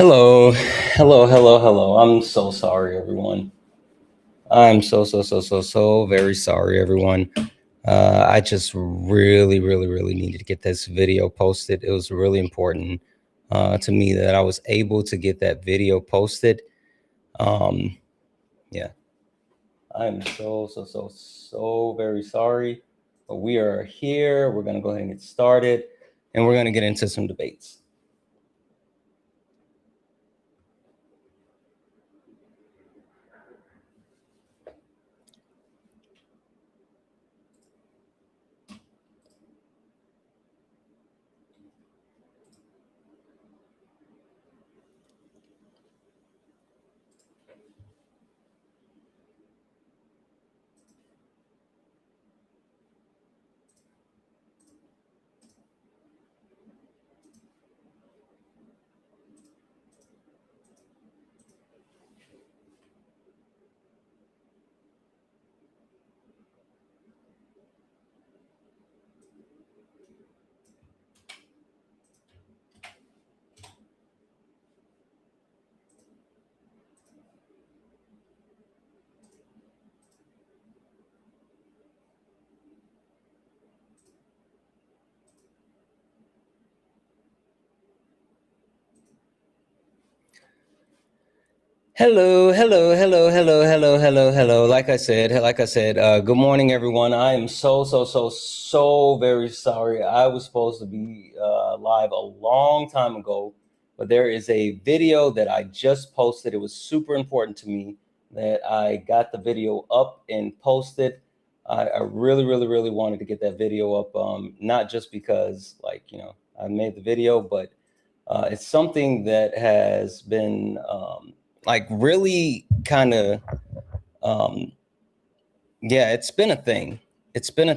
Hello, hello. I'm so sorry, everyone. I'm so very sorry, everyone. I just really needed to get this video posted. It was really important to me that I was able to get that video posted. Yeah, I'm so very sorry, but we are here. We're gonna go ahead and get started, and we're gonna get into some debates. Hello. Like I said, good morning, everyone. I am so very sorry. I was supposed to be live a long time ago, but there is a video that I just posted. It was super important to me that I got the video up and posted. I really wanted to get that video up, not just because, I made the video, but it's something that has been really kind of it's been a thing. It's been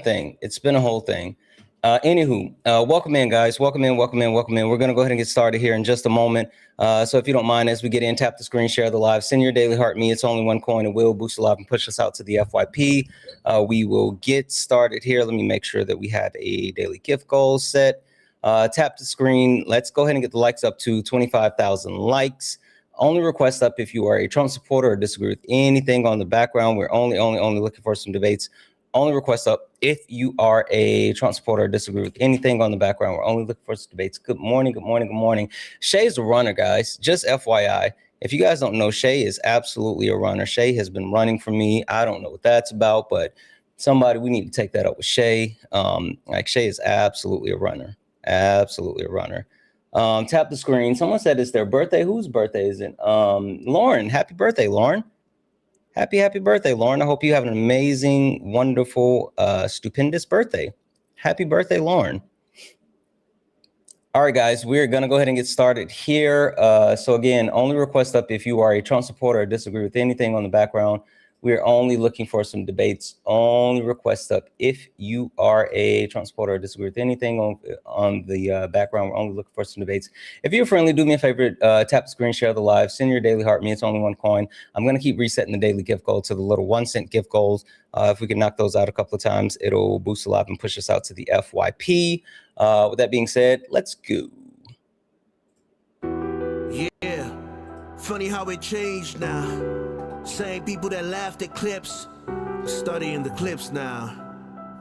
a whole thing. Anywho, welcome in, guys. Welcome in. We're gonna go ahead and get started here in just a moment. So if you don't mind, as we get in, tap the screen, share the live, send your daily heart me. It's only one coin. It will boost the live and push us out to the FYP. We will get started here. Let me make sure that we have a daily gift goal set. Tap the screen. Let's go ahead and get the likes up to 25,000 likes. Only request up if you are a Trump supporter or disagree with anything on the background. We're only looking for some debates. Only request up if you are a Trump supporter or disagree with anything on the background. We're only looking for some debates. Good morning. Shay's a runner, guys. Just FYI. If you guys don't know, Shay is absolutely a runner. Shay has been running for me. I don't know what that's about, but we need to take that up with Shay. Shay is absolutely a runner. Tap the screen. Someone said it's their birthday. Whose birthday is it? Lauren. Happy birthday, Lauren. Happy birthday, Lauren. I hope you have an amazing, wonderful, stupendous birthday. Happy birthday, Lauren. All right, guys, we're going to go ahead and get started here. So again, only request up if you are a Trump supporter or disagree with anything on the background. We're only looking for some debates. Only request up if you are a Trump supporter or disagree with anything on the background. We're only looking for some debates. If you're friendly, do me a favor, tap the screen, share the live, send your daily heart me. It's only one coin. I'm going to keep resetting the daily gift goal to the little 1 cent gift goals. If we can knock those out a couple of times, it'll boost the live and push us out to the FYP. With that being said, let's go. Yeah, funny how it changed now. Same people that laughed at clips, studying the clips now.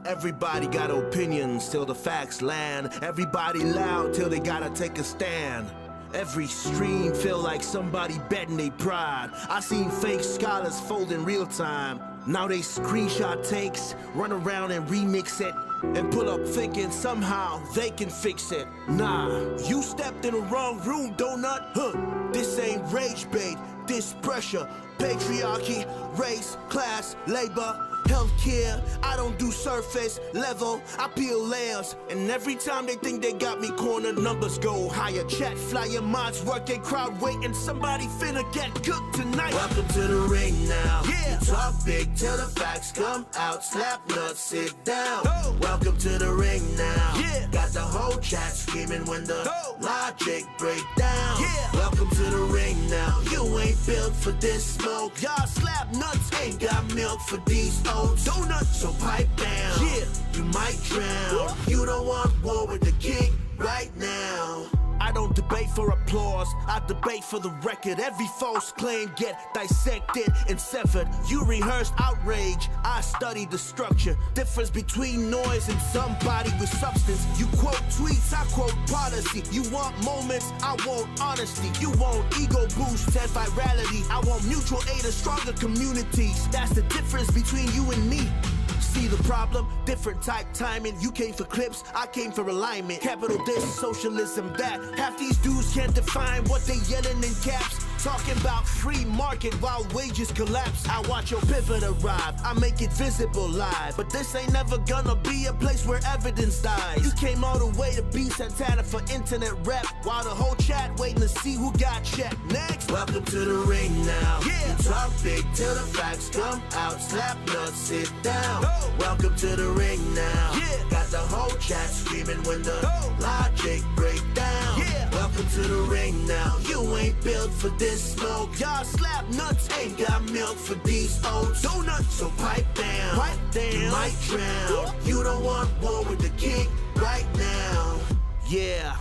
Everybody got opinions till the facts land. Everybody loud till they gotta take a stand. Every stream feel like somebody betting they pride. I seen fake scholars fold in real time. Now they screenshot takes, run around and remix it, and pull up thinking somehow they can fix it. Nah, you stepped in the wrong room, donut. This ain't rage bait, this pressure. Patriarchy, race, class, labor, healthcare. I don't do surface level, I peel layers. And every time they think they got me cornered, numbers go higher. Chat flyer mods working, crowd waiting. Somebody finna get cooked tonight. Welcome to the ring now. Yeah. You talk big till the facts come out. Slap nuts, sit down. Oh. Welcome to the ring now. Yeah. Got the whole chat screaming when the logic break down. Yeah. Welcome to the ring now. You ain't built for this smoke. Y'all slap nuts, ain't got milk for these oats. Donuts, so pipe down. Yeah. You might drown. You don't want war with the king. right now. I don't debate for applause, I debate for the record. Every false claim get dissected and severed. You rehearsed outrage, I studied the structure. Difference between noise and somebody with substance. You quote tweets, I quote policy. You want moments, I want honesty. You want ego boost and virality. I want mutual aid and stronger communities. That's the difference between you and me. See the problem? Different type timing. You came for clips, I came for alignment. Capital this, socialism that. Half these dudes can't define what they yelling in caps. Talking about free market while wages collapse. I watch your pivot arrive, I make it visible live. But this ain't never gonna be a place where evidence dies. You came all the way to be Santana for internet rep, while the whole chat waiting to see who got checked. Next, welcome to the ring now. Yeah. You talk big till the facts come out. Slap nuts, sit down. Welcome to the ring now. Yeah. Got the whole chat screaming when the logic break down. Yeah. Welcome to the ring now. You ain't built for this smoke. Y'all slap nuts, ain't got milk for these oats. Donuts, so pipe down. Pipe down. You might drown. You don't want war with the king right now. Yeah.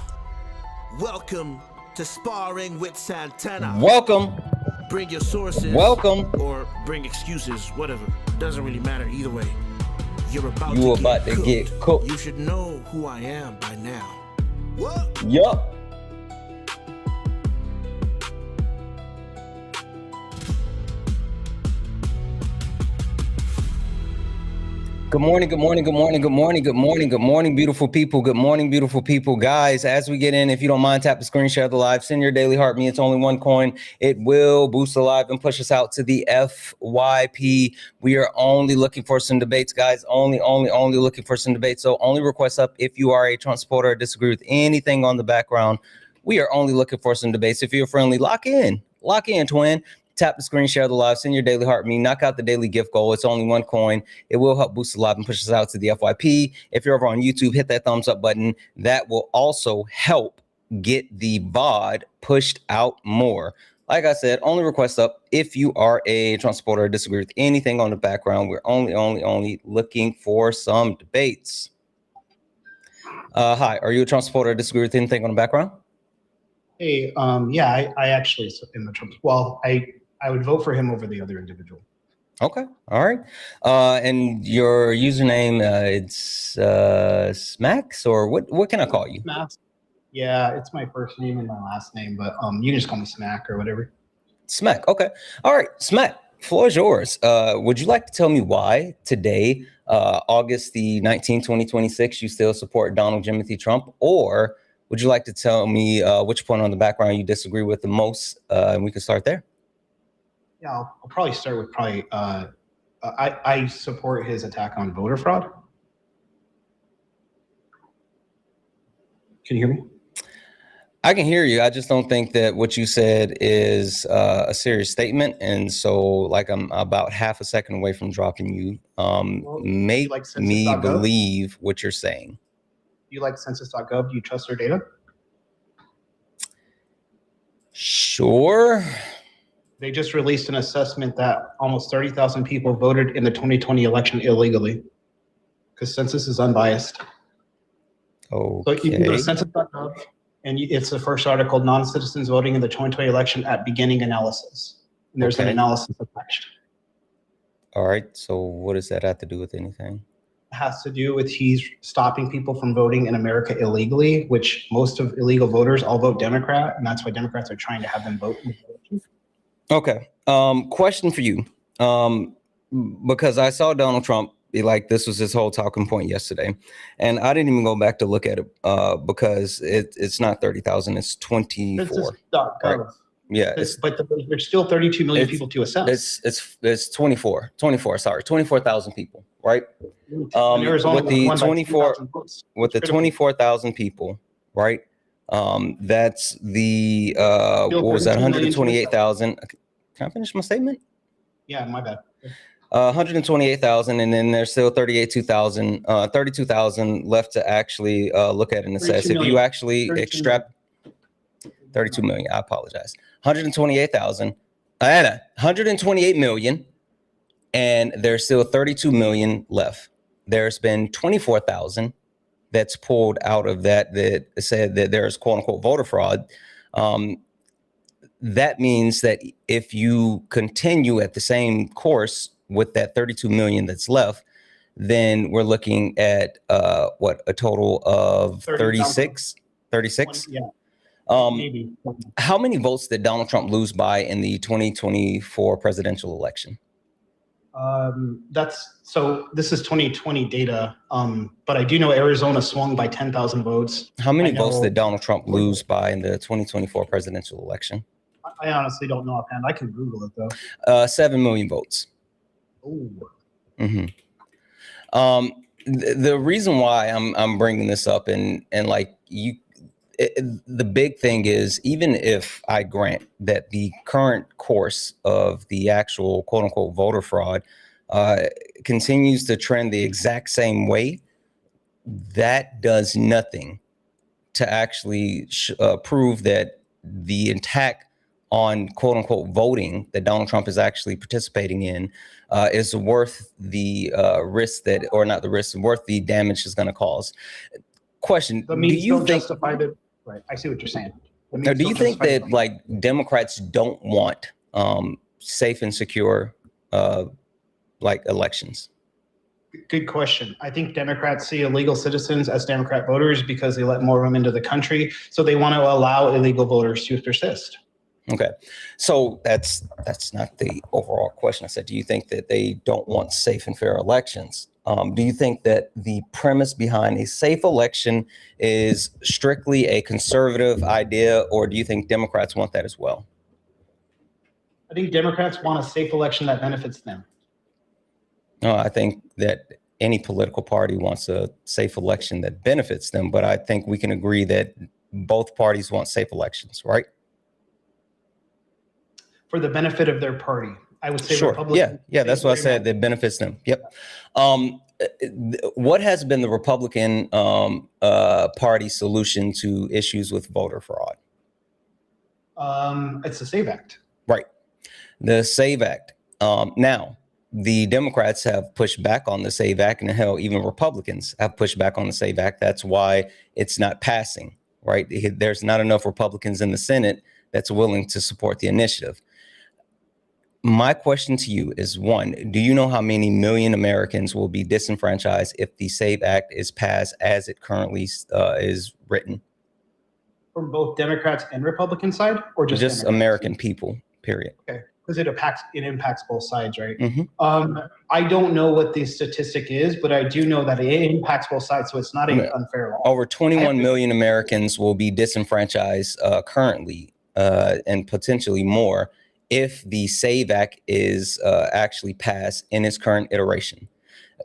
Welcome to Sparring with Santana. Welcome. Bring your sources. Welcome. Or bring excuses, whatever. Doesn't really matter either way. You're about to get cooked. You should know who I am by now. What? Yup. Good morning, good morning, good morning, good morning, good morning, good morning, beautiful people. Good morning, beautiful people. Guys, as we get in, if you don't mind, tap the screen, share the live, send your daily heart. Me, it's only one coin. It will boost the live and push us out to the FYP. We are only looking for some debates, guys. Only looking for some debates. So only request up if you are a Trump supporter or disagree with anything on the background. We are only looking for some debates. If you're friendly, lock in, twin. Tap the screen, share the live, send your daily heart. Me, knock out the daily gift goal. It's only one coin. It will help boost the live and push us out to the FYP. If you're over on YouTube, hit that thumbs up button. That will also help get the VOD pushed out more. Like I said, only request up if you are a Trump supporter or disagree with anything on the background. We're only looking for some debates. Hi, are you a Trump supporter or disagree with anything on the background? Hey, yeah, I actually am a Trump. Well, I would vote for him over the other individual. Okay, all right. And your username, it's Smacks, or what can I call you? Smacks. Yeah, it's my first name and my last name, but you can just call me Smack or whatever. Smack, okay. All right, Smack, floor is yours. Would you like to tell me why today, August the 19th, 2026, you still support Donald Jimothy Trump, or would you like to tell me which point on the background you disagree with the most, and we can start there? Yeah, I'll probably start with I support his attack on voter fraud. Can you hear me? I can hear you. I just don't think that what you said is a serious statement. And so, like, I'm about half a second away from dropping you. Make me believe what you're saying. Do you like census.gov? Do you trust their data? Sure. They just released an assessment that almost 30,000 people voted in the 2020 election illegally because census is unbiased. Okay. So you can go to census.gov, and it's the first article, non-citizens voting in the 2020 election at beginning analysis. And there's an analysis attached. All right. So what does that have to do with anything? It has to do with he's stopping people from voting in America illegally, which most of illegal voters all vote Democrat, and that's why Democrats are trying to have them vote in the election. Okay. Question for you. Because I saw Donald Trump be like, this was his whole talking point yesterday. And I didn't even go back to look at it because it's not 30,000, it's 24. Right? Yeah. But there's still 32 million people to assess. It's 24,000 people, right? With the 24,000 people, right? That's the what was that? 128,000. Can I finish my statement? Yeah, my bad. 128,000, and then there's still 32,000 left to actually look at and assess. If you actually extract 32 million, I apologize. 128,000, 128 million, and there's still 32 million left. There's been 24,000 that's pulled out of that said that there's quote unquote voter fraud, that means that if you continue at the same course with that 32 million that's left, then we're looking at what, a total of 36. Yeah, maybe. How many votes did Donald Trump lose by in the 2024 presidential election? This is 2020 data, but I do know Arizona swung by 10,000 votes. How many votes did Donald Trump lose by in the 2024 presidential election? I honestly don't know offhand. I can Google it though. 7 million votes. Ooh. Mm-hmm. The reason why I'm bringing this up and like the big thing is, even if I grant that the current course of the actual quote unquote voter fraud continues to trend the exact same way, that does nothing to actually prove that the attack on quote unquote voting that Donald Trump is actually participating in is worth the risk that, or not the risk, worth the damage it's going to cause. Question: do you think justify the right? I see what you're saying. Now, do you think that like Democrats don't want safe and secure like elections? Good question. I think Democrats see illegal citizens as Democrat voters because they let more of them into the country. So they want to allow illegal voters to persist. Okay, so that's not the overall question. I said, do you think that they don't want safe and fair elections? Do you think that the premise behind a safe election is strictly a conservative idea, or do you think Democrats want that as well? I think Democrats want a safe election that benefits them. No, I think that any political party wants a safe election that benefits them, but I think we can agree that both parties want safe elections, right? For the benefit of their party, I would say. Sure. Republicans. Yeah, that's what I said. That benefits them. Yep. What has been the Republican Party solution to issues with voter fraud? It's the SAVE Act. Right. The SAVE Act. Now, the Democrats have pushed back on the SAVE Act, and hell, even Republicans have pushed back on the SAVE Act. That's why it's not passing, right? There's not enough Republicans in the Senate that's willing to support the initiative. My question to you is, one, do you know how many million Americans will be disenfranchised if the SAVE Act is passed as it currently is written? From both Democrats and Republican side, or just American people, period? Okay, because it impacts both sides, right? Mm-hmm. I don't know what the statistic is, but I do know that it impacts both sides, so it's not an unfair law. Over 21 million Americans will be disenfranchised currently, and potentially more, if the SAVE Act is actually passed in its current iteration.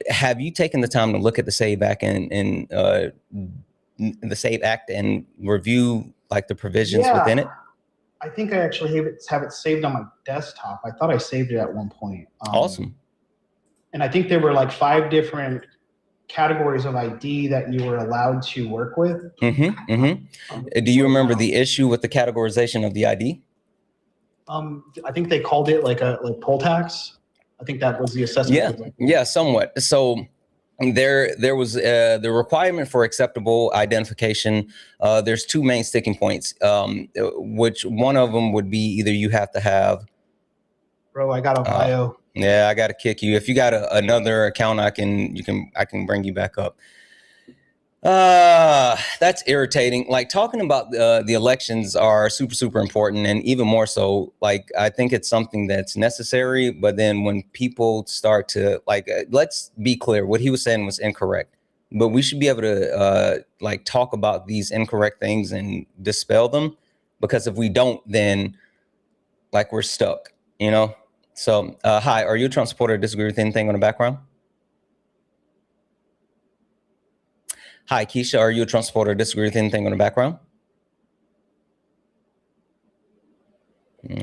Have you taken the time to look at the SAVE Act and the SAVE Act and review like the provisions within it? I think I actually have it saved on my desktop. I thought I saved it at one point. Awesome. And I think there were like 5 different categories of ID that you were allowed to work with. Mm-hmm, mm-hmm. Do you remember the issue with the categorization of the ID? I think they called it like poll tax. I think that was the assessment. Yeah, somewhat. So there was the requirement for acceptable identification. There's 2 main sticking points, which one of them would be either you have to have. Bro, I got a bio. Yeah, I got to kick you. If you got another account, I can bring you back up. That's irritating. Like, talking about the elections are super important, and even more so, like, I think it's something that's necessary. But then when people start to like, let's be clear, what he was saying was incorrect, but we should be able to like talk about these incorrect things and dispel them, because if we don't, then like we're stuck, you know? So hi, are you a Trump supporter or disagree with anything on the background? Hi, Keisha, are you a Trump supporter or disagree with anything on the background?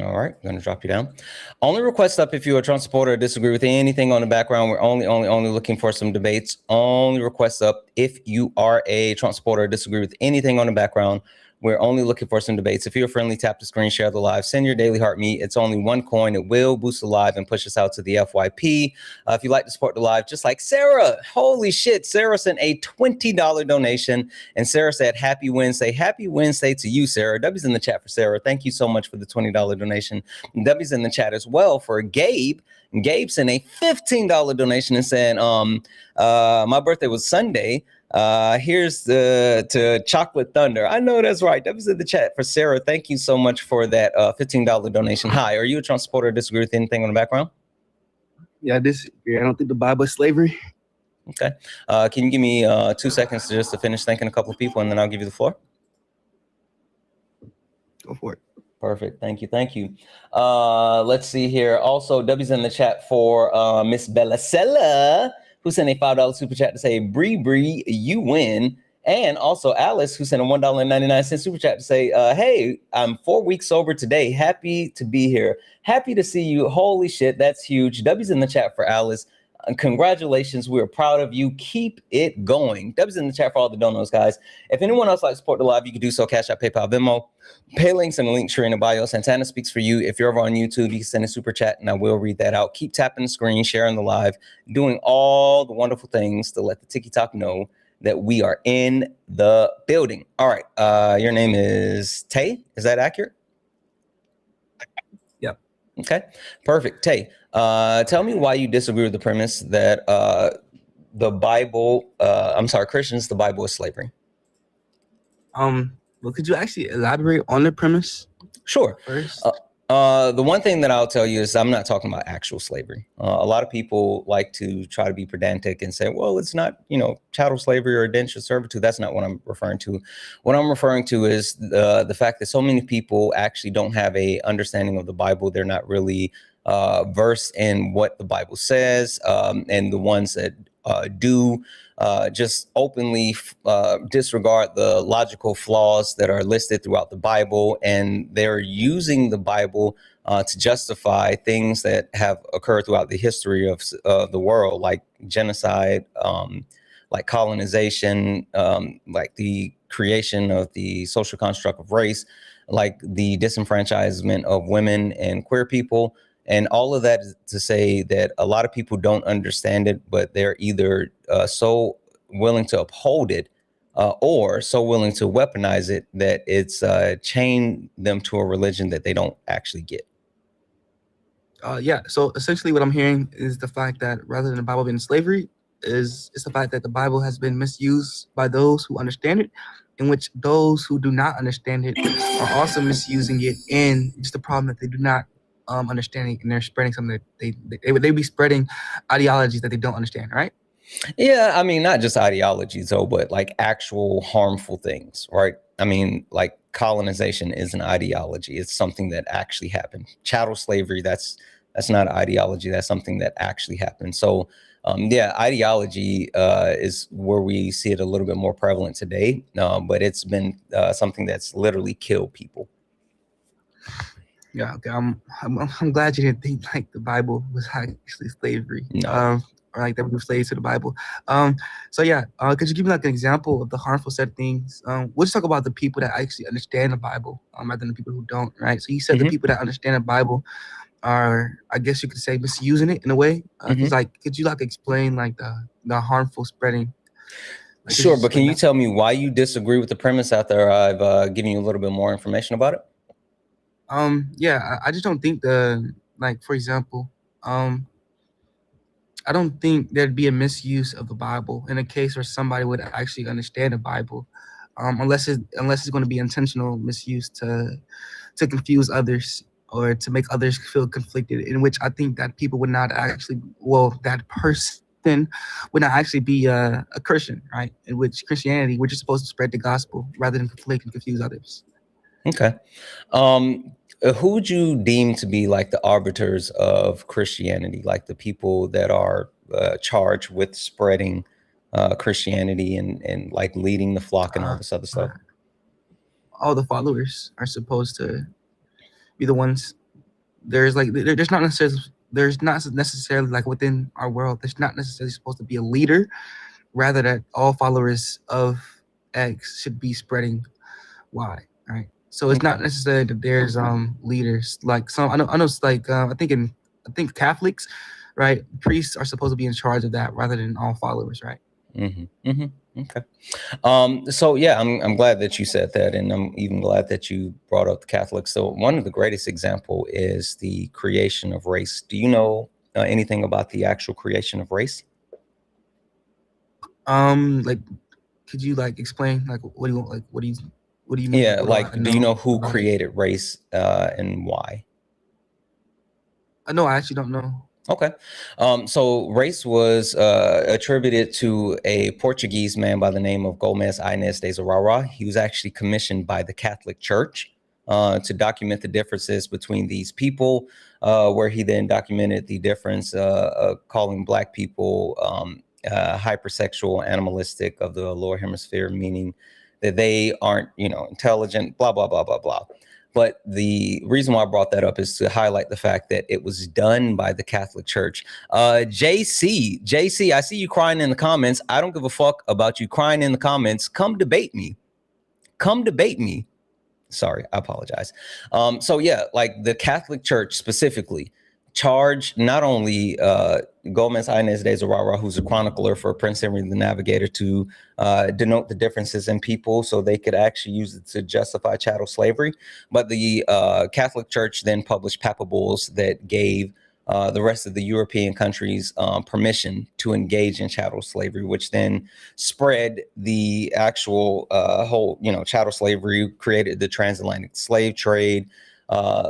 All right, I'm going to drop you down. Only request up if you're a Trump supporter or disagree with anything on the background. We're only looking for some debates. Only request up if you are a Trump supporter or disagree with anything on the background. We're only looking for some debates. If you're friendly, tap the screen, share the live, send your daily heart meat. It's only one coin. It will boost the live and push us out to the FYP. If you'd like to support the live, just like Sarah, holy shit, Sarah sent a $20 donation, and Sarah said, happy Wednesday. Happy Wednesday to you, Sarah. W's in the chat for Sarah. Thank you so much for the $20 donation. W's in the chat as well for Gabe. Gabe sent a $15 donation and said, my birthday was Sunday. Here's to Chocolate Thunder. I know that's right. That was in the chat for Sarah. Thank you so much for that $15 donation. Hi, are you a Trump supporter or disagree with anything on the background? Yeah, I disagree. I don't think the Bible is slavery. Okay. Can you give me 2 seconds to finish thanking a couple of people, and then I'll give you the floor? Go for it. Perfect. Thank you. Thank you. Let's see here. Also, W's in the chat for Miss Bellasella, who sent a $5 super chat to say, Bree, you win. And also Alice, who sent a $1.99 super chat to say, hey, I'm 4 weeks sober today. Happy to be here. Happy to see you. Holy shit, that's huge. W's in the chat for Alice. Congratulations. We're proud of you. Keep it going. W's in the chat for all the donos, guys. If anyone else likes to support the live, you can do so. Cash App, PayPal, Venmo. Pay links in the link tree in the bio. Santana speaks for you. If you're over on YouTube, you can send a super chat and I will read that out. Keep tapping the screen, sharing the live, doing all the wonderful things to let the TikTok know that we are in the building. All right. Your name is Tay. Is that accurate? Yep. Okay. Perfect. Tay, tell me why you disagree with the premise that Christians, the Bible is slavery. Well, could you actually elaborate on the premise? Sure. First? The one thing that I'll tell you is I'm not talking about actual slavery. A lot of people like to try to be pedantic and say, well, it's not, chattel slavery or indentured servitude. That's not what I'm referring to. What I'm referring to is the fact that so many people actually don't have a understanding of the Bible. They're not really versed in what the Bible says, and the ones that do just openly disregard the logical flaws that are listed throughout the Bible, and they're using the Bible to justify things that have occurred throughout the history of the world, like genocide, like colonization, like the creation of the social construct of race, like the disenfranchisement of women and queer people. And all of that is to say that a lot of people don't understand it, but they're either so willing to uphold it or so willing to weaponize it that it's chained them to a religion that they don't actually get. Yeah. So essentially what I'm hearing is the fact that rather than the Bible being slavery, it's the fact that the Bible has been misused by those who understand it, in which those who do not understand it are also misusing it. And just the problem that they do not understanding, and they're spreading something that they be spreading ideologies that they don't understand, right? Yeah, I mean, not just ideologies though, but like actual harmful things, right? I mean, like colonization is an ideology. It's something that actually happened. Chattel slavery, that's not an ideology. That's something that actually happened. So yeah, ideology is where we see it a little bit more prevalent today, but it's been something that's literally killed people. Yeah, okay. I'm glad you didn't think like the Bible was actually slavery. No. Or like that we were slaves to the Bible. So yeah, could you give me like an example of the harmful set of things? We'll just talk about the people that actually understand the Bible, rather than the people who don't, right? So you said the people that understand the Bible are, I guess you could say, misusing it in a way. Like, could you like explain like the harmful spreading? Like, sure, but can you tell me why you disagree with the premise after I've given you a little bit more information about it? Yeah, I just don't think for example, I don't think there'd be a misuse of the Bible in a case where somebody would actually understand the Bible, unless it's going to be intentional misuse to confuse others or to make others feel conflicted, in which I think that people would not actually, that person would not actually be a Christian, right? In which Christianity, we're just supposed to spread the gospel rather than conflict and confuse others. Okay. Who would you deem to be like the arbiters of Christianity, like the people that are charged with spreading Christianity and like leading the flock and all this other stuff? All the followers are supposed to be the ones. There's not necessarily like within our world, there's not necessarily supposed to be a leader, rather that all followers of X should be spreading Y. right? So it's not necessarily that there's leaders like some. I know it's like I think Catholics, right? Priests are supposed to be in charge of that rather than all followers, right? Okay. So yeah, I'm glad that you said that, and I'm even glad that you brought up the Catholics. So one of the greatest example is the creation of race. Do you know anything about the actual creation of race? Like, could you like explain like what do you like what do you mean? Yeah, Like, what do I like, do you know know who about it? created race and why? No, I actually don't know. Okay. So race was attributed to a Portuguese man by the name of Gomes Inês de Zarara. He was actually commissioned by the Catholic Church to document the differences between these people, where he then documented the difference, calling Black people hypersexual, animalistic of the lower hemisphere, meaning that they aren't, intelligent, blah, blah, blah, blah, blah. But the reason why I brought that up is to highlight the fact that it was done by the Catholic Church. JC, I see you crying in the comments. I don't give a fuck about you crying in the comments. Come debate me. Come debate me. Sorry, I apologize. So yeah, like the Catholic Church specifically charged not only Gomez Inez de Zarara, who's a chronicler for Prince Henry the Navigator, to denote the differences in people so they could actually use it to justify chattel slavery, but the Catholic Church then published papal bulls that gave the rest of the European countries permission to engage in chattel slavery, which then spread the actual whole, chattel slavery, created the transatlantic slave trade,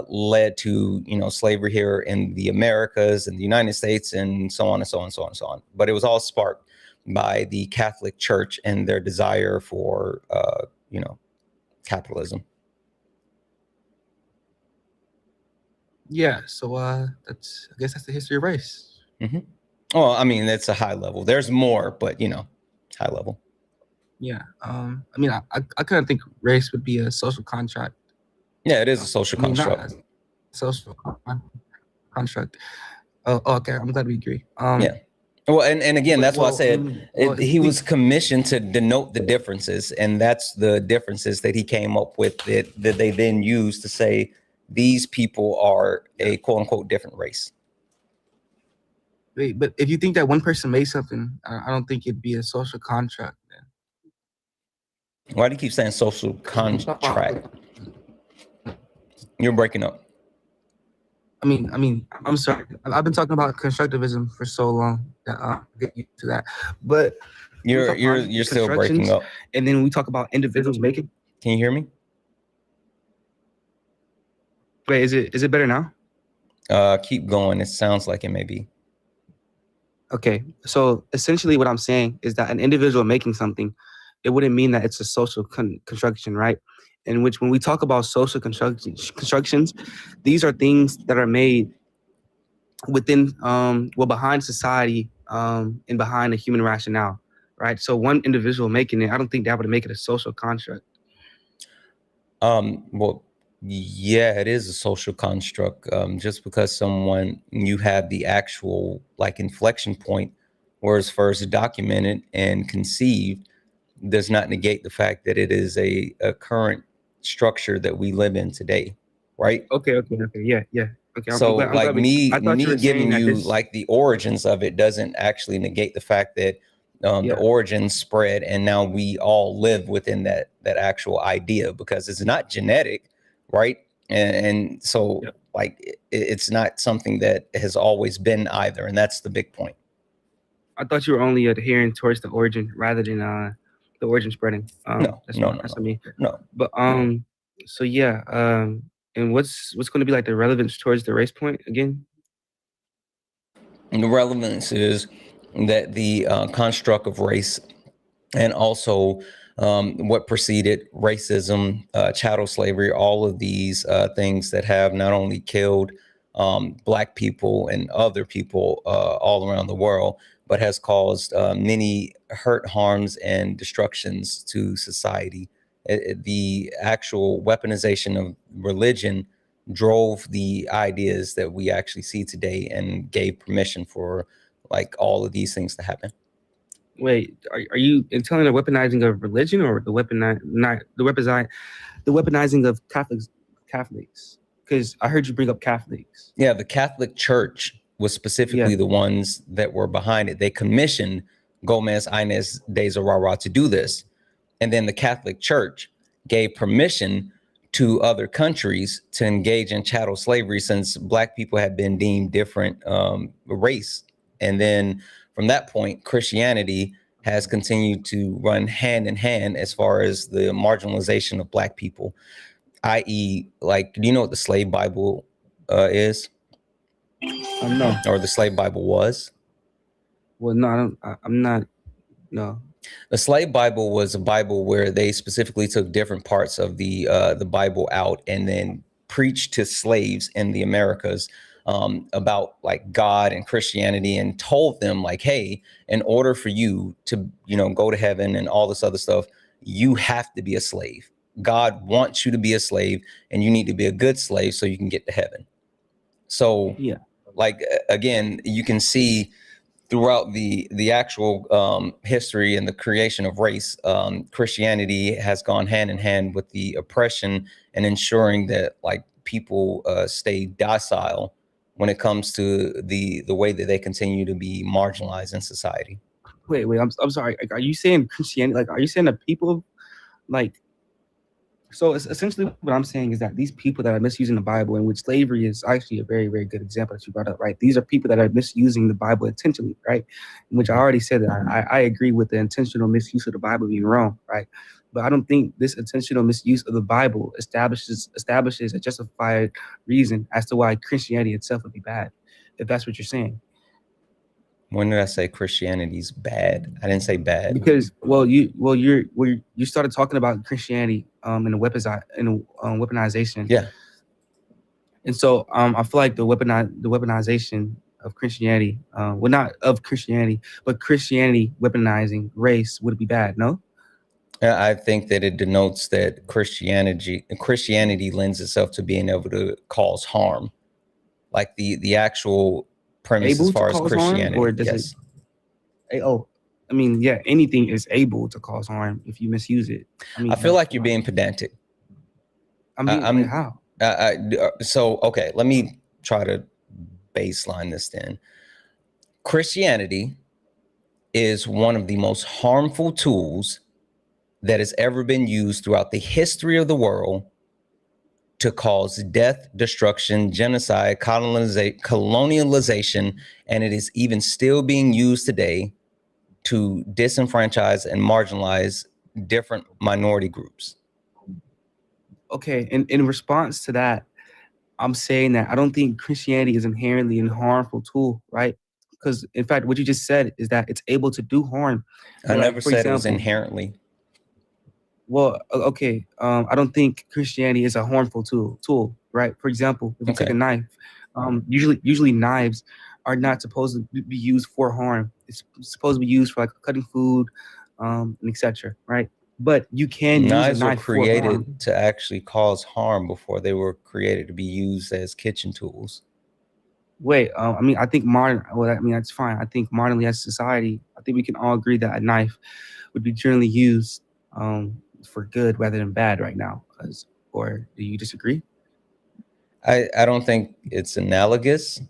led to, slavery here in the Americas and the United States, and so on and so on and so on and so on. But it was all sparked by the Catholic Church and their desire for, capitalism. Yeah, so I guess that's the history of race. Well, I mean, that's a high level. There's more, but high level. Yeah. I mean, I kind of think race would be a social contract. Yeah, it is a social construct. Not a social construct. Oh, okay. I'm glad we agree. Yeah. Well, and again, that's why I said he was commissioned to denote the differences, and that's the differences that he came up with that they then used to say these people are a quote unquote different race. Wait, but if you think that one person made something, I don't think it'd be a social contract then. Why do you keep saying social contract? You're breaking up. I mean, I'm sorry. I've been talking about constructivism for so long that I'll get used to that. But you're still breaking up. And then we talk about individuals making. Can you hear me? Wait, is it better now? Keep going. It sounds like it may be. Okay, so essentially what I'm saying is that an individual making something, it wouldn't mean that it's a social construction, right? In which when we talk about social constructions, these are things that are made within, behind society and behind the human rationale, right? So one individual making it, I don't think that would make it a social construct. Well, yeah, it is a social construct. Just because you have the actual like inflection point where it's first documented and conceived does not negate the fact that it is a current structure that we live in today, right? Okay, yeah. Okay. So me giving you like the origins of it doesn't actually negate the fact that the origins spread and now we all live within that actual idea, because it's not genetic, right? And so like it's not something that has always been either, and that's the big point. I thought you were only adhering towards the origin rather than the origin spreading. No. But so yeah, and what's going to be like the relevance towards the race point again? And the relevance is that the construct of race, and also what preceded racism, chattel slavery, all of these things that have not only killed Black people and other people all around the world, but has caused many hurt, harms, and destructions to society. The actual weaponization of religion drove the ideas that we actually see today and gave permission for like all of these things to happen. Wait, are you telling the weaponizing of religion or the weaponizing of Catholics? Because I heard you bring up Catholics. Yeah, the Catholic Church was specifically the ones that were behind it. They commissioned Gomez, Inez de Zurara to do this. And then the Catholic Church gave permission to other countries to engage in chattel slavery, since Black people had been deemed different race. And then from that point, Christianity has continued to run hand in hand as far as the marginalization of Black people, i.e., like, do you know what the slave Bible is? No. Or the slave Bible was? Well, no, I'm not. No. The slave Bible was a Bible where they specifically took different parts of the Bible out and then preached to slaves in the Americas about like God and Christianity, and told them like, hey, in order for you to, you know, go to heaven and all this other stuff, you have to be a slave. God wants you to be a slave, and you need to be a good slave so you can get to heaven. So, yeah, like, again, you can see throughout the actual history and the creation of race, Christianity has gone hand in hand with the oppression and ensuring that like people stay docile when it comes to the way that they continue to be marginalized in society. Wait, I'm sorry. Like, are you saying Christianity? Like, are you saying that people, like, so it's essentially what I'm saying is that these people that are misusing the Bible, in which slavery is actually a very, very good example that you brought up, right? These are people that are misusing the Bible intentionally, right? In which I already said that I agree with the intentional misuse of the Bible being wrong, right? But I don't think this intentional misuse of the Bible establishes a justified reason as to why Christianity itself would be bad, if that's what you're saying. When did I say Christianity's bad? I didn't say bad. Because you started talking about Christianity in the weaponization. Yeah. And so I feel like the weaponization of Christianity, well, not of Christianity, but Christianity weaponizing race would be bad, no? I think that it denotes that Christianity lends itself to being able to cause harm, like the actual premise as far as Christianity. Or does it? I mean, yeah, anything is able to cause harm if you misuse it. I mean, I feel like you're being pedantic. How? So, okay, let me try to baseline this then. Christianity is one of the most harmful tools that has ever been used throughout the history of the world to cause death, destruction, genocide, colonialization, and it is even still being used today to disenfranchise and marginalize different minority groups. Okay, and in response to that, I'm saying that I don't think Christianity is inherently a harmful tool, right? Because in fact, what you just said is that it's able to do harm. I never said it was inherently. Well, okay, I don't think Christianity is a harmful tool, right? For example, if you take a knife, usually knives are not supposed to be used for harm. It's supposed to be used for like cutting food, and etc. Right? But you can use a knife were created to actually cause harm before they were created to be used as kitchen tools. Wait, I mean, I think that's fine. I think modernly as a society, I think we can all agree that a knife would be generally used for good rather than bad right now. Or do you disagree? I don't think it's analogous.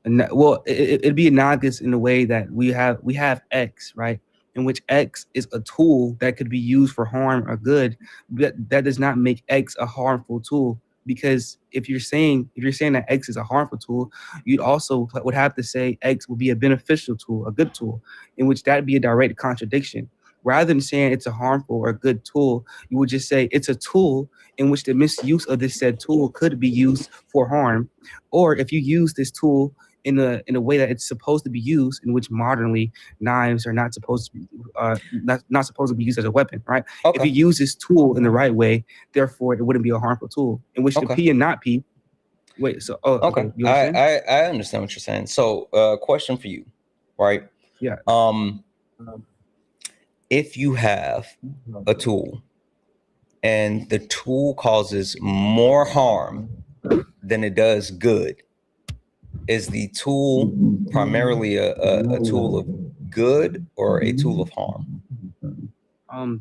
Well, it'd be analogous in the way that we have X, right? In which X is a tool that could be used for harm or good. That does not make X a harmful tool. Because if you're saying that X is a harmful tool, you'd also would have to say X will be a beneficial tool, a good tool, in which that'd be a direct contradiction. Rather than saying it's a harmful or a good tool, you would just say it's a tool in which the misuse of this said tool could be used for harm. Or if you use this tool in a way that it's supposed to be used, in which modernly knives are not supposed to be not supposed to be used as a weapon, right? Okay. If you use this tool in the right way, therefore it wouldn't be a harmful tool. In which the P and not P. Wait, so okay. I understand what you're saying. So question for you, right? Yeah. If you have a tool and the tool causes more harm than it does good, is the tool primarily a tool of good or a tool of harm?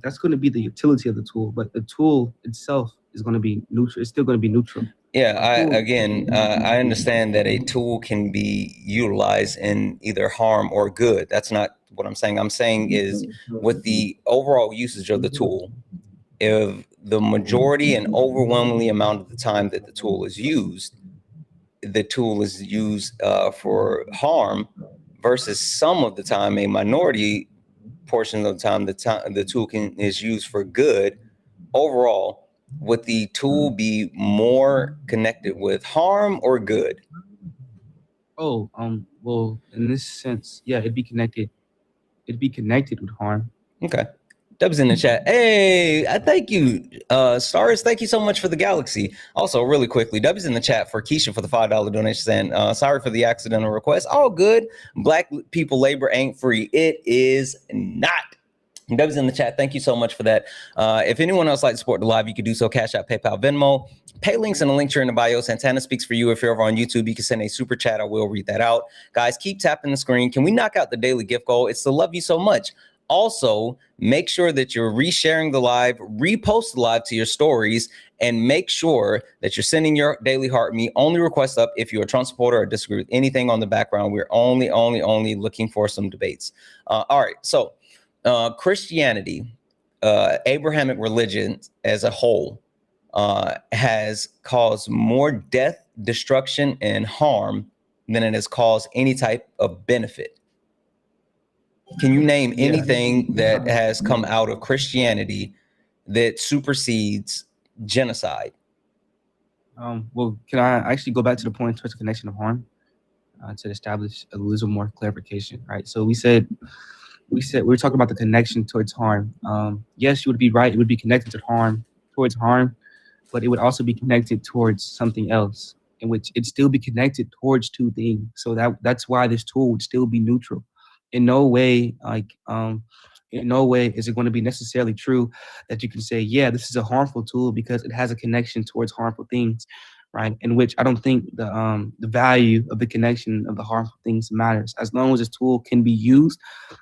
That's going to be the utility of the tool, but the tool itself is going to be neutral. It's still going to be neutral. Yeah, I understand that a tool can be utilized in either harm or good. That's not what I'm saying. I'm saying is with the overall usage of the tool, if the majority and overwhelmingly amount of the time that the tool is used for harm versus some of the time, a minority portion of the time, the tool is used for good. Overall, would the tool be more connected with harm or good? Oh, well, in this sense, yeah, it'd be connected. It'd be connected with harm. Okay. Dub's in the chat. Hey, I thank you. Stars, thank you so much for the galaxy. Also, really quickly, Dub's in the chat for Keisha for the $5 donation. And sorry for the accidental request. All good. Black people labor ain't free. It is not. Dub's in the chat. Thank you so much for that. If anyone else like to support the live, you can do so. Cash App, PayPal, Venmo. Pay links in the link here in the bio. Santana speaks for you. If you're over on YouTube, you can send a super chat. I will read that out. Guys, keep tapping the screen. Can we knock out the daily gift goal? It's to love you so much. Also, make sure that you're resharing the live, repost the live to your stories, and make sure that you're sending your daily heart me only request up if you're a Trump supporter or disagree with anything on the background. We're only looking for some debates. All right. So Christianity, Abrahamic religion as a whole, has caused more death, destruction, and harm than it has caused any type of benefit. Can you name anything that has come out of Christianity that supersedes genocide? Well, can I actually go back to the point towards the connection of harm to establish a little more clarification, right? So we were talking about the connection towards harm. Yes, you would be right. It would be connected towards harm, but it would also be connected towards something else, in which it'd still be connected towards two things. So that's why this tool would still be neutral. In no way is it going to be necessarily true that you can say, yeah, this is a harmful tool because it has a connection towards harmful things, right? In which I don't think the value of the connection of the harmful things matters. As long as this tool can be used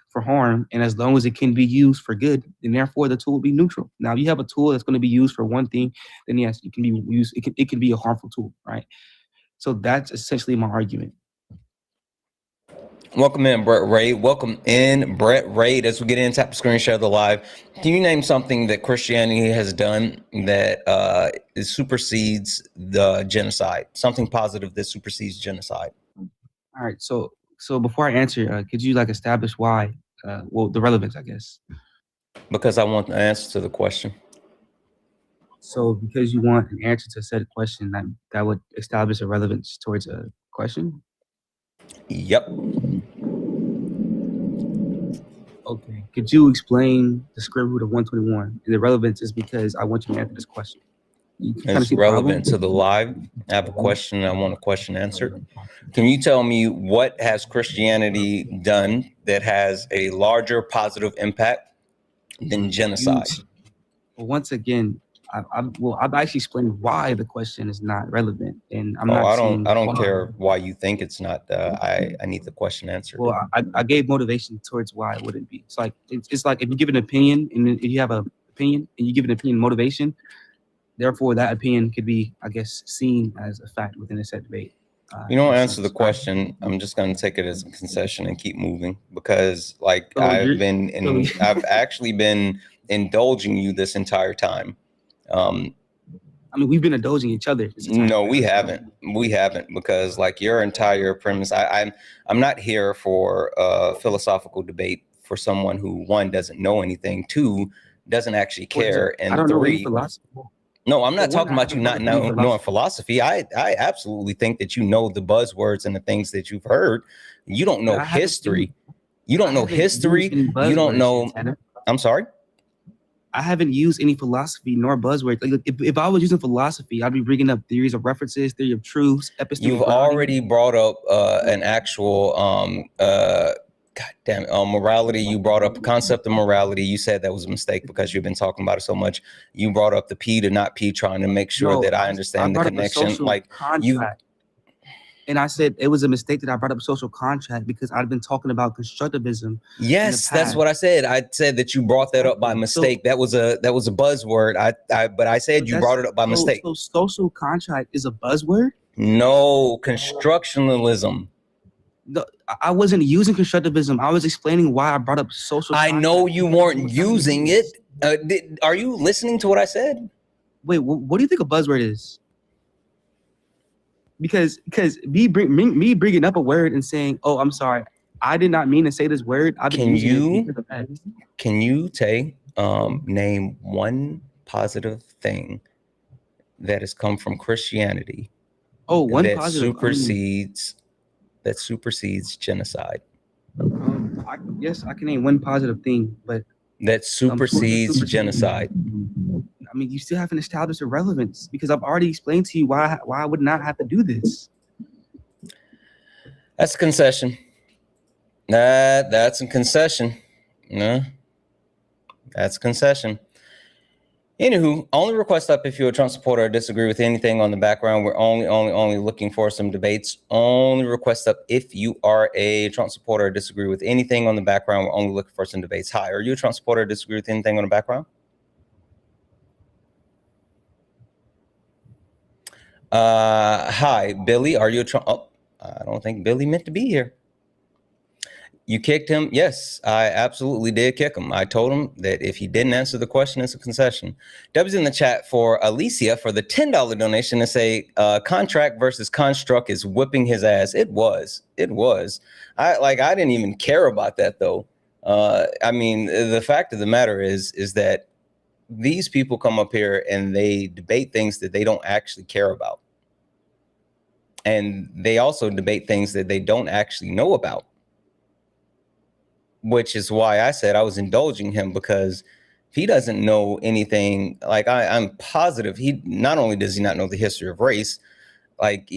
for harm and as long as it can be used for good, then therefore the tool will be neutral. Now, if you have a tool that's going to be used for one thing, then yes, it can be used. It can be a harmful tool, right? So that's essentially my argument. Welcome in, Brett Ray. Welcome in, Brett Ray. As we get in, tap the screen, share the live. Can you name something that Christianity has done that supersedes the genocide? Something positive that supersedes genocide? All right. So before I answer, could you establish why? Well, the relevance, I guess. Because I want the answer to the question. So because you want an answer to a set question that would establish a relevance towards a question? Yep. Okay. Could you explain the square root of 121? And the relevance is because I want you to answer this question. It's relevant to the live. I have a question. I want a question answered. Can you tell me what has Christianity done that has a larger positive impact than genocide? Well, once again, I've actually explained why the question is not relevant, and I'm not. I don't care why you think it's not. I need the question answered. Well, I gave motivation towards why it wouldn't be. It's like if you give an opinion, and if you have an opinion, and you give an opinion motivation, therefore that opinion could be, I guess, seen as a fact within a set debate. You don't answer the question. I'm just going to take it as a concession and keep moving because, I've actually been indulging you this entire time. I mean, we've been indulging each other. No, we haven't. We haven't because your entire premise, I'm not here for a philosophical debate for someone who, one, doesn't know anything, two, doesn't actually care, and three, no, I'm not talking about you not knowing philosophy. I absolutely think that you know the buzzwords and the things that you've heard. You don't know history. You don't know history. You don't know. I'm sorry? I haven't used any philosophy nor buzzwords. If I was using philosophy, I'd be bringing up theories of references, theory of truths, epistemic. You've already brought up an actual morality. You brought up a concept of morality. You said that was a mistake because you've been talking about it so much. You brought up the P to not P, trying to make sure that I understand the connection. And I said it was a mistake that I brought up social contract because I've been talking about constructivism. Yes, that's what I said. I said that you brought that up by mistake. That was a buzzword. But I said you brought it up by mistake. So social contract is a buzzword? No, constructionalism. I wasn't using constructivism. I was explaining why I brought up social contract. I know you weren't using it. Are you listening to what I said? Wait, what do you think a buzzword is? Because me bringing up a word and saying, "Oh, I'm sorry, I did not mean to say this word." Can you name one positive thing that has come from Christianity? Oh, one that positive that supersedes genocide. Yes, I can name one positive thing, but that supersedes genocide. I mean, you still haven't established a relevance because I've already explained to you why I would not have to do this. That's a concession. That's a concession. No, that's a concession. Anywho, only request up if you're a Trump supporter or disagree with anything on the background. We're only looking for some debates. Only request up if you are a Trump supporter or disagree with anything on the background. We're only looking for some debates. Hi, are you a Trump supporter or disagree with anything on the background? Hi, Billy, are you a Trump? Oh, I don't think Billy meant to be here. You kicked him? Yes, I absolutely did kick him. I told him that if he didn't answer the question, it's a concession. Deb's in the chat for Alicia for the $10 donation to say contract versus construct is whipping his ass. It was. I didn't even care about that though. I mean, the fact of the matter is that these people come up here and they debate things that they don't actually care about. And they also debate things that they don't actually know about. Which is why I said I was indulging him, because if he doesn't know anything, like I'm positive he not only does he not know the history of race, like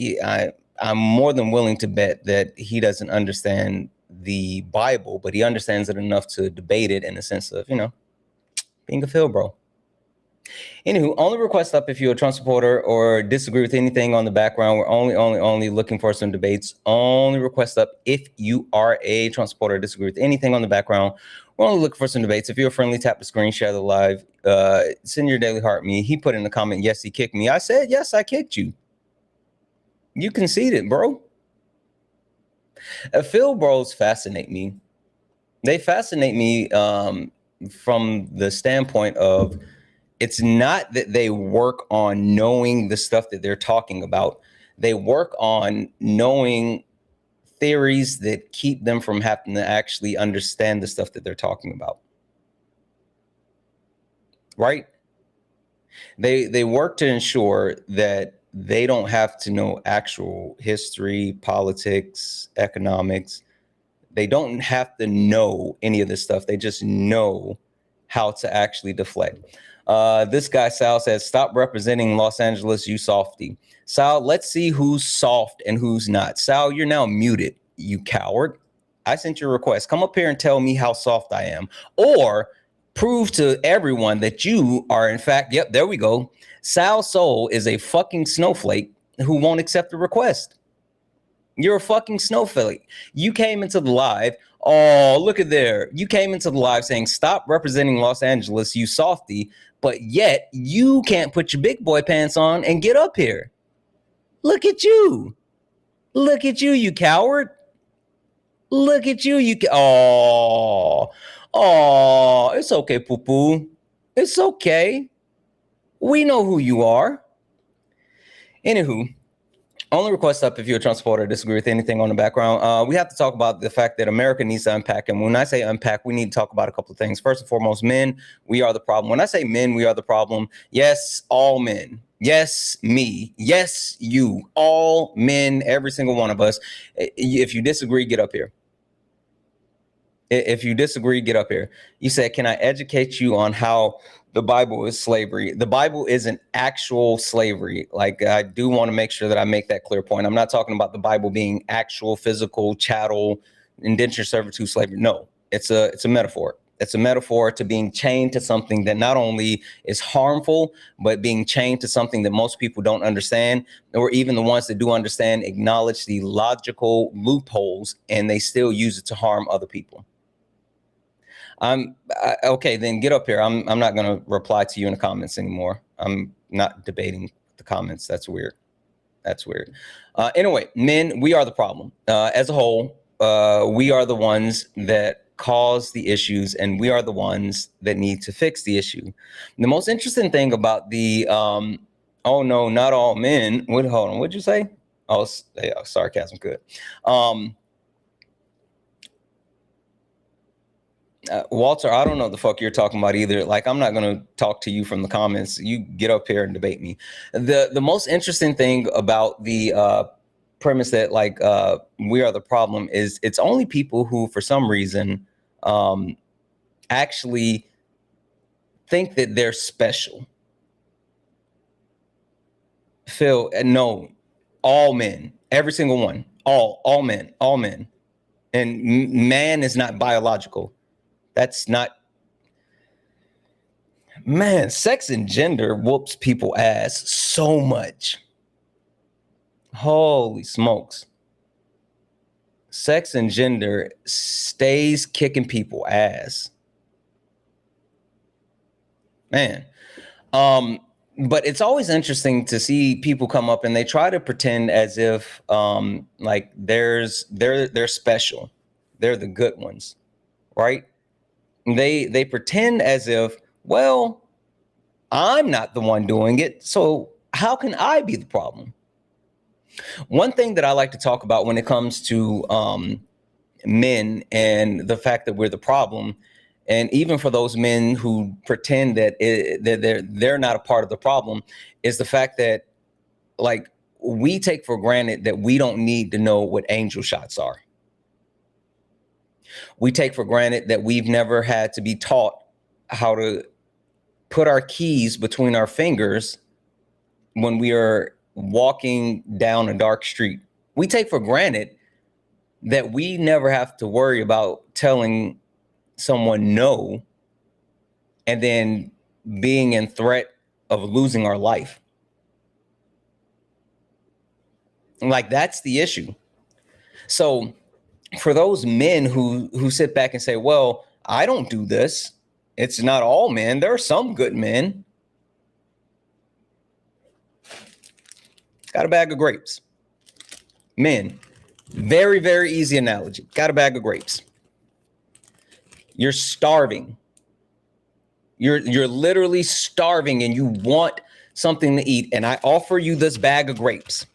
I'm more than willing to bet that he doesn't understand the Bible, but he understands it enough to debate it in the sense of, being a field bro. Anywho, only request up if you're a Trump supporter or disagree with anything on the background. We're only looking for some debates. Only request up if you are a Trump supporter or disagree with anything on the background. We're only looking for some debates. If you're friendly, tap the screen, share the live, send your daily heart me. He put in the comment, yes, he kicked me. I said, yes, I kicked you. You conceded, bro. Field bros fascinate me. They fascinate me from the standpoint of, it's not that they work on knowing the stuff that they're talking about. They work on knowing theories that keep them from having to actually understand the stuff that they're talking about. Right? They work to ensure that they don't have to know actual history, politics, economics. They don't have to know any of this stuff. They just know how to actually deflect. This guy, Sal, says, stop representing Los Angeles, you softy. Sal, let's see who's soft and who's not. Sal, you're now muted, you coward. I sent you a request. Come up here and tell me how soft I am. Or prove to everyone that you are, in fact, yep, there we go. Sal Soul is a fucking snowflake who won't accept the request. You're a fucking snowflake. You came into the live. Oh, look at there. You came into the live saying, stop representing Los Angeles, you softy. But yet you can't put your big boy pants on and get up here. Look at you. Look at you, you coward. Look at you. Oh, it's okay, poo-poo. It's okay. We know who you are. Anywho, only request up if you're a Trump supporter or disagree with anything on the background. We have to talk about the fact that America needs to unpack. And when I say unpack, we need to talk about a couple of things. First and foremost, men, we are the problem. When I say men, we are the problem. Yes, all men. Yes, me. Yes, you. All men, every single one of us. If you disagree, get up here. If you disagree, get up here. You said, can I educate you on how the Bible is slavery? The Bible isn't actual slavery. Like, I do want to make sure that I make that clear point. I'm not talking about the Bible being actual physical chattel, indentured servitude slavery. No, it's a metaphor. It's a metaphor to being chained to something that not only is harmful, but being chained to something that most people don't understand, or even the ones that do understand acknowledge the logical loopholes and they still use it to harm other people. Okay, then get up here. I'm not going to reply to you in the comments anymore. I'm not debating the comments. That's weird. That's weird. Anyway, men, we are the problem. As a whole, we are the ones that cause the issues, and we are the ones that need to fix the issue. The most interesting thing about the, oh no, not all men. Hold on, what'd you say? Oh, yeah, sarcasm, good. Walter, I don't know what the fuck you're talking about either. Like, I'm not going to talk to you from the comments. You get up here and debate me. The most interesting thing about the premise that like we are the problem is it's only people who, for some reason, actually think that they're special. Phil, no, all men, every single one, all men, and man is not biological. That's not, man, sex and gender whoops people ass so much. Holy smokes. Sex and gender stays kicking people ass. Man. But it's always interesting to see people come up and they try to pretend as if like they're special. They're the good ones, right? They pretend as if, well, I'm not the one doing it, so how can I be the problem? One thing that I like to talk about when it comes to men and the fact that we're the problem, and even for those men who pretend that they're not a part of the problem, is the fact that, like, we take for granted that we don't need to know what angel shots are. We take for granted that we've never had to be taught how to put our keys between our fingers when we are walking down a dark street. We take for granted that we never have to worry about telling someone no and then being in threat of losing our life. Like, that's the issue. So for those men who sit back and say, well, I don't do this. It's not all men. There are some good men. Got a bag of grapes. Men, very, very easy analogy. Got a bag of grapes. You're starving. You're literally starving and you want something to eat. And I offer you this bag of grapes.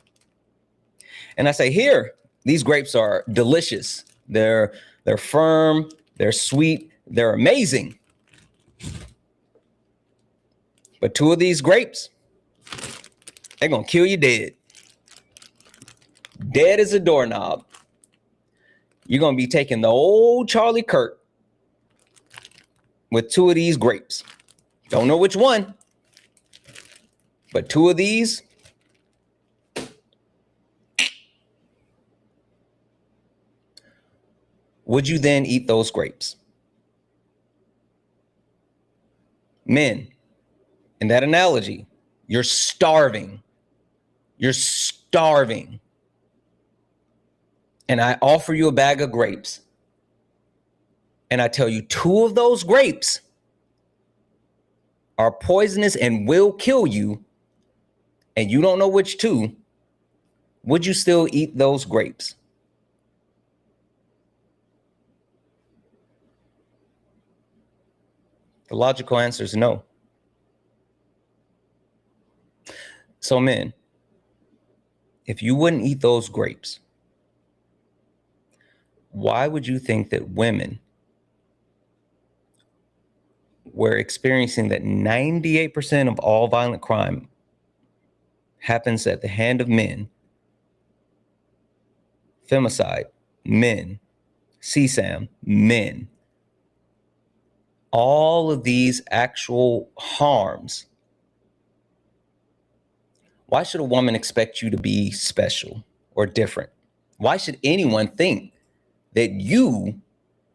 And I say, here, these grapes are delicious. They're firm, they're sweet, they're amazing. But 2 of these grapes, they're gonna kill you dead. Dead as a doorknob. You're gonna be taking the old Charlie Kirk with 2 of these grapes. Don't know which one, but 2 of these. Would you then eat those grapes? Men, in that analogy, you're starving. You're starving. And I offer you a bag of grapes. And I tell you 2 of those grapes are poisonous and will kill you. And you don't know which 2. Would you still eat those grapes? The logical answer is no. So men, if you wouldn't eat those grapes, why would you think that women were experiencing that 98% of all violent crime happens at the hand of men? Femicide, men. CSAM, men. All of these actual harms. Why should a woman expect you to be special or different? Why should anyone think that you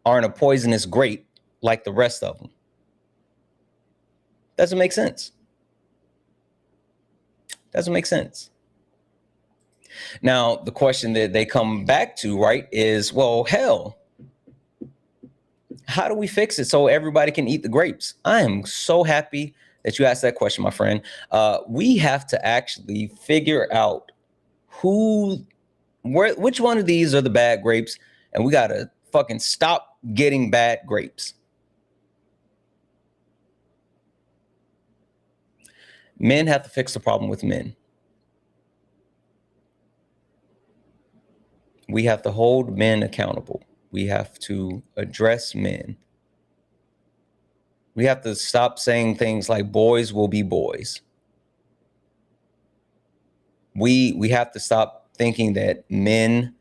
aren't a poisonous grape like the rest of them. Doesn't make sense. Doesn't make sense. Now, the question that they come back to, right, is, well, hell, how do we fix it so everybody can eat the grapes? I am so happy that you asked that question, my friend. We have to actually figure out which one of these are the bad grapes, and we got to fucking stop getting bad grapes. Men have to fix the problem with men. We have to hold men accountable. We have to address men. We have to stop saying things like boys will be boys. We have to stop thinking that men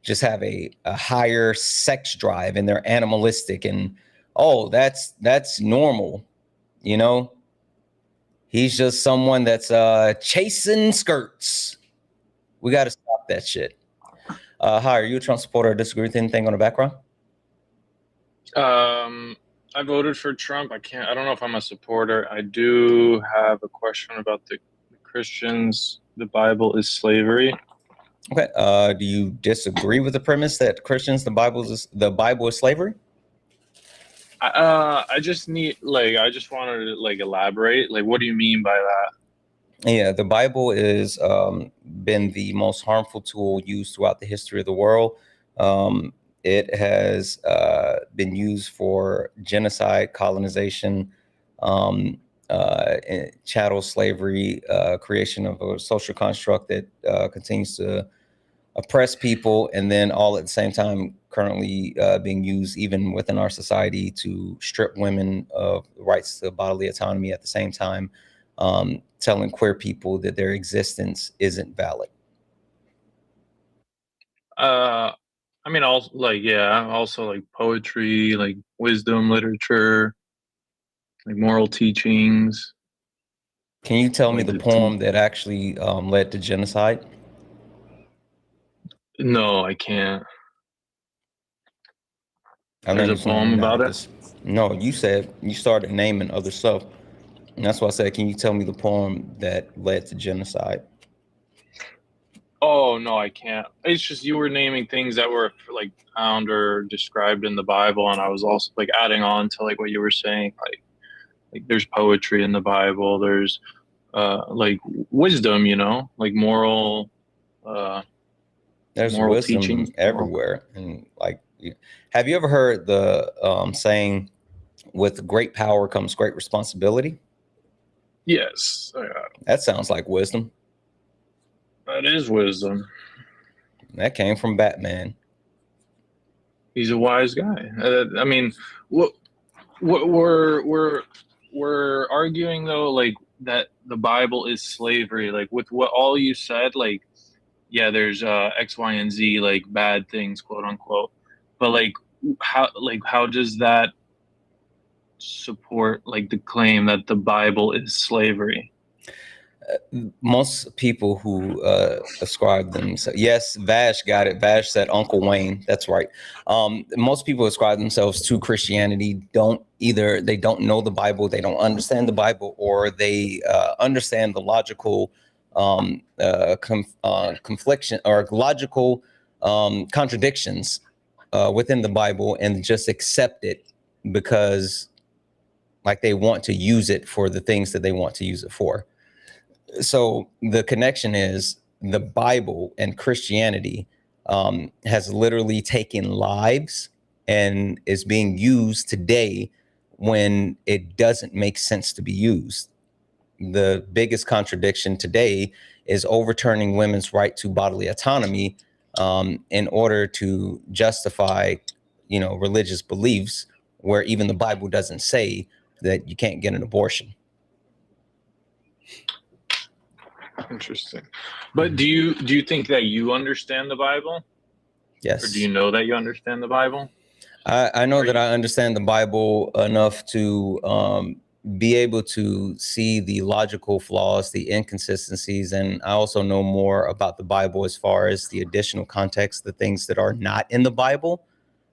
just have a higher sex drive and they're animalistic and, oh, that's normal, you know? He's just someone that's chasing skirts. We got to stop that shit. Hi, are you a Trump supporter or disagree with anything on the background? I voted for Trump. I don't know if I'm a supporter. I do have a question about the Christians. The Bible is slavery. Okay. Do you disagree with the premise that Christians, the Bible is slavery? I just wanted to elaborate. What do you mean by that? Yeah, the Bible is been the most harmful tool used throughout the history of the world. It has been used for genocide, colonization, chattel slavery, creation of a social construct that continues to oppress people, and then all at the same time currently being used even within our society to strip women of rights to bodily autonomy, at the same time telling queer people that their existence isn't valid. I mean, also poetry, wisdom literature, moral teachings. Can you tell me the poem that actually led to genocide? No, I can't. There's a poem about it? No, you said you started naming other stuff. And that's why I said, can you tell me the poem that led to genocide? Oh, no, I can't. It's just you were naming things that were found or described in the Bible, and I was also adding on to what you were saying. There's poetry in the Bible. There's wisdom, moral. There's moral wisdom teachings everywhere. And have you ever heard the saying, with great power comes great responsibility? Yes. That sounds like wisdom. That is wisdom. That came from Batman. He's a wise guy. I mean, what we're arguing though, that the Bible is slavery. With what all you said, yeah, there's X, Y, and Z, bad things, quote unquote. But how does that support the claim that the Bible is slavery? Most people who ascribe themselves, yes, Vash got it. Vash said Uncle Wayne. That's right. Most people ascribe themselves to Christianity don't know the Bible, they don't understand the Bible, or they understand the logical confliction or logical contradictions within the Bible, and just accept it because they want to use it for the things that they want to use it for. So the connection is the Bible and Christianity has literally taken lives and is being used today when it doesn't make sense to be used. The biggest contradiction today is overturning women's right to bodily autonomy in order to justify, religious beliefs, where even the Bible doesn't say that you can't get an abortion. Interesting. But do you think that you understand the Bible? Yes. Or do you know that you understand the Bible? I know that I understand the Bible enough to be able to see the logical flaws, the inconsistencies, and I also know more about the Bible as far as the additional context, the things that are not in the Bible,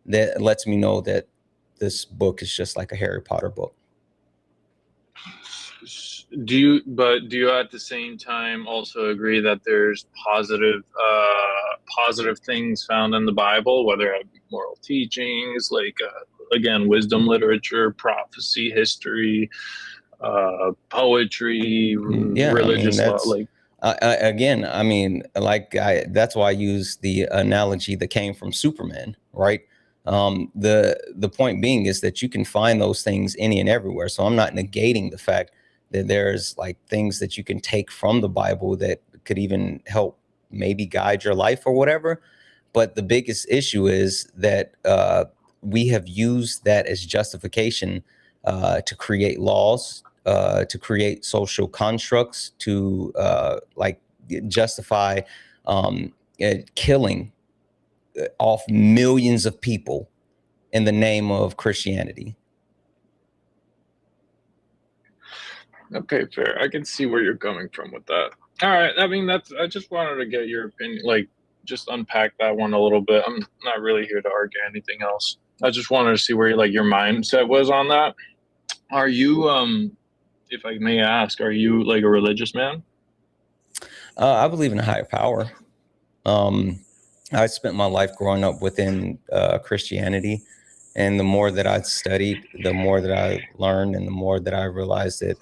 that lets me know that this book is just like a Harry Potter book. Do you at the same time also agree that there's positive things found in the Bible, whether it be moral teachings, like again, wisdom literature, prophecy, history, poetry, religious law, like again, I mean, like that's why I use the analogy that came from Superman, right? The point being is that you can find those things any and everywhere. So I'm not negating the fact that there's like things that you can take from the Bible that could even help maybe guide your life or whatever. But the biggest issue is that we have used that as justification to create laws, to create social constructs, to like justify killing off millions of people in the name of Christianity. Okay, fair. I can see where you're coming from with that. All right. I mean, I just wanted to get your opinion, like just unpack that one a little bit. I'm not really here to argue anything else. I just wanted to see where your mindset was on that. Are you, if I may ask, are you like a religious man? I believe in a higher power. I spent my life growing up within Christianity. And the more that I studied, the more that I learned, and the more that I realized that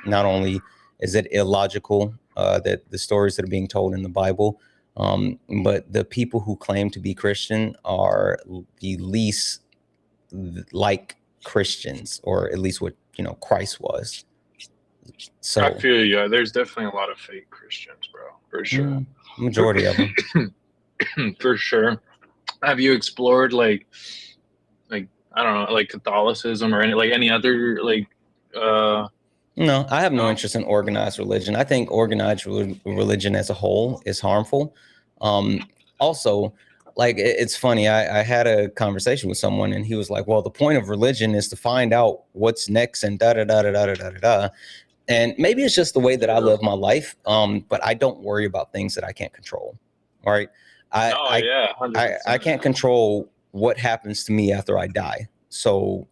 not only is it illogical that the stories that are being told in the Bible, but the people who claim to be Christian are the least like Christians, or at least what Christ was. So I feel you. There's definitely a lot of fake Christians, bro, for sure. Majority of them, for sure. Have you explored like I don't know, like Catholicism or any other like? No, I have no interest in organized religion. I think organized religion as a whole is harmful. Also, like it's funny. I had a conversation with someone, and he was like, "Well, the point of religion is to find out what's next," and da da da da da da da da. And maybe it's just the way that I live my life. But I don't worry about things that I can't control. All right. I can't control what happens to me after I die. So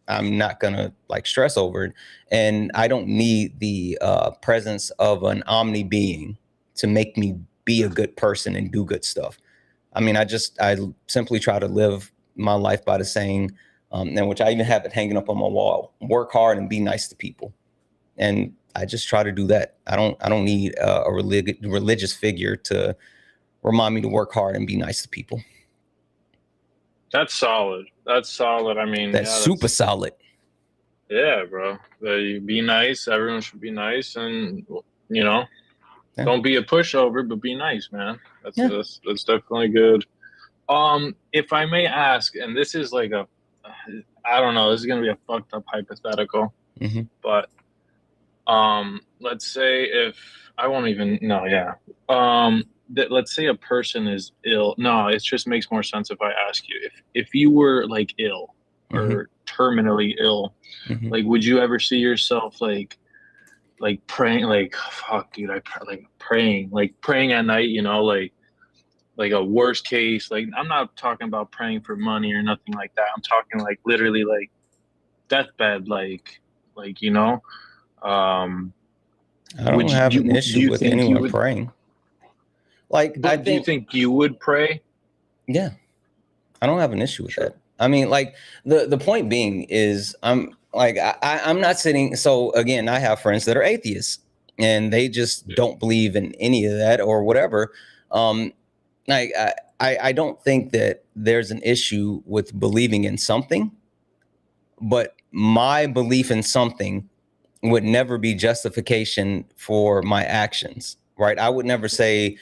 I'm not gonna like stress over it. And I don't need the presence of an omni being to make me be a good person and do good stuff. I mean, I simply try to live my life by the saying, and which I even have it hanging up on my wall: work hard and be nice to people. And I just try to do that. I don't need a religious figure to remind me to work hard and be nice to people. That's solid. I mean, that's super solid. Yeah, bro. Be nice. Everyone should be nice, and don't be a pushover, but be nice, man. That's definitely good. If I may ask, and this is like I don't know, this is gonna be a fucked up hypothetical, but let's say if I won't even that let's say a person is ill. No, it just makes more sense if I ask you if you were like ill or terminally ill, like would you ever see yourself like praying, like fuck dude, praying at night, like a worst case, like I'm not talking about praying for money or nothing like that. I'm talking like literally like deathbed, like I don't have an issue with anyone praying. Like, do you think you would pray? Yeah, I don't have an issue with that. I mean, like the point being is I'm not sitting. So again, I have friends that are atheists and they just don't believe in any of that or whatever. I don't think that there's an issue with believing in something, but my belief in something would never be justification for my actions, right? I would never say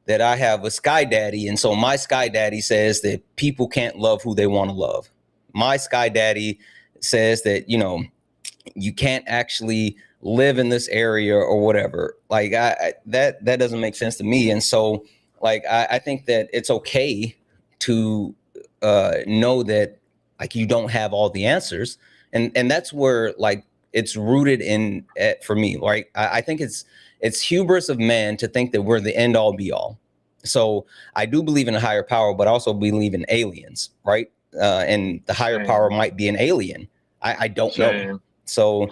that I have a sky daddy, and so my sky daddy says that people can't love who they want to love. My sky daddy says that, you can't actually live in this area or whatever. Like that doesn't make sense to me. And so like, I think that it's okay to know that like you don't have all the answers. And that's where like it's rooted in for me, right? I think it's hubris of man to think that we're the end all be all. So I do believe in a higher power, but I also believe in aliens, right? and the higher Same. power might be an alien. I don't know. Same. So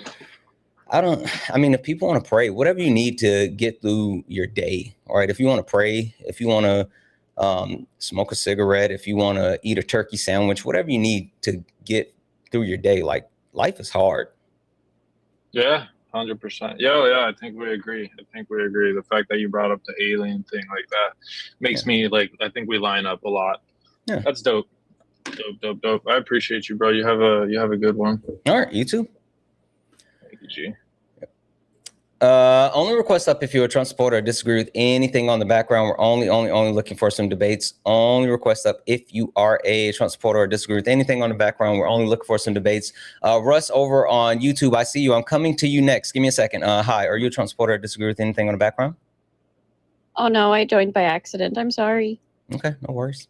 I mean, if people want to pray, whatever you need to get through your day, all right? If you want to pray, if you want to smoke a cigarette, if you want to eat a turkey sandwich, whatever you need to get through your day, like life is hard. Yeah, 100%. Yeah, I think we agree. The fact that you brought up the alien thing like that makes me like, I think we line up a lot. Yeah. That's dope. Dope. I appreciate you, bro. You have a good one. All right, you too. Thank you, G. Only request up if you're a Trump supporter or disagree with anything on the background. We're only looking for some debates. Only request up if you are a Trump supporter or disagree with anything on the background. We're only looking for some debates. Russ over on YouTube, I see you. I'm coming to you next. Give me a second. Hi, are you a Trump supporter or disagree with anything on the background? Oh no, I joined by accident. I'm sorry. Okay, no worries.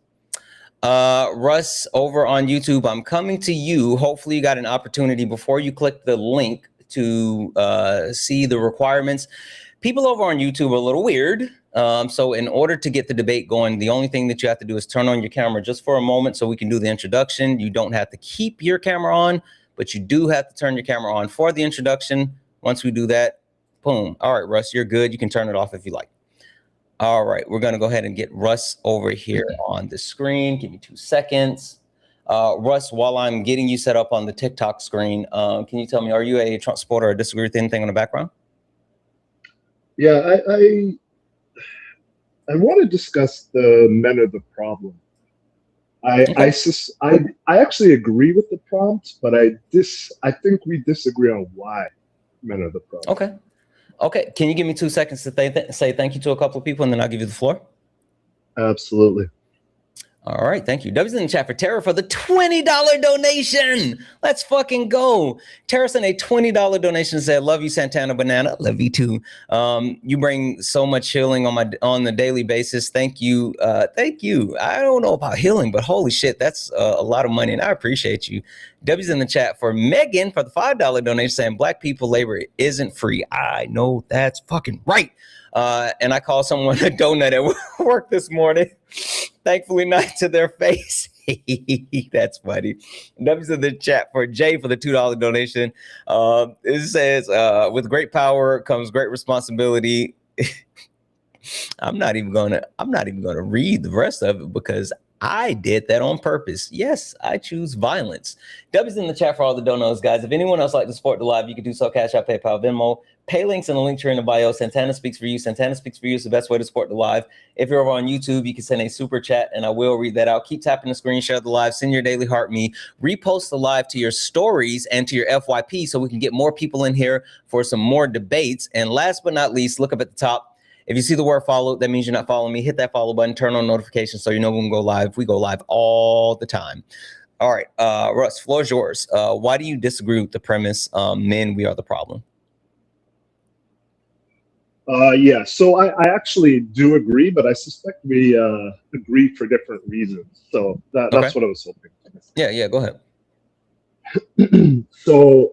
Russ over on YouTube, I'm coming to you. Hopefully you got an opportunity before you click the link to see the requirements. People over on YouTube are a little weird. So in order to get the debate going, the only thing that you have to do is turn on your camera just for a moment so we can do the introduction. You don't have to keep your camera on, but you do have to turn your camera on for the introduction. Once we do that, boom. All right, Russ, you're good. You can turn it off if you like. All right, we're going to go ahead and get Russ over here on the screen. Give me 2 seconds. Russ, while I'm getting you set up on the TikTok screen, can you tell me, are you a Trump supporter or disagree with anything on the background? Yeah, I want to discuss the men are the problem. I actually agree with the prompt, but I think we disagree on why men are the problem. Okay. Can you give me 2 seconds to say thank you to a couple of people, and then I'll give you the floor? Absolutely. All right, thank you. W's in the chat for Tara for the $20 donation. Let's fucking go. Tara sent a $20 donation and said, "Love you, Santana Banana. Love you too. You bring so much healing on the daily basis. Thank you. Thank you. I don't know about healing, but holy shit, that's a lot of money, and I appreciate you." W's in the chat for Megan for the $5 donation saying, "Black people labor isn't free." I know that's fucking right. And I called someone a donut at work this morning. Thankfully not to their face. That's funny. W's in the chat for Jay for the $2 donation. It says, "With great power comes great responsibility." I'm not even gonna read the rest of it because I did that on purpose. Yes, I choose violence. W's in the chat for all the donos, guys. If anyone else like to support the live, you can do so. Cash App, PayPal, Venmo. Pay links in the link tree in the bio. Santana Speaks for You. Santana Speaks for You is the best way to support the live. If you're over on YouTube, you can send a super chat and I will read that out. Keep tapping the screen, share the live, send your daily heart me, repost the live to your stories and to your FYP so we can get more people in here for some more debates. And last but not least, look up at the top. If you see the word follow, that means you're not following me. Hit that follow button, turn on notifications so you know when we go live. We go live all the time. All right, Russ, floor is yours. Why do you disagree with the premise, men, we are the problem? Yeah, so I actually do agree, but I suspect we agree for different reasons. So that's what I was hoping. Yeah, go ahead. So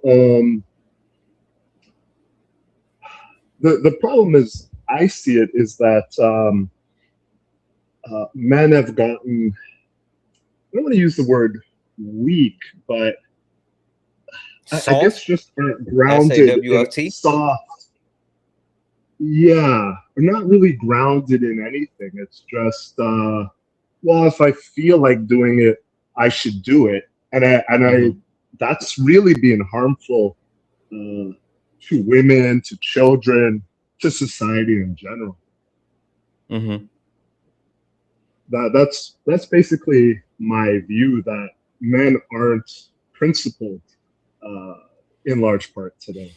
the problem is, I see it, is that men have gotten, I don't want to use the word weak, but I guess just grounded in soft. Yeah, we're not really grounded in anything. It's just, well, if I feel like doing it, I should do it. And that's really being harmful to women, to children, to society in general. That's basically my view, that men aren't principled in large part today.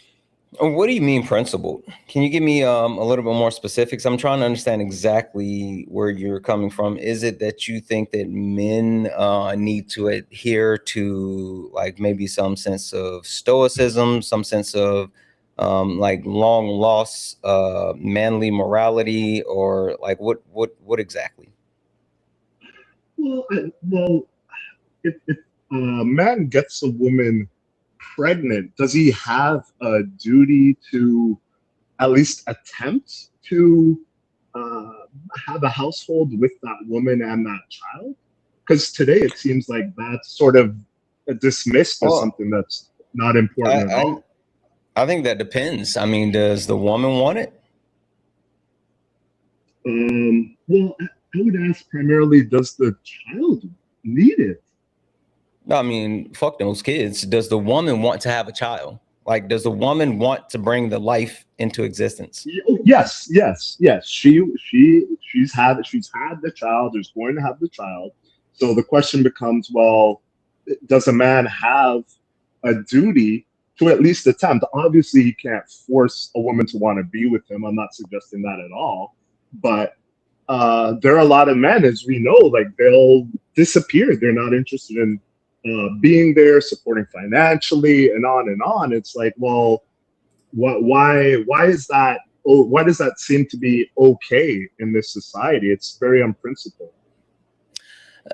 What do you mean principled? Can you give me a little bit more specifics? I'm trying to understand exactly where you're coming from. Is it that you think that men need to adhere to like maybe some sense of stoicism, some sense of like long lost manly morality, or like what exactly? Well, if a man gets a woman pregnant, does he have a duty to at least attempt to have a household with that woman and that child? Because today it seems like that's sort of dismissed as Well, something that's not important at all. I think that depends. I mean, does the woman want it? Well, I would ask primarily, does the child need it? No, I mean, fuck those kids. Does the woman want to have a child? Like, does the woman want to bring the life into existence? Yes, yes, yes. She's had the child. Is going to have the child. So the question becomes, well, does a man have a duty to at least attempt? Obviously, he can't force a woman to want to be with him. I'm not suggesting that at all. But there are a lot of men, as we know, like they'll disappear. They're not interested in being there, supporting financially, and on and on. It's like, well, why is that? Oh, why does that seem to be okay in this society? It's very unprincipled.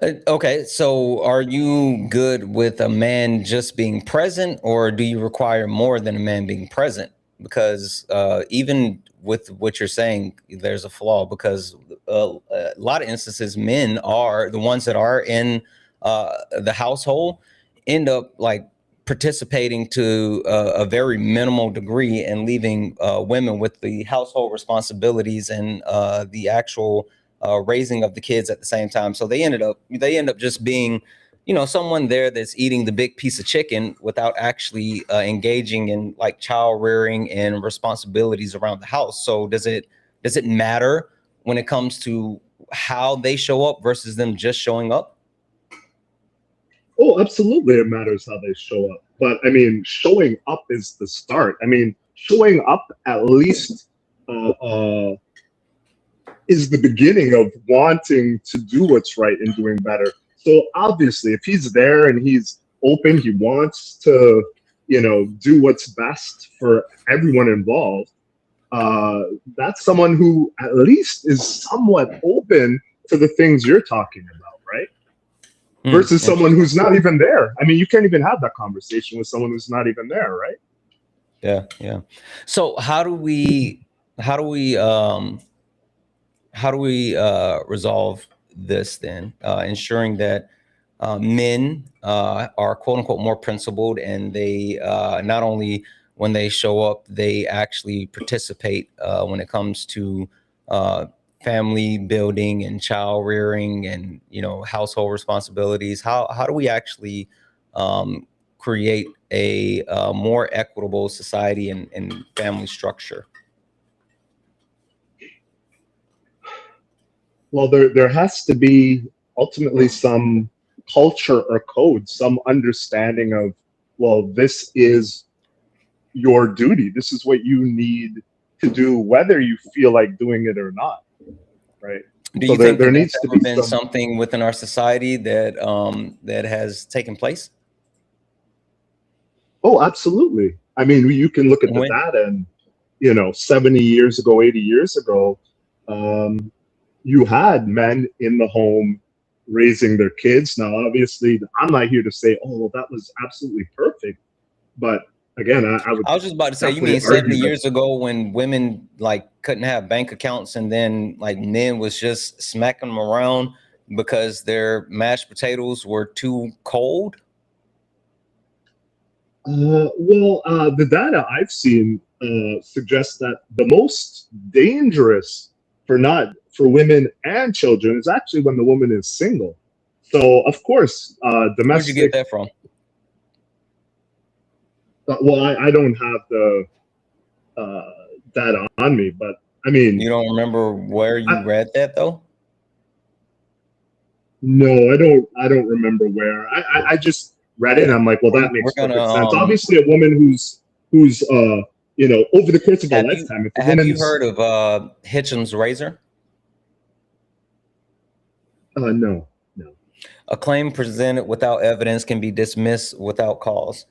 Okay, so are you good with a man just being present, or do you require more than a man being present? Because even with what you're saying, there's a flaw, because a lot of instances, men are the ones that are in the household end up like participating to a very minimal degree and leaving women with the household responsibilities and the actual raising of the kids at the same time. So they end up just being, you know, someone there that's eating the big piece of chicken without actually engaging in like child rearing and responsibilities around the house. So does it matter when it comes to how they show up versus them just showing up? Oh, absolutely, it matters how they show up. But I mean, showing up is the start. I mean, showing up at least is the beginning of wanting to do what's right and doing better. So obviously, if he's there and he's open, he wants to, you know, do what's best for everyone involved. That's someone who at least is somewhat open to the things you're talking about, right? Versus someone who's not even there. I mean, you can't even have that conversation with someone who's not even there, right? Yeah. So how do we resolve this then, ensuring that men are quote unquote more principled, and they not only when they show up, they actually participate when it comes to family building and child rearing and, you know, household responsibilities? How do we actually create a more equitable society and family structure? Well, there has to be ultimately some culture or code, some understanding of, well, this is your duty. This is what you need to do, whether you feel like doing it or not, right? Do So you think there that needs that's to ever be been something within our society that that has taken place? Oh, absolutely. I mean, you can look at the When data and, you know, 70 years ago, 80 years ago, you had men in the home raising their kids. Now, obviously, I'm not here to say, oh, well, that was absolutely perfect. But again, I would I was just about to say, you definitely mean 70 argue that, years ago when women like couldn't have bank accounts, and then like men was just smacking them around because their mashed potatoes were too cold? the data I've seen suggests that the most dangerous for women and children is actually when the woman is single. So, of course, Where'd you get domestic. that from? Well, I don't have the data on me, but I mean, You don't remember where you read that though? no, I don't remember where. I just read it and I'm like, well, that We're makes gonna perfect sense. Obviously, a woman who's you know, over the course of a lifetime, if a have you woman's heard of Hitchum's razor? no. A claim presented without evidence can be dismissed without cause.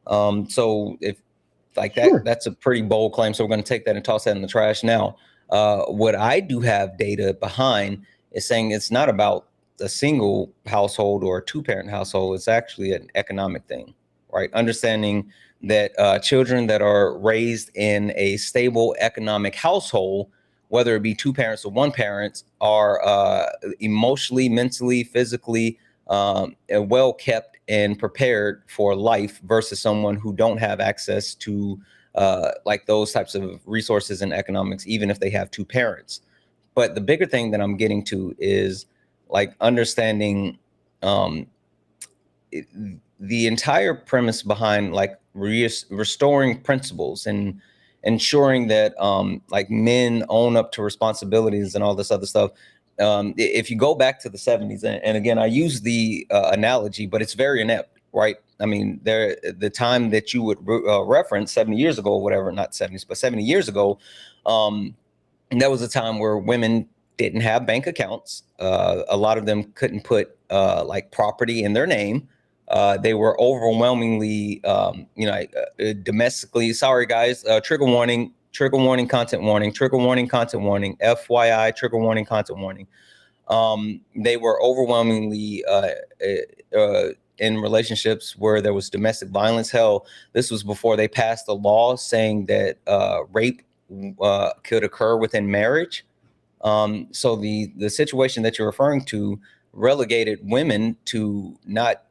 So if like that, Sure. that's a pretty bold claim. So we're going to take that and toss that in the trash. Now, what I do have data behind is saying it's not about a single household or a two-parent household. It's actually an economic thing, right? Understanding that children that are raised in a stable economic household, whether it be two parents or one parent, are emotionally, mentally, physically and well kept and prepared for life versus someone who don't have access to like those types of resources and economics, even if they have two parents. But the bigger thing that I'm getting to is like understanding the entire premise behind like restoring principles and ensuring that like men own up to responsibilities and all this other stuff. If you go back to the 70s, and again, I use the analogy, but it's very inept, right? I mean, the time that you would reference 70 years ago, or whatever, not 70s, but 70 years ago, and that was a time where women didn't have bank accounts. A lot of them couldn't put like property in their name. They were overwhelmingly, domestically. Sorry, guys. Trigger warning, content warning, trigger warning, content warning. FYI, trigger warning, content warning. They were overwhelmingly in relationships where there was domestic violence. Hell, this was before they passed a law saying that rape could occur within marriage. So the situation that you're referring to relegated women to not,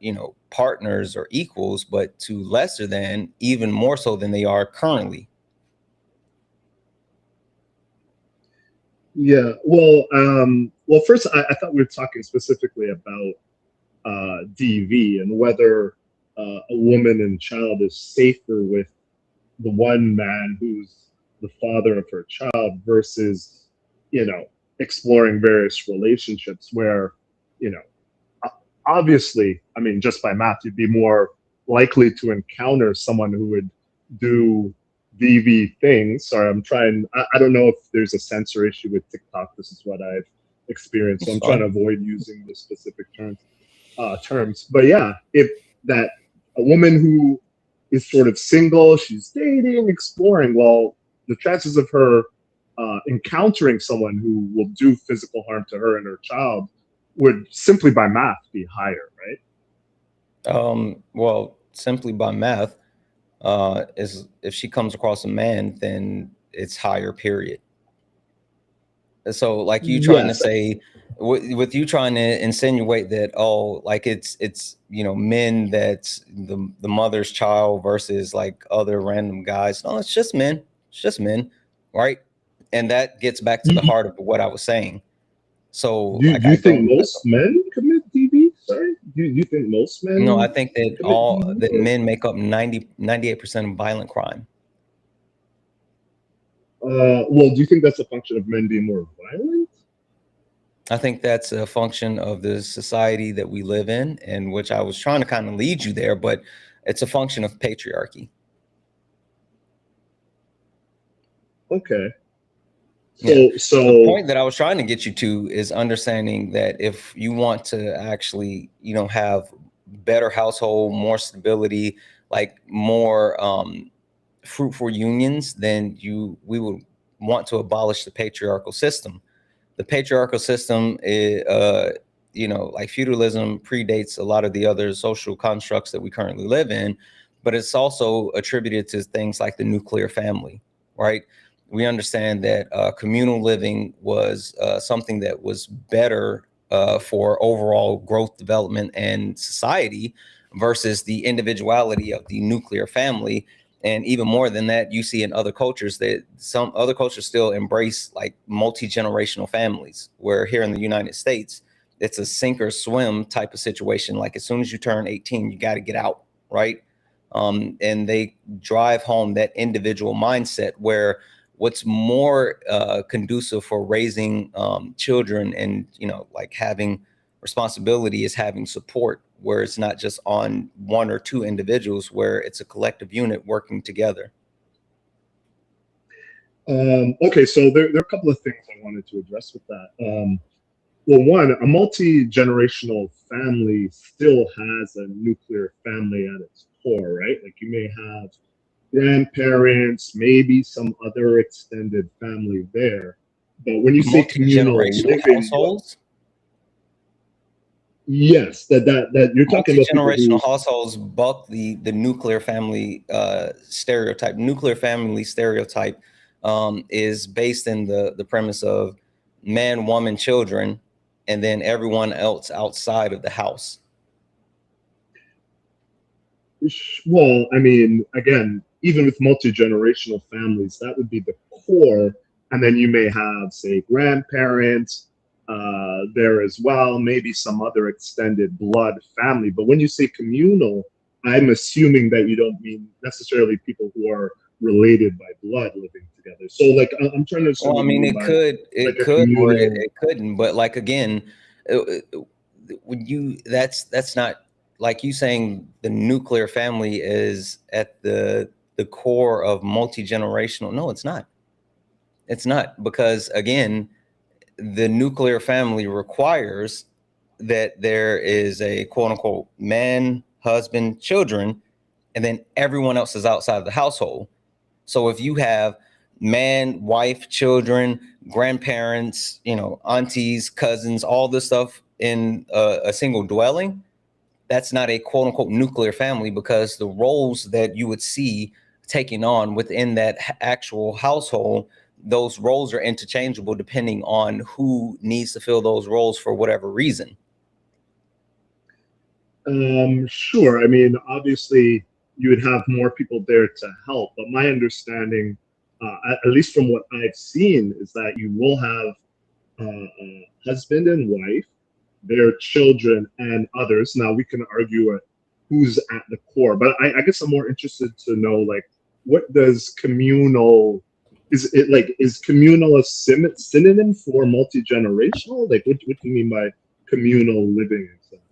partners or equals, but to lesser than, even more so than they are currently. Yeah. Well, first, I thought we were talking specifically about DV and whether a woman and child is safer with the one man who's the father of her child versus, exploring various relationships where, obviously, I mean, just by math, you'd be more likely to encounter someone who would do DV things. Sorry, I don't know if there's a censor issue with TikTok. This is what I've experienced. So I'm trying to avoid using the specific terms. But yeah, if that a woman who is sort of single, she's dating, exploring, well, the chances of her encountering someone who will do physical harm to her and her child would simply by math be higher, right? Well, simply by math, is if she comes across a man, then it's higher, period. So like you trying to say, with you trying to insinuate that, like it's men that's the mother's child versus like other random guys. No, it's just men. It's just men, right? And that gets back to the heart of what I was saying. So do you think most men commit DV? Sorry, do you think most men? No, I think that men make up 98% of violent crime. Well, do you think that's a function of men being more violent? I think that's a function of the society that we live in which I was trying to kind of lead you there, but it's a function of patriarchy. Okay. So the point that I was trying to get you to is understanding that if you want to actually, have better household, more stability, like more fruitful unions, then we would want to abolish the patriarchal system. The patriarchal system is, like feudalism predates a lot of the other social constructs that we currently live in, but it's also attributed to things like the nuclear family, right? We understand that communal living was something that was better for overall growth, development, and society versus the individuality of the nuclear family. And even more than that, you see in other cultures that some other cultures still embrace like multi-generational families, where here in the United States, it's a sink or swim type of situation. Like as soon as you turn 18, you got to get out, right? And they drive home that individual mindset where what's more conducive for raising children and, like having responsibility is having support, where it's not just on one or two individuals, where it's a collective unit working together. Okay, so there are a couple of things I wanted to address with that. Well, one, a multi-generational family still has a nuclear family at its core, right? Like you may have grandparents, maybe some other extended family there. But when you say communal living, households, yes, that you're talking about multi-generational households buck the nuclear family stereotype. Nuclear family stereotype is based in the premise of man, woman, children, and then everyone else outside of the house. Well, I mean, again, even with multi-generational families, that would be the core. And then you may have, say, grandparents there as well, maybe some other extended blood family. But when you say communal, I'm assuming that you don't mean necessarily people who are related by blood living together. So, like, I'm trying to understand Well, I what you mean, mean it by could, like it a could, or communal. it couldn't. But like again, uh, uh, when you that's not like you saying the nuclear family is at the core of multi-generational. No, it's not. It's not, because again, the nuclear family requires that there is a quote unquote man, husband, children, and then everyone else is outside of the household. So if you have man, wife, children, grandparents, aunties, cousins, all this stuff in a single dwelling, that's not a quote unquote nuclear family, because the roles that you would see taking on within that actual household, those roles are interchangeable depending on who needs to fill those roles for whatever reason. Sure. I mean, obviously, you would have more people there to help. But my understanding, at least from what I've seen, is that you will have a husband and wife, their children, and others. Now, we can argue who's at the core, but I guess I'm more interested to know, like, what does communal, is communal a synonym for multi-generational? Like, what do you mean by communal living exactly?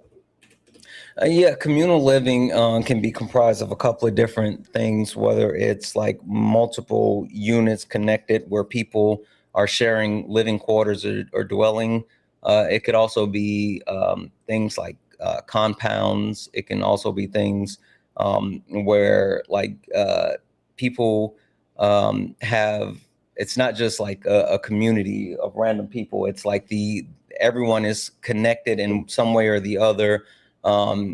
Yeah, communal living can be comprised of a couple of different things, whether it's like multiple units connected where people are sharing living quarters or dwelling. It could also be things like compounds. It can also be things where like people have, it's not just like a community of random people. It's like everyone is connected in some way or the other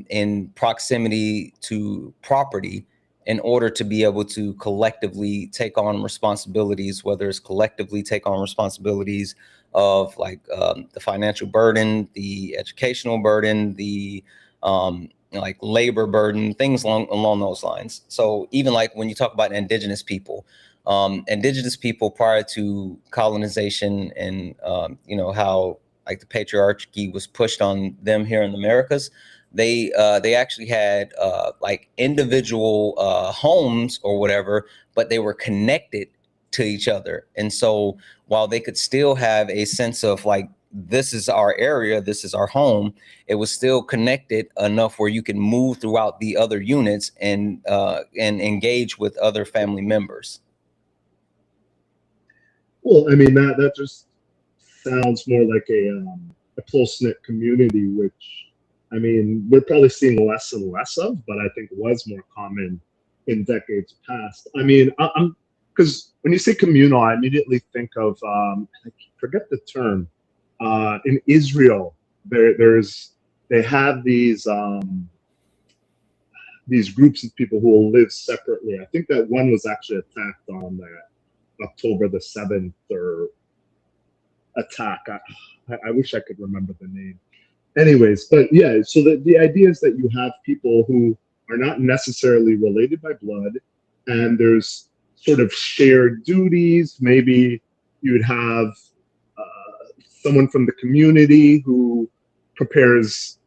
in proximity to property in order to be able to collectively take on responsibilities, whether it's collectively take on responsibilities of like the financial burden, the educational burden, the like labor burden, things along those lines. So even like when you talk about indigenous people prior to colonization and how like the patriarchy was pushed on them here in the Americas, they actually had like individual homes or whatever, but they were connected to each other. And so while they could still have a sense of like, this is our area, this is our home, it was still connected enough where you can move throughout the other units and engage with other family members. Well, I mean, that just sounds more like a close knit community, which, I mean, we're probably seeing less and less of, but I think was more common in decades past. I mean, I'm because when you say communal, I immediately think of I forget the term. In Israel, they have these groups of people who will live separately. I think that one was actually attacked on that October the 7th or attack. I wish I could remember the name. Anyways, but yeah, so the idea is that you have people who are not necessarily related by blood, and there's sort of shared duties. Maybe you would have someone from the community who prepares,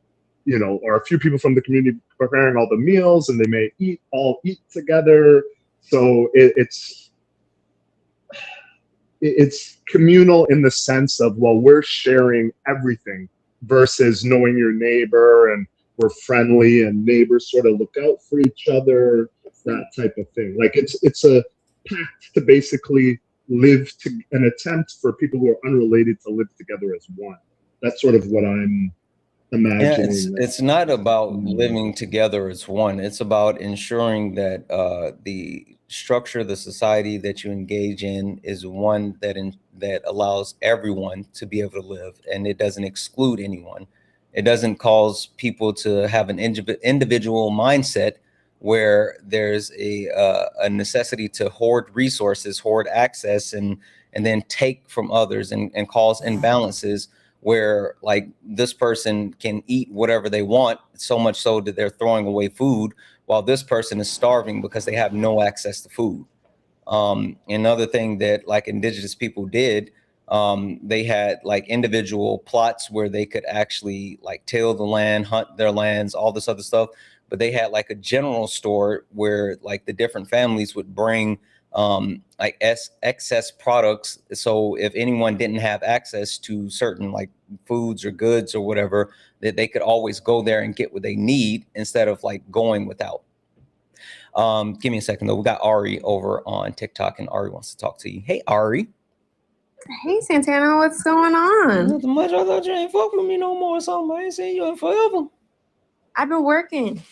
or a few people from the community preparing all the meals, and they may all eat together. So it's communal in the sense of, well, we're sharing everything versus knowing your neighbor and we're friendly and neighbors sort of look out for each other, that type of thing. Like it's a pact to basically live to an attempt for people who are unrelated to live together as one. That's sort of what I'm Yeah, imagining. it's not about living together as one. It's about ensuring that the structure, the society that you engage in, is one that allows everyone to be able to live, and it doesn't exclude anyone. It doesn't cause people to have an individual mindset where there's a necessity to hoard resources, hoard access, and then take from others and cause imbalances where like this person can eat whatever they want, so much so that they're throwing away food, while this person is starving because they have no access to food. Another thing that like indigenous people did, they had like individual plots where they could actually like till the land, hunt their lands, all this other stuff. But they had like a general store where like the different families would bring like excess products. So if anyone didn't have access to certain like foods or goods or whatever, that they could always go there and get what they need instead of like going without. Give me a second though. We got Ari over on TikTok, and Ari wants to talk to you. Hey, Ari. Hey, Santana, what's going on? Nothing much. I thought you ain't fuck with me no more or something. I ain't seen you in forever. I've been working.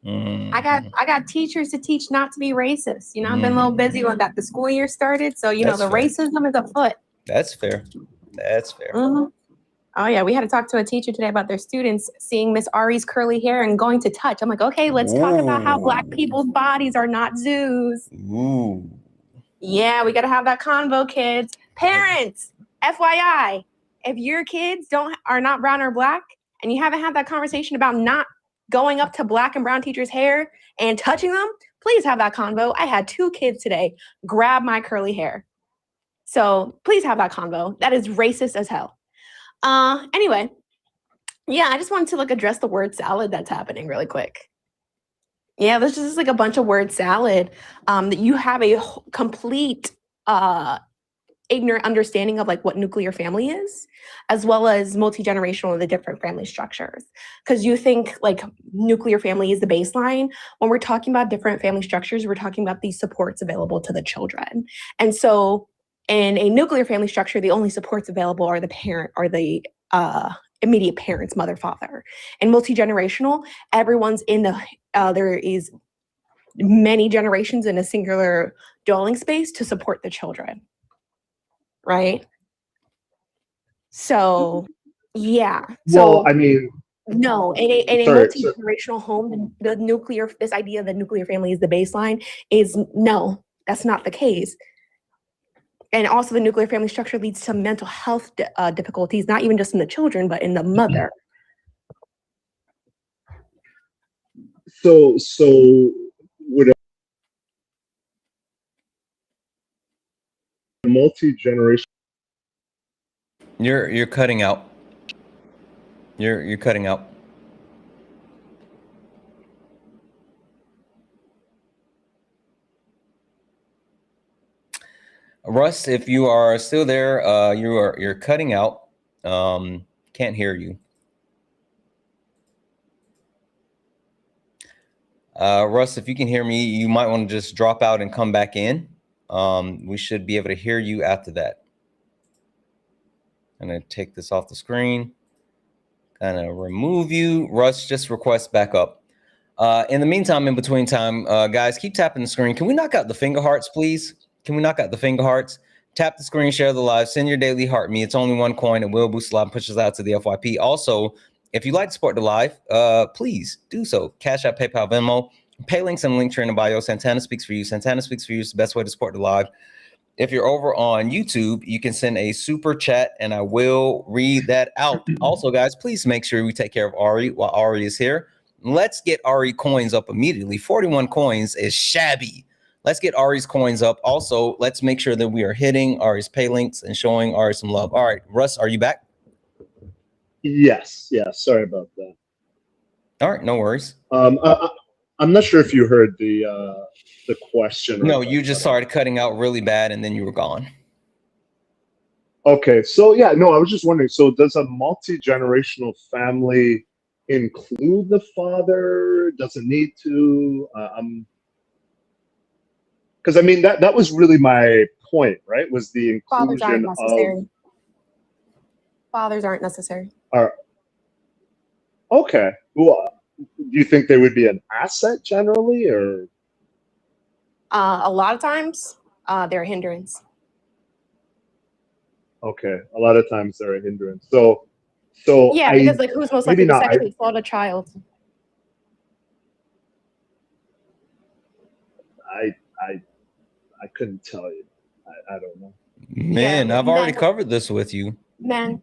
I got teachers to teach not to be racist. You know, I've been a little busy when the school year started. So, That's the fair. racism is afoot. That's fair. That's fair. Oh, yeah. We had to talk to a teacher today about their students seeing Miss Ari's curly hair and going to touch. I'm like, okay, let's talk about how Black people's bodies are not zoos. Ooh. Yeah, we got to have that convo, kids. Parents, FYI, if your kids are not brown or Black and you haven't had that conversation about not going up to Black and brown teachers' hair and touching them, please have that convo. I had 2 kids today grab my curly hair. So please have that convo. That is racist as hell. Anyway, yeah, I just wanted to address the word salad that's happening really quick. Yeah, there's just a bunch of word salad that you have a complete ignorant understanding of what nuclear family is, as well as multi-generational and the different family structures. Because you think nuclear family is the baseline. When we're talking about different family structures, we're talking about these supports available to the children. And so in a nuclear family structure, the only supports available are the parent or the immediate parents, mother, father. And multi-generational, everyone's in there is many generations in a singular dwelling space to support the children. Right? So, yeah. So, Well, I mean, no, in a sorry. multi-generational home, this idea that nuclear family is the baseline is no, that's not the case. And also the nuclear family structure leads to mental health difficulties, not even just in the children, but in the mother. So would a multi-generation You're cutting out. You're cutting out. Russ, if you are still there, you're cutting out. Can't hear you. Russ, if you can hear me, you might want to just drop out and come back in. We should be able to hear you after that. I'm going to take this off the screen. Kind of remove you. Russ, just request back up. In the meantime, in between time, guys, keep tapping the screen. Can we knock out the finger hearts, please? Can we knock out the finger hearts? Tap the screen, share the live, send your daily heart me. It's only 1 coin. It will boost the live and push us out to the FYP. Also, if you'd like to support the live, please do so. Cash App, PayPal, Venmo. Pay links and link tree in the bio. Santana speaks for you. Santana speaks for you. It's the best way to support the live. If you're over on YouTube, you can send a super chat and I will read that out. Also, guys, please make sure we take care of Ari while Ari is here. Let's get Ari coins up immediately. 41 coins is shabby. Let's get Ari's coins up. Also, let's make sure that we are hitting Ari's pay links and showing Ari some love. All right, Russ, are you back? Yes. Yeah. Sorry about that. All right, no worries. I'm not sure if you heard the question. No, you just started cutting out really bad and then you were gone. Okay. So yeah, no, I was just wondering. So does a multi-generational family include the father? Does it need to? Because I mean that was really my point, right? Was the inclusion Fathers aren't necessary. of Fathers aren't necessary. Okay. Well, do you think they would be an asset generally, or? A lot of times, they're a hindrance. Okay, a lot of times they're a hindrance. So yeah, because who's most likely to sexually assault a child? I couldn't tell you. I don't know. Man, Yeah, I've already covered this with you. Men.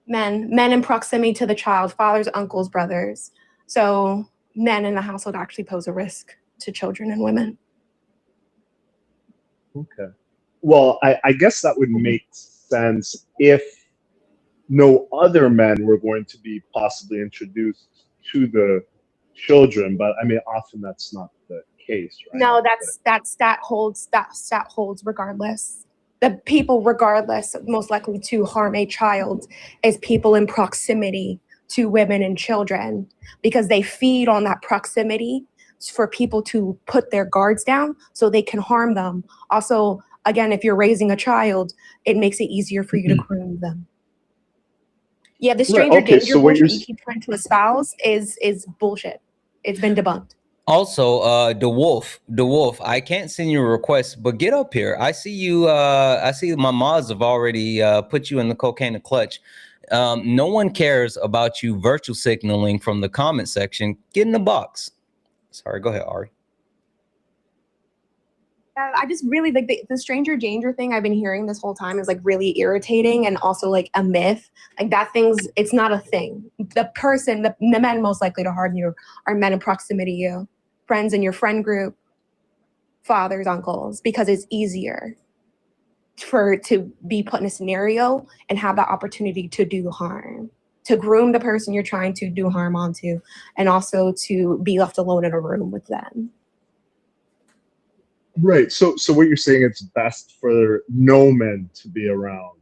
Men in proximity to the child, fathers, uncles, brothers. So men in the household actually pose a risk to children and women. Okay. Well, I guess that would make sense if no other men were going to be possibly introduced to the children, but I mean, often that's not the case, right? No, that stat holds regardless. The people, regardless, most likely to harm a child is people in proximity to women and children, because they feed on that proximity for people to put their guards down so they can harm them. Also, again, if you're raising a child, it makes it easier for you to groom them. Yeah, the stranger danger so bullshit you keep trying to espouse is bullshit. It's been debunked. Also, the wolf, I can't send you a request, but get up here. I see you. I see my mods have already put you in the cocaine clutch. No one cares about you virtual signaling from the comment section. Get in the box. Sorry, go ahead, Ari. I just really like the stranger danger thing I've been hearing this whole time is like really irritating and also like a myth. Like that it's not a thing. The men most likely to harm you are men in proximity to you, friends in your friend group, fathers, uncles, because it's easier to be put in a scenario and have that opportunity to do harm, to groom the person you're trying to do harm onto, and also to be left alone in a room with them. Right. So what you're saying, it's best for no men to be around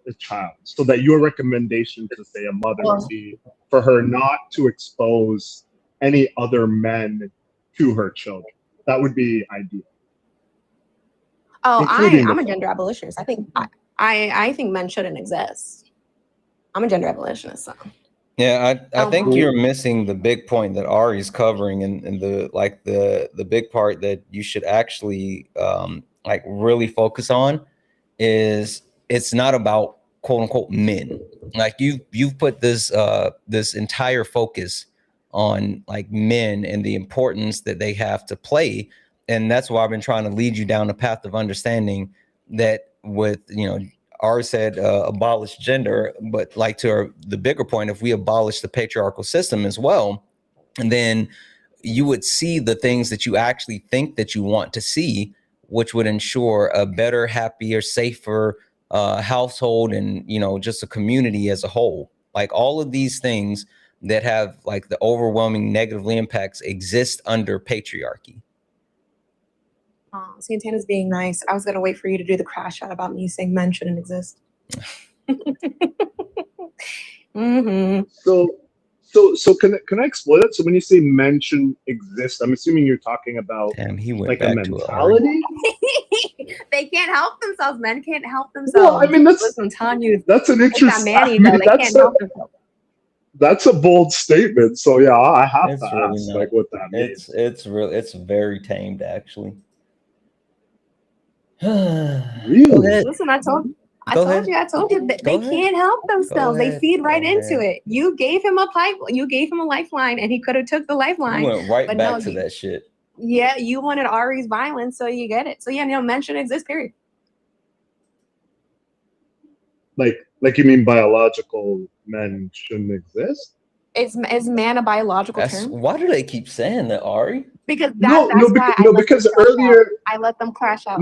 a child, so that your recommendation to, say, a mother would be for her not to expose any other men to her children. That would be ideal. Oh, I'm a gender abolitionist. I think men shouldn't exist. I'm a gender abolitionist. So. Yeah, I think you're missing the big point that Ari's covering, and the big part that you should actually like really focus on is it's not about quote unquote men. Like you've put this this entire focus on like men and the importance that they have to play, and that's why I've been trying to lead you down the path of understanding that with, you know, Ari said abolish gender, but like the bigger point, if we abolish the patriarchal system as well, and then you would see the things that you actually think that you want to see, which would ensure a better, happier, safer household, and, you know, just a community as a whole. Like all of these things that have like the overwhelming negative impacts exist under patriarchy. Santana's being nice. I was gonna wait for you to do the crash out about me saying men shouldn't exist. Mm-hmm. So can I explore that? So when you say men shouldn't exist, I'm assuming you're talking about he went like back a mentality. They can't help themselves. Men can't help themselves. Well, I mean, Listen, I'm telling you, that's an interesting. They can't help themselves. That's a bold statement. So yeah, I have It's to really ask not. like what that means. It's very tamed actually. Really? Listen, I told you. They can't help themselves. They feed right into it. You gave him a pipe. You gave him a lifeline, and he could have took the lifeline. You went right back to that shit. Yeah, you wanted Ari's violence, so you get it. So yeah, men shouldn't exist. Period. Like you mean biological men shouldn't exist? Is man a biological term? Why do they keep saying that, Ari? Because because earlier I let them crash out.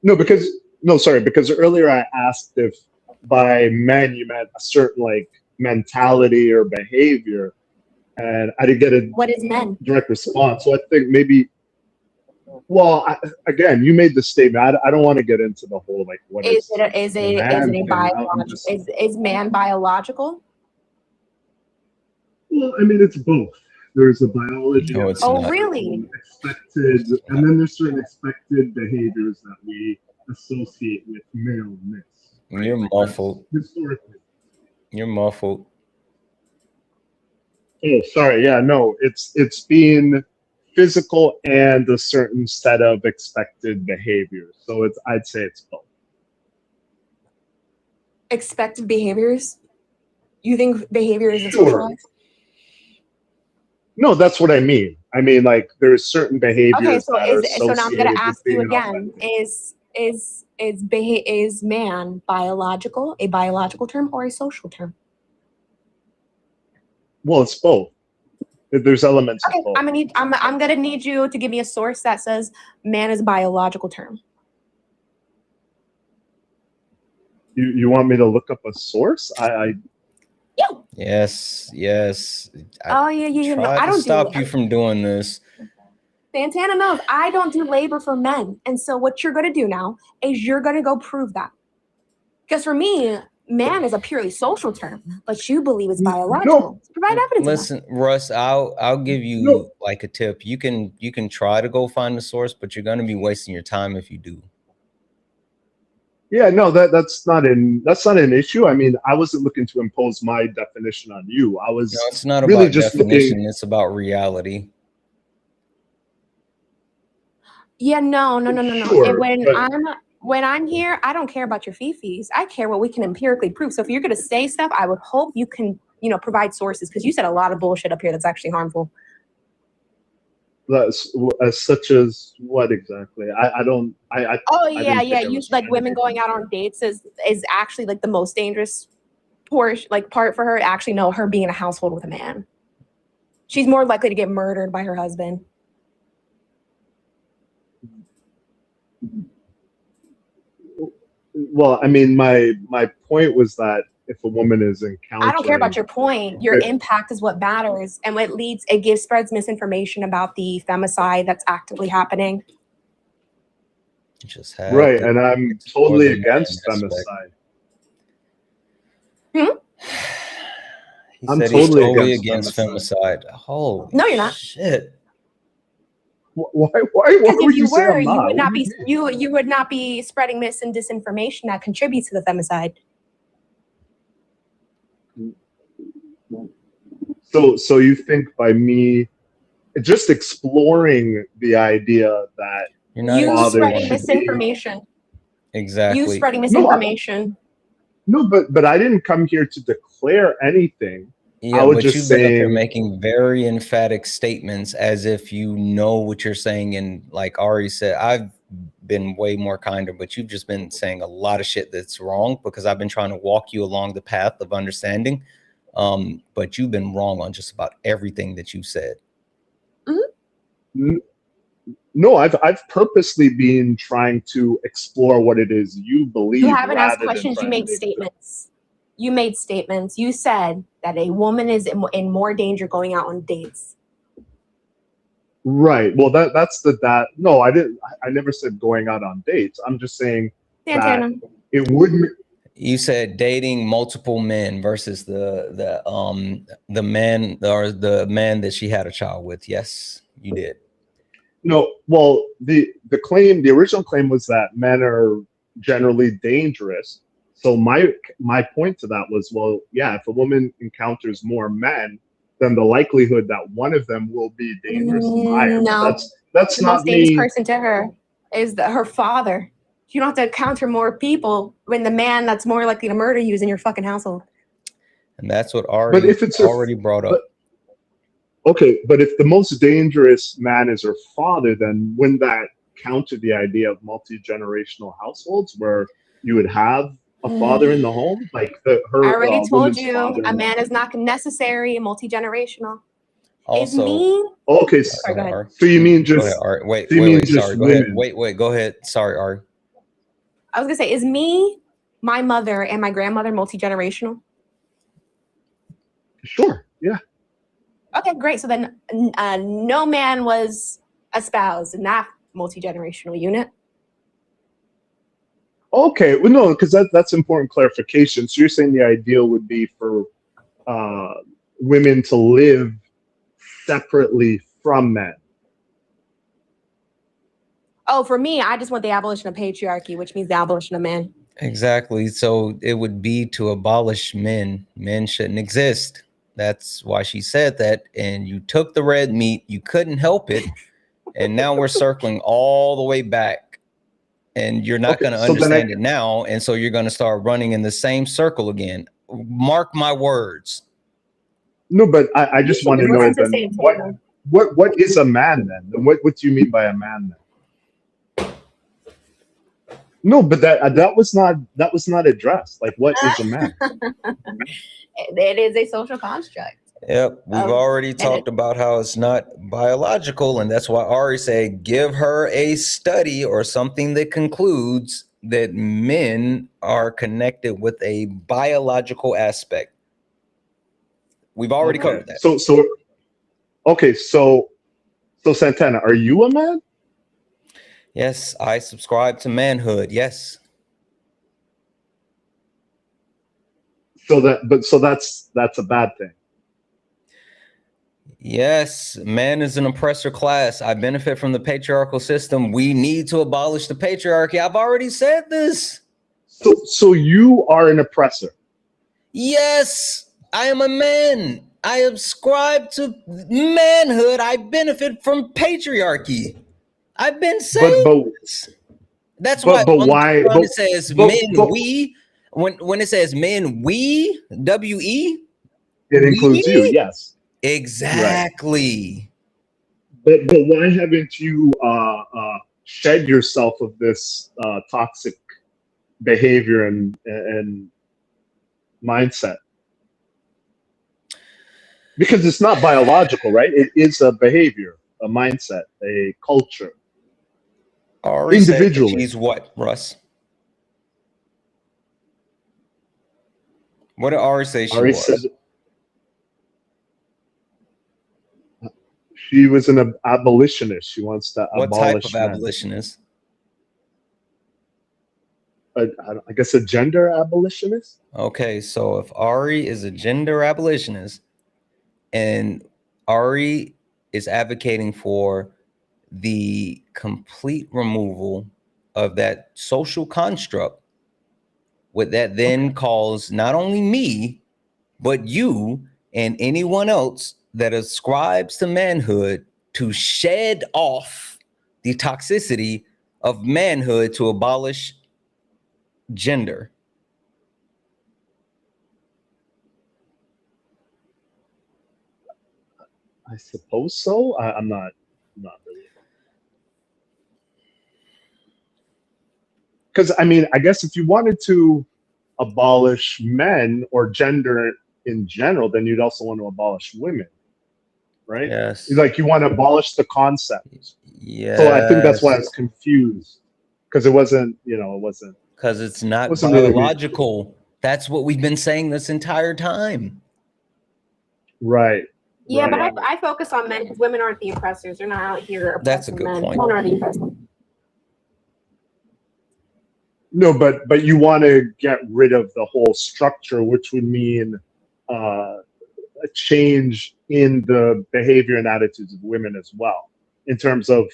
Because earlier I asked if by men you meant a certain like mentality or behavior, and I didn't get a what is men direct response. So I think maybe. Well, again, you made the statement. I don't want to get into the whole like what is man biological? Well, I mean, it's both. There's a biology. No, it's not. Really? Expected, and then there's certain expected behaviors that we associate with maleness. Right? You're muffled. Historically. You're muffled. Oh, sorry. Yeah, no, it's being physical and a certain set of expected behaviors. So I'd say it's both. Expected behaviors? You think behavior is Sure. No, that's what I mean. I mean, like there's certain behaviors. Okay, so now I'm going to ask you again: is is man a biological term or a social term? Well, it's both. There's elements of Okay, both. I'm gonna need you to give me a source that says man is a biological term. You want me to look up a source? Yeah. Yes. Oh yeah. No, Tried I to don't stop you from doing this. Santana knows I don't do labor for men, and so what you're gonna do now is you're gonna go prove that. Because for me, man is a purely social term, but you believe it's biological. Provide evidence. Listen, Russ, I'll give you like a tip. You can try to go find the source, but you're going to be wasting your time if you do. Yeah, no, that's not an issue. I mean, I wasn't looking to impose my definition on you. I was it's not really about just definition, looking. it's about reality. Yeah, no. Sure, When I'm here, I don't care about your fifis. I care what we can empirically prove. So if you're going to say stuff, I would hope you can, provide sources, because you said a lot of bullshit up here that's actually harmful. That's such as what exactly? I don't. You like women going out on dates is actually like the most dangerous part for her. Actually, no, her being in a household with a man. She's more likely to get murdered by her husband. Well, I mean, my point was that if a woman is encountering, I don't care about your point. Your impact is what matters, and what spreads misinformation about the femicide that's actively happening. Right, and I'm totally against femicide. I'm totally against femicide. Oh no, you're not. Shit. Why would you say I'm not? You would not be spreading mis and disinformation that contributes to the femicide. So you think by me just exploring the idea that you spreading misinformation. Exactly. You spreading misinformation. No, but I didn't come here to declare anything. Yeah, but you've been up here making very emphatic statements as if you know what you're saying. And like Ari said, I've been way more kinder, but you've just been saying a lot of shit that's wrong because I've been trying to walk you along the path of understanding. But you've been wrong on just about everything that you said. Mm-hmm. No, I've purposely been trying to explore what it is you believe. You haven't asked questions, you made statements. You made statements. You said that a woman is in more danger going out on dates. Right. Well, that's that. No, I didn't. I never said going out on dates. I'm just saying Santana. That it wouldn't. You said dating multiple men versus the man or the man that she had a child with. Yes, you did. No. Well, the original claim was that men are generally dangerous. So my point to that was, well, yeah, if a woman encounters more men, then the likelihood that one of them will be dangerous is higher. No, that's the not most dangerous me. person to her is her father. You don't have to encounter more people when the man that's more likely to murder you is in your fucking household. And that's what Ari already brought up. Okay, but if the most dangerous man is her father, then wouldn't that counter the idea of multi-generational households where you would have a father in the home? Like I already told you, a man is not necessary, multi-generational. Also, okay, sorry, so you mean just wait, sorry, go ahead. Wait, go ahead. Sorry, Ari. I was gonna say, is me, my mother, and my grandmother multi-generational? Sure, yeah. Okay, great. So then no man was espoused in that multi-generational unit. Okay, well, no, because that's important clarification. So you're saying the ideal would be for women to live separately from men. Oh, for me, I just want the abolition of patriarchy, which means the abolition of men. Exactly. So it would be to abolish men. Men shouldn't exist. That's why she said that. And you took the red meat. You couldn't help it. And now we're circling all the way back. And you're not going to understand it now. And so you're going to start running in the same circle again. Mark my words. No, but I just want to know then, what is a man then? What do you mean by a man then? No, but that was not addressed. Like, what is a man? It is a social construct. Yep, we've already talked about how it's not biological, and that's why Ari said give her a study or something that concludes that men are connected with a biological aspect. We've already covered that. So Santana, are you a man? Yes, I subscribe to manhood. Yes. So that's a bad thing. Yes, man is an oppressor class. I benefit from the patriarchal system. We need to abolish the patriarchy. I've already said this. So you are an oppressor. Yes, I am a man. I ascribe to manhood. I benefit from patriarchy. I've been saying this. That's why why? when it says men, we, when it says men, we, W-E, it includes you, yes. Exactly. Right. But why haven't you shed yourself of this toxic behavior and mindset? Because it's not biological, right? It is a behavior, a mindset, a culture. Ari individually. Said she's what, Russ? What did Ari say she was? Said she was an abolitionist. She wants to abolish What type of men. abolitionist? I guess a gender abolitionist. Okay, so if Ari is a gender abolitionist and Ari is advocating for the complete removal of that social construct, what that then calls not only me, but you and anyone else that ascribes to manhood to shed off the toxicity of manhood to abolish gender. I suppose so. I'm not really. Because I mean, I guess if you wanted to abolish men or gender in general, then you'd also want to abolish women, right? Yes. Like you want to abolish the concept. Yeah. So I think that's why I was confused, because it wasn't. Because it's not biological. Really. That's what we've been saying this entire time. Right. Yeah, right. But I focus on men because women aren't the oppressors. They're not out here. That's a good point. Men are the oppressors. No, but you want to get rid of the whole structure, which would mean a change in the behavior and attitudes of women as well, in terms of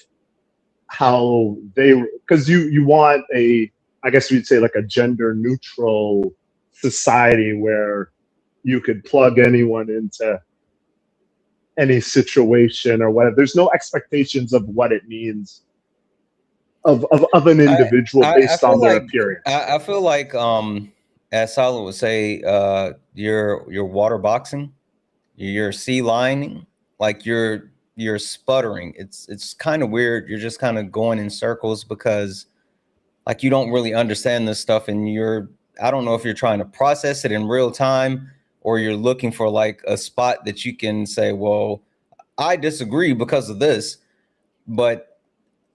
how they, because you want I guess we'd say like a gender neutral society where you could plug anyone into any situation or whatever. There's no expectations of what it means of an individual based on their appearance. I feel like as Salo would say, you're water boxing, you're sea lining, like you're sputtering. It's kind of weird. You're just kind of going in circles because like you don't really understand this stuff, and I don't know if you're trying to process it in real time or you're looking for like a spot that you can say, well, I disagree because of this, but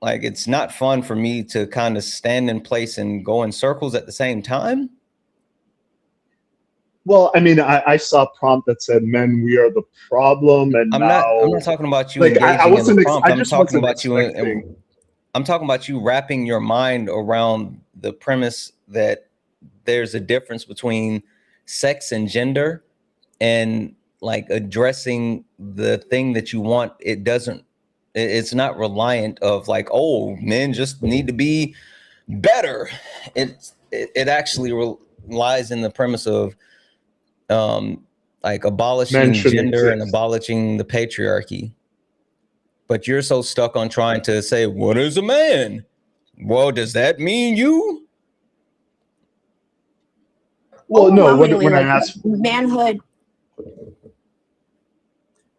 like it's not fun for me to kind of stand in place and go in circles at the same time. Well, I mean, I saw a prompt that said, "Men, we are the problem," and I'm not talking about you like, engaging in the prompt. I'm talking about you. I'm talking about you wrapping your mind around the premise that there's a difference between sex and gender, and like addressing the thing that you want. It's not reliant of like, oh, men just need to be better. It actually lies in the premise of like abolishing gender and abolishing the patriarchy. But you're so stuck on trying to say, what is a man? Well, does that mean you? Well, no, when I asked manhood,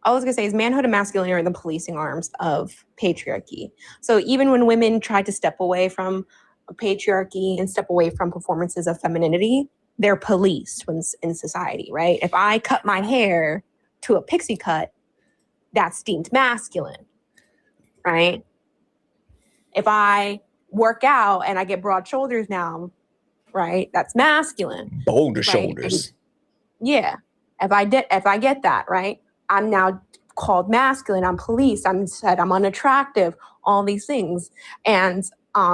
all I was gonna say is manhood and masculinity are the policing arms of patriarchy. So even when women try to step away from of patriarchy and step away from performances of femininity, they're policed in society, right? If I cut my hair to a pixie cut, that's deemed masculine, right? If I work out and I get broad shoulders now, right, that's masculine. Boulder right? shoulders. Yeah. If I get that, right, I'm now called masculine. I'm policed. I'm said I'm unattractive. All these things. And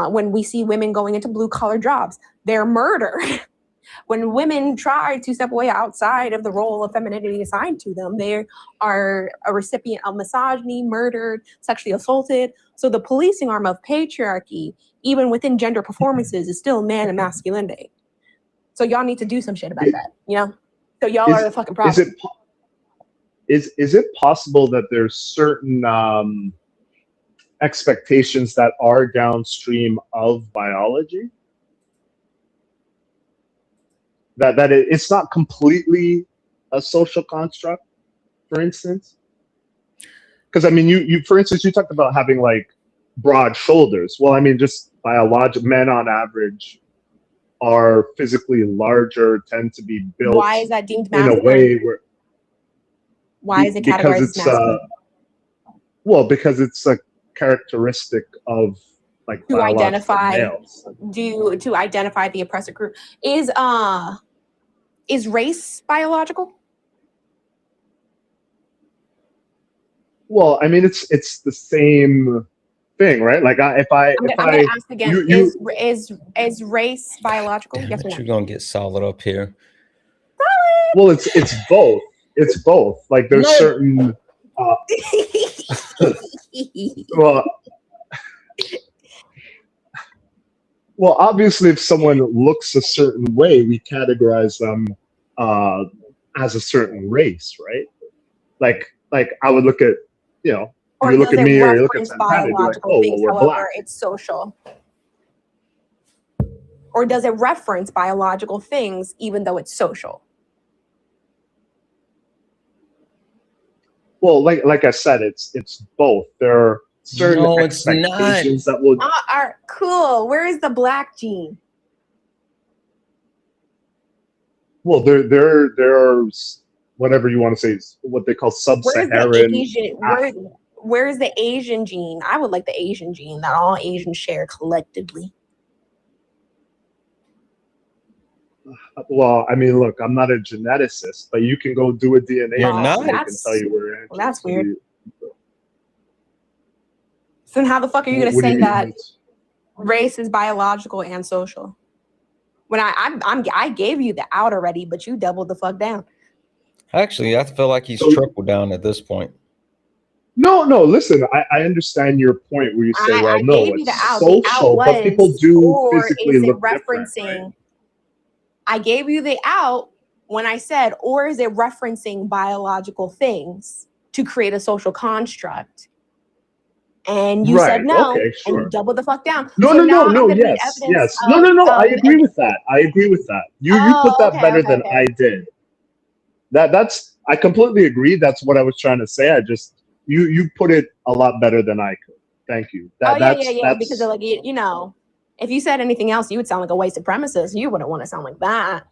when we see women going into blue collar jobs, they're murdered. When women try to step away outside of the role of femininity assigned to them, they are a recipient of misogyny, murdered, sexually assaulted. So the policing arm of patriarchy, even within gender performances, is still man and masculinity. So y'all need to do some shit about that, you know? So y'all are the fucking problem. Is it possible that there's certain expectations that are downstream of biology? That it's not completely a social construct, for instance? Because I mean, you for instance, you talked about having like broad shoulders. Well, I mean, just biological men on average are physically larger, tend to be built. Why is that deemed in masculine? a way where? Why is it categorized as masculine? Well, because it's a characteristic of like to biological identify males. to identify the oppressor group. Is race biological? Well, I mean, it's the same thing, right? Like I'm gonna ask again. Is race biological? Damn Yes it, or no? you're gonna get solid up here. well, it's both. It's both. Like there's certain. Well, obviously, if someone looks a certain way, we categorize them as a certain race, right? Like I would look at, you Or look at me or you look at reference Santana, you'd be like, oh, well, we're however, black. it's social? Or does it reference biological things even though it's social? Well, like I said, it's both. There are certain expectations that will. Cool. Where is the black gene? Well, there's whatever you want to say is what they call sub-Saharan. Where's the Asian gene? I would like the Asian gene that all Asians share collectively. Well, I mean, look, I'm not a geneticist, but you can go do a DNA You're test not? and I can tell you where it is. Well, that's weird. So then how the fuck are you going to What do say you that mean? race is biological and social? When I gave you the out already, but you doubled the fuck down. Actually, I feel like he's tripled down at this point. No, listen, I understand your point where you say, well, no, it's social, but people do physically look different, right? I gave you the out when I said, or is it referencing biological things to create a social construct? And you said no, okay, sure. and you doubled the fuck down. No, yes. No, I agree with that. You put that better than I did. That's I completely agree. That's what I was trying to say. I just you put it a lot better than I could. Thank you. That's because like if you said anything else, you would sound like a white supremacist. You wouldn't want to sound like that.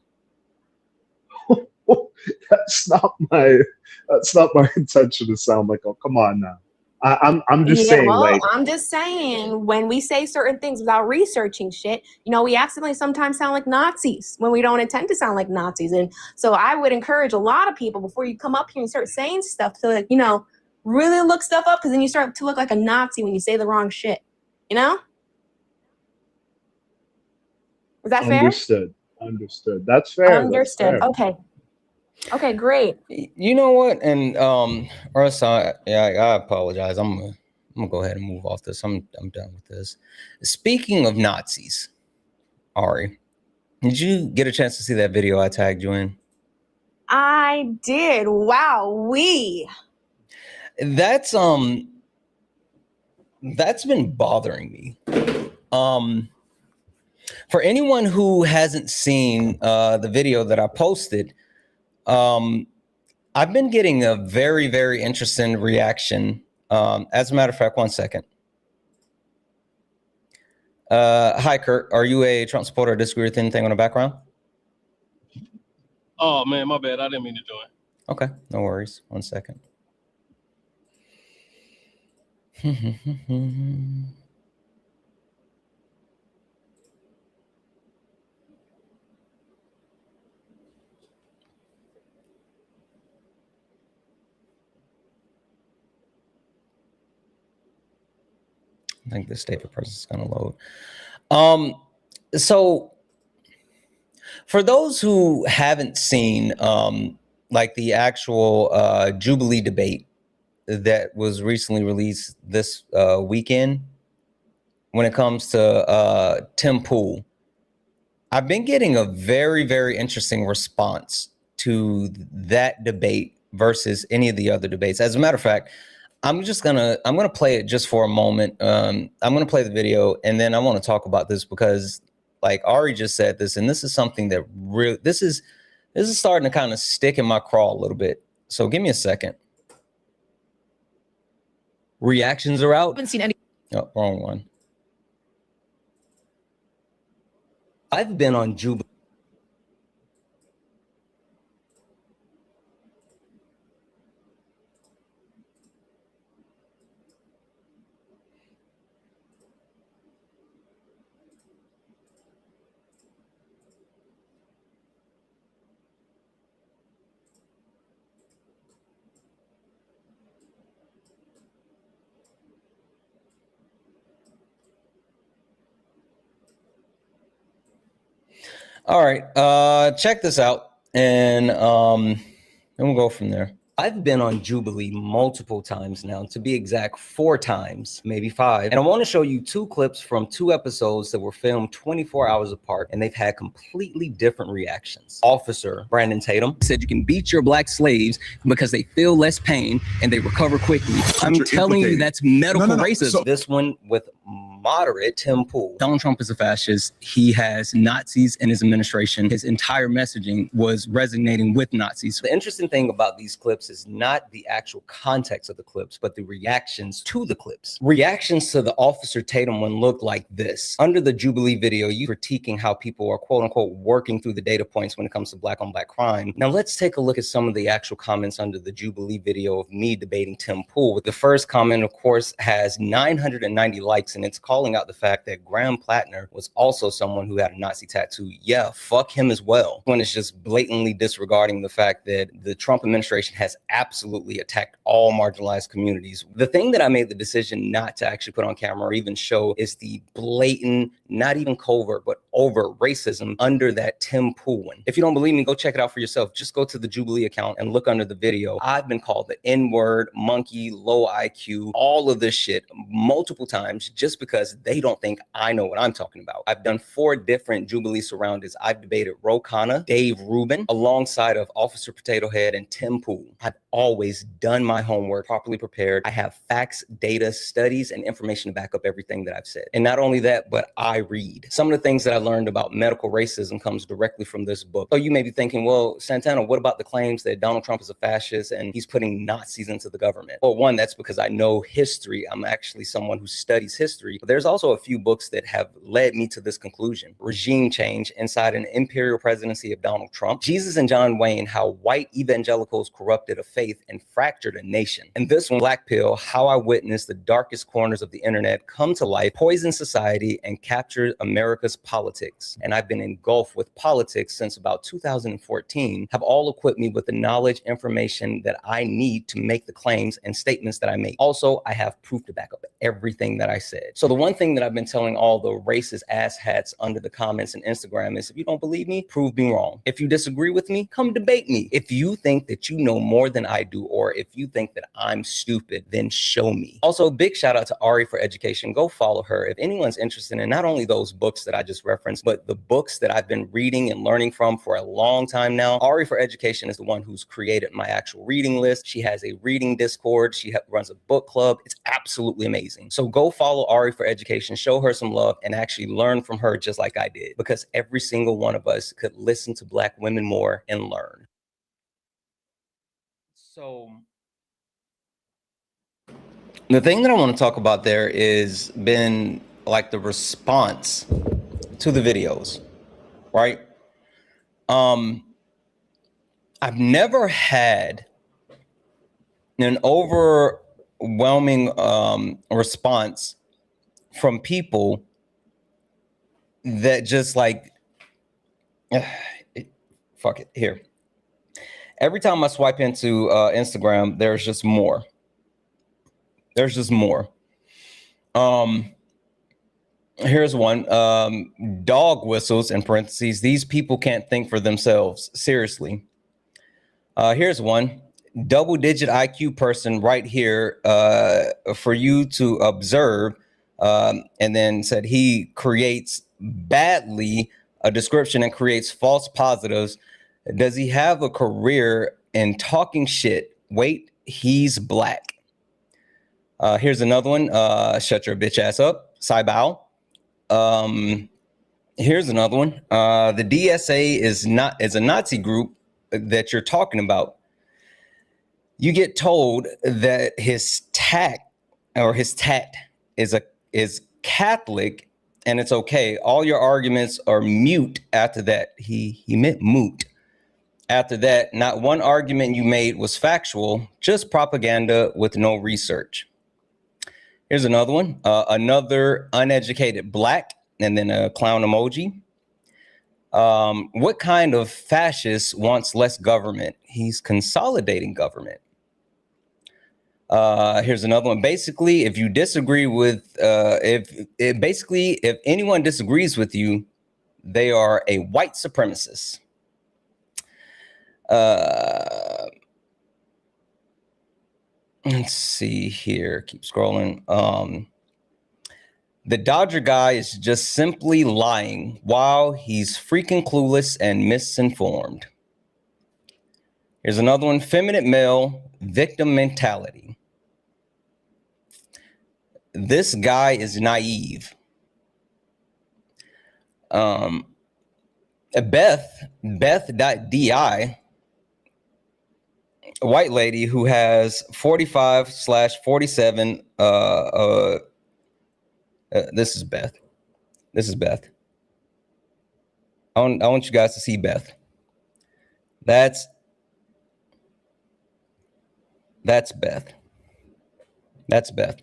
That's not my intention to sound like. Oh, come on now. I'm just saying. Well, I'm just saying when we say certain things without researching shit, we accidentally sometimes sound like Nazis when we don't intend to sound like Nazis. And so I would encourage a lot of people before you come up here and start saying stuff to really look stuff up, because then you start to look like a Nazi when you say the wrong shit. Was that fair? Understood. That's fair. Understood. That's fair. Okay, great. You know what? And Russ, I apologize. I'm gonna go ahead and move off this. I'm done with this. Speaking of Nazis, Ari, did you get a chance to see that video I tagged you in? I did. Wow, that's been bothering me. For anyone who hasn't seen the video that I posted, I've been getting a very, very interesting reaction. As a matter of fact, one second. Hi, Kurt. Are you a Trump supporter or disagree with anything on the background? Oh man, my bad. I didn't mean to join. Okay, no worries. 1 second. I think the state of presence is going to load. So for those who haven't seen like the actual Jubilee debate that was recently released this weekend, when it comes to Tim Pool, I've been getting a very, very interesting response to that debate versus any of the other debates. As a matter of fact, I'm gonna play it just for a moment. I'm gonna play the video, and then I want to talk about this because, like Ari just said this, and this is something that really this is starting to kind of stick in my craw a little bit. So give me a second. Reactions are out. Haven't seen any. Oh, wrong one. I've been on Jubilee. All right, check this out, and we'll go from there. I've been on Jubilee multiple times now, to be exact, 4 times, maybe 5. And I want to show you 2 clips from 2 episodes that were filmed 24 hours apart, and they've had completely different reactions. Officer Brandon Tatum said you can beat your black slaves because they feel less pain and they recover quickly. I'm telling you, that's medical racism. So this one with moderate Tim Pool. Donald Trump is a fascist. He has Nazis in his administration. His entire messaging was resonating with Nazis. The interesting thing about these clips is not the actual context of the clips, but the reactions to the clips. Reactions to the Officer Tatum one looked like this. Under the Jubilee video, you critiquing how people are quote unquote working through the data points when it comes to black on black crime. Now let's take a look at some of the actual comments under the Jubilee video of me debating Tim Pool. The first comment, of course, has 990 likes, and it's calling out the fact that Graham Plattner was also someone who had a Nazi tattoo. Yeah, fuck him as well. When it's just blatantly disregarding the fact that the Trump administration has absolutely attacked all marginalized communities. The thing that I made the decision not to actually put on camera or even show is the blatant, not even covert, but overt racism under that Tim Pool one. If you don't believe me, go check it out for yourself. Just go to the Jubilee account and look under the video. I've been called the N-word, monkey, low IQ, all of this shit multiple times just because they don't think I know what I'm talking about. I've done 4 different Jubilee surroundings. I've debated Ro Khanna, Dave Rubin, alongside of Officer Potato Head and Tim Pool. I've always done my homework, properly prepared. I have facts, data, studies, and information to back up everything that I've said. And not only that, but I read. Some of the things that I learned about medical racism comes directly from this book. So you may be thinking, well, Santana, what about the claims that Donald Trump is a fascist and he's putting Nazis into the government? Well, one, that's because I know history. I'm actually someone who studies history. But there's also a few books that have led me to this conclusion. Regime Change, Inside an Imperial Presidency of Donald Trump. Jesus and John Wayne, How White Evangelicals Corrupted a Faith and Fractured a Nation. And this one, Black Pill, How I Witnessed the Darkest Corners of the Internet Come to Life, Poison Society, and Captured America's Politics. And I've been engulfed with politics since about 2014, have all equipped me with the knowledge, information that I need to make the claims and statements that I make. Also, I have proof to back up everything that I said. So the one thing that I've been telling all the racist asshats under the comments and Instagram is, if you don't believe me, prove me wrong. If you disagree with me, come debate me. If you think that you know more than I do, or if you think that I'm stupid, then show me. Also, big shout out to Ari for Education. Go follow her. If anyone's interested in not only those books that I just referenced, but the books that I've been reading and learning from for a long time now, Ari for Education is the one who's created my actual reading list. She has a reading Discord. She runs a book club. It's absolutely amazing. So go follow Ari for Education, show her some love, and actually learn from her just like I did, because every single one of us could listen to Black women more and learn. So the thing that I want to talk about there is been like the response to the videos, right? I've never had an overwhelming response from people that just like, fuck it, here. Every time I swipe into Instagram, there's just more. There's just more. Here's one. Dog whistles, in parentheses. These people can't think for themselves. Seriously. Here's one. Double-digit IQ person right here for you to observe. And then said he creates badly a description and creates false positives. Does he have a career in talking shit? Wait, he's black. Here's another one. Shut your bitch ass up. Cybow. Here's another one. The DSA is a Nazi group that you're talking about. You get told that his tat is Catholic, and it's okay. All your arguments are mute after that. He meant moot. After that, not one argument you made was factual, just propaganda with no research. Here's another one. Another uneducated black, and then a clown emoji. What kind of fascist wants less government? He's consolidating government. Here's another one. Basically, if you disagree with, if anyone disagrees with you, they are a white supremacist. Let's see here. Keep scrolling. The Dodger guy is just simply lying. Wow, he's freaking clueless and misinformed. Here's another one. Feminine male victim mentality. This guy is naive. Beth.di, a white lady who has 45/47. This is Beth. This is Beth. I want you guys to see Beth. That's Beth. That's Beth,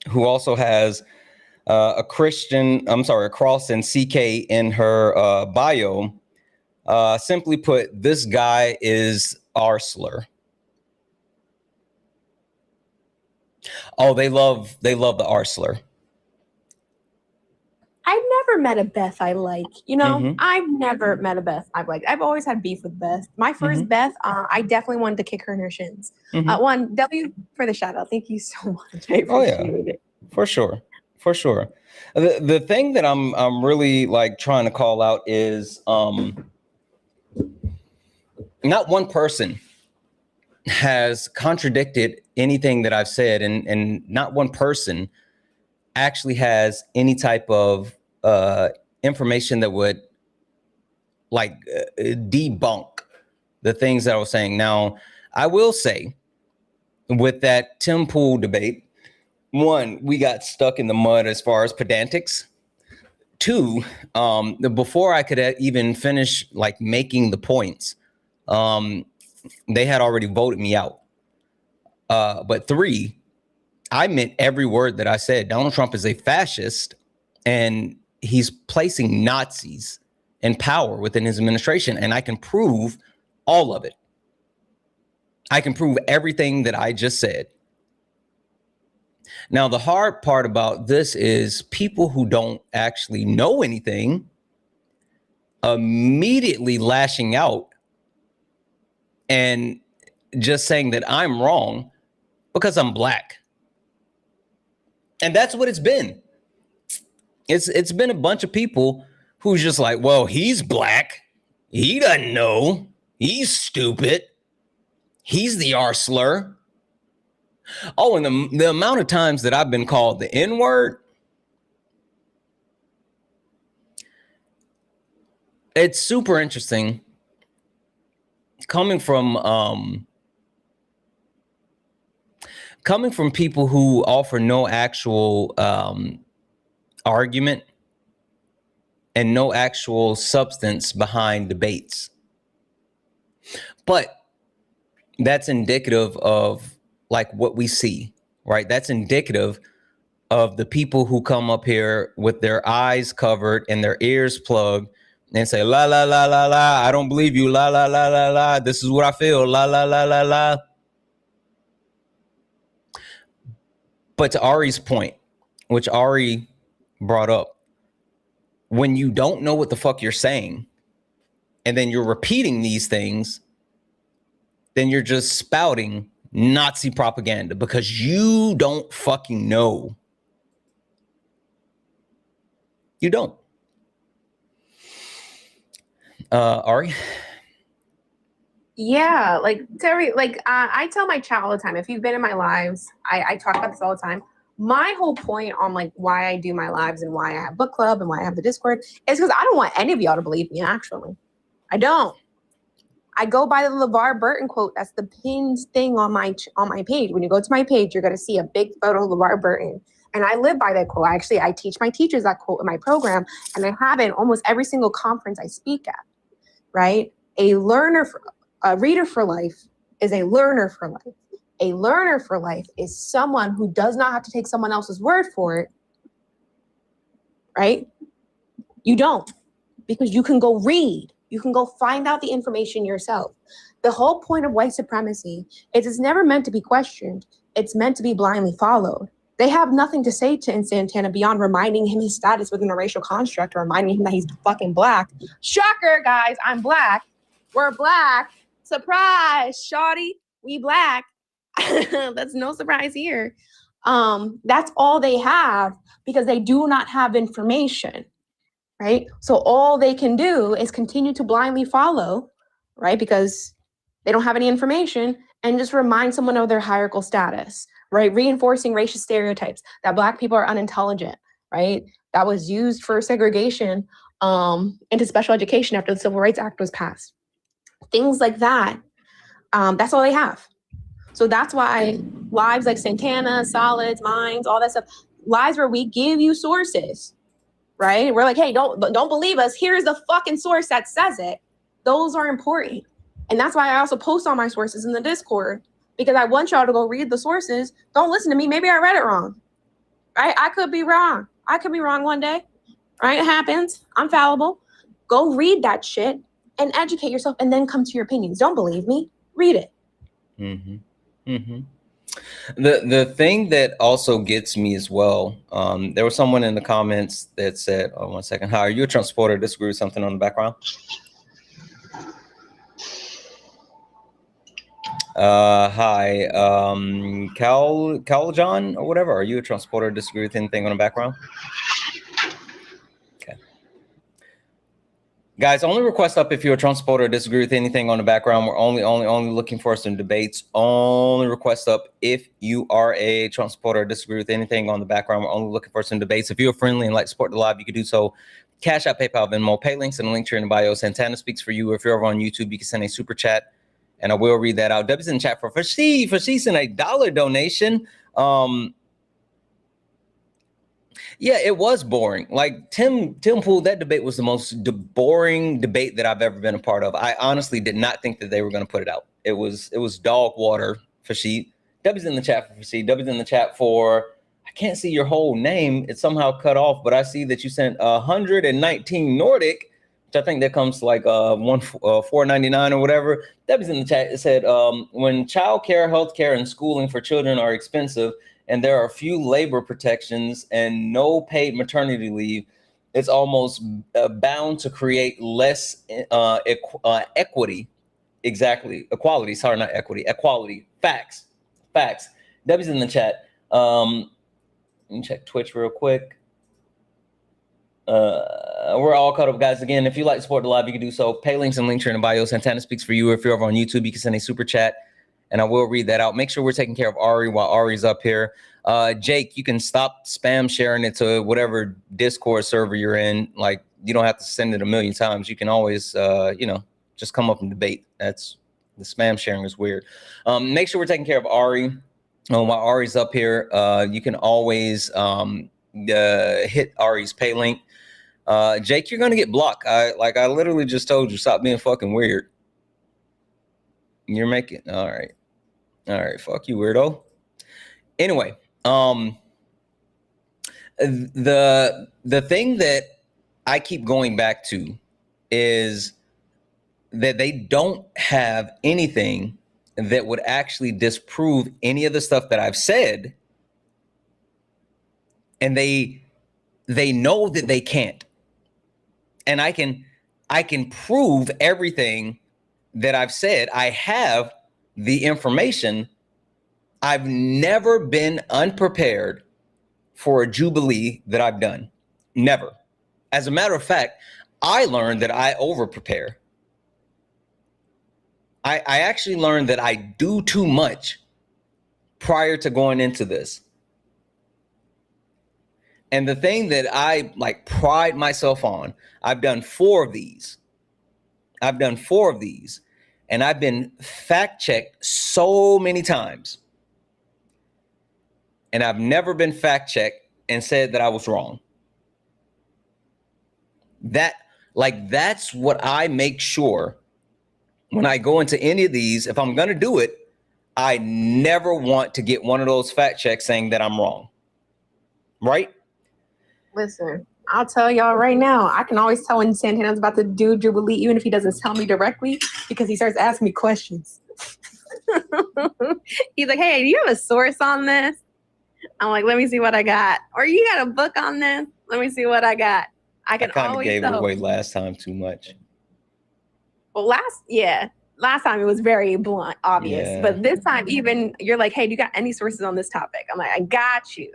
who also has a cross and CK in her bio. Simply put, this guy is our slur. Oh, they love the R slur. I've never met a Beth I like. You know, I've never met a Beth I've liked. I've always had beef with Beth. My first Beth, I definitely wanted to kick her in her shins. One, W for the shout out. Thank you so much. I appreciate it. For sure. For sure. The thing that I'm really like trying to call out is not one person has contradicted anything that I've said, and not one person actually has any type of information that would like debunk the things that I was saying. Now, I will say with that Tim Pool debate, one, we got stuck in the mud as far as pedantics. Two, before I could even finish like making the points, they had already voted me out. But three, I meant every word that I said. Donald Trump is a fascist, and he's placing Nazis in power within his administration. And I can prove all of it. I can prove everything that I just said. Now, the hard part about this is people who don't actually know anything immediately lashing out and just saying that I'm wrong because I'm black. And that's what it's been. It's been a bunch of people who's just like, well, he's black. He doesn't know. He's stupid. He's the R slur. Oh, and the amount of times that I've been called the N-word, it's super interesting coming from people who offer no actual argument and no actual substance behind debates. But that's indicative of like what we see, right? That's indicative of the people who come up here with their eyes covered and their ears plugged and say, la, la, la, la, la, I don't believe you, la, la, la, la, la, this is what I feel, la, la, la, la, la. But to Ari's point, which Ari brought up, when you don't know what the fuck you're saying, and then you're repeating these things, then you're just spouting Nazi propaganda because you don't fucking know. You don't. Ari? Yeah, like Terry, like I tell my child all the time, if you've been in my lives, I talk about this all the time. My whole point on like why I do my lives and why I have book club and why I have the Discord is because I don't want any of y'all to believe me, actually. I don't. I go by the LeVar Burton quote. That's the pinned thing on my page. When you go to my page, you're going to see a big photo of LeVar Burton. And I live by that quote. Actually, I teach my teachers that quote in my program, and I have it in almost every single conference I speak at, right? A reader for life is a learner for life. A learner for life is someone who does not have to take someone else's word for it, right? You don't, because you can go read. You can go find out the information yourself. The whole point of white supremacy is it's never meant to be questioned. It's meant to be blindly followed. They have nothing to say to Santana beyond reminding him his status within a racial construct or reminding him that he's fucking black. Shocker, guys, I'm black. We're black. Surprise, shawty, we black. That's no surprise here. That's all they have because they do not have information, right? So all they can do is continue to blindly follow, right? Because they don't have any information and just remind someone of their hierarchical status, right? Reinforcing racist stereotypes that Black people are unintelligent, right? That was used for segregation into special education after the Civil Rights Act was passed. Things like that. That's all they have. So that's why lives like Santana, Solids, Minds, all that stuff, lives where we give you sources, right? We're like, hey, don't believe us. Here's the fucking source that says it. Those are important. And that's why I also post all my sources in the Discord, because I want y'all to go read the sources. Don't listen to me. Maybe I read it wrong, right? I could be wrong. I could be wrong one day, right? It happens. I'm fallible. Go read that shit and educate yourself and then come to your opinions. Don't believe me. Read it. Mm-hmm. Mm-hmm. The thing that also gets me as well, there was someone in the comments that said, oh, 1 second. Hi, are you a Trump supporter? Disagree with something on the background? Hi, Cal John or whatever. Are you a Trump supporter? Disagree with anything on the background? Okay. Guys, only request up if you're a Trump supporter or disagree with anything on the background. We're only looking for some debates. Only request up if you are a Trump supporter or disagree with anything on the background. We're only looking for some debates. If you're friendly and like to support the live, you can do so. Cash App, PayPal, Venmo, pay links in the link here in the bio. Santana speaks for you. If you're over on YouTube, you can send a super chat and I will read that out. W's in the chat for she sent a $1 donation. Yeah, it was boring. Like Tim Pool, that debate was the most boring debate that I've ever been a part of. I honestly did not think that they were going to put it out. It was dog water for she. W's in the chat for she. W's in the chat for, I can't see your whole name. It's somehow cut off, but I see that you sent 119 Nordic, which I think that comes to like $4.99 or whatever. W's in the chat. It said, when childcare, healthcare, and schooling for children are expensive, and there are few labor protections and no paid maternity leave, it's almost bound to create less equity. Exactly. Equality. Sorry, not equity. Equality. Facts. Debbie's in the chat. Let me check Twitch real quick. We're all caught up, guys. Again, if you like to support the live, you can do so. Pay links and links here in the bio. Santana speaks for you. If you're over on YouTube, you can send a super chat and I will read that out. Make sure we're taking care of Ari while Ari's up here. Jake, you can stop spam sharing it to whatever Discord server you're in. Like, you don't have to send it a million times. You can always, just come up and debate. That's the spam sharing is weird. Make sure we're taking care of Ari while Ari's up here. You can always hit Ari's pay link. Jake, you're gonna get blocked. I literally just told you, stop being fucking weird. You're making all right. Fuck you, weirdo. Anyway, the thing that I keep going back to is that they don't have anything that would actually disprove any of the stuff that I've said, and they know that they can't. And I can prove everything that I've said. I have the information. I've never been unprepared for a Jubilee that I've done. Never. As a matter of fact, I learned that I over prepare. I actually learned that I do too much prior to going into this. And the thing that I pride myself on, I've done 4 of these. And I've been fact checked so many times. And I've never been fact checked and said that I was wrong. That's what I make sure when I go into any of these. If I'm going to do it, I never want to get one of those fact checks saying that I'm wrong. Right? Listen, I'll tell y'all right now, I can always tell when Santana's about to do Jubilee, even if he doesn't tell me directly, because he starts asking me questions. He's like, hey, do you have a source on this? I'm like, let me see what I got. Or you got a book on this? Let me see what I got. I kind of gave it away last time too much. Well, last time it was very blunt, obvious. Yeah. But this time, even you're like, hey, do you got any sources on this topic? I'm like, I got you.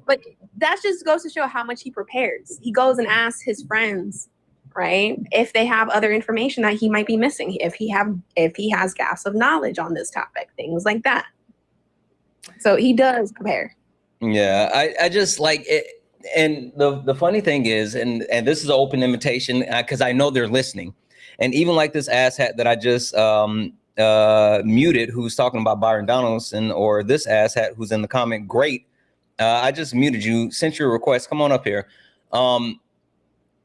But that just goes to show how much he prepares. He goes and asks his friends, right, if they have other information that he might be missing, if he has gaps of knowledge on this topic, things like that. So he does prepare. Yeah, I just like it. And the funny thing is, and this is an open invitation because I know they're listening. And even like this asshat that I just muted, who's talking about Byron Donaldson, or this asshat who's in the comment, great. I just muted you, sent you a request. Come on up here.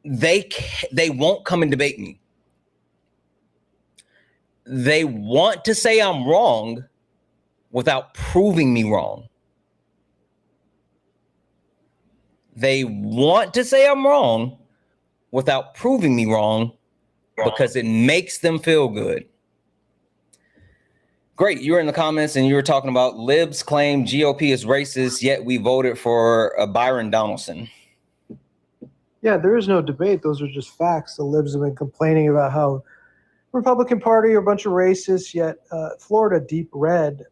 They won't come and debate me. They want to say I'm wrong without proving me wrong. They want to say I'm wrong without proving me wrong because it makes them feel good. Great. You were in the comments and you were talking about libs claim GOP is racist, yet we voted for Byron Donaldson. Yeah, there is no debate. Those are just facts. The libs have been complaining about how Republican Party are a bunch of racists, yet Florida Deep Red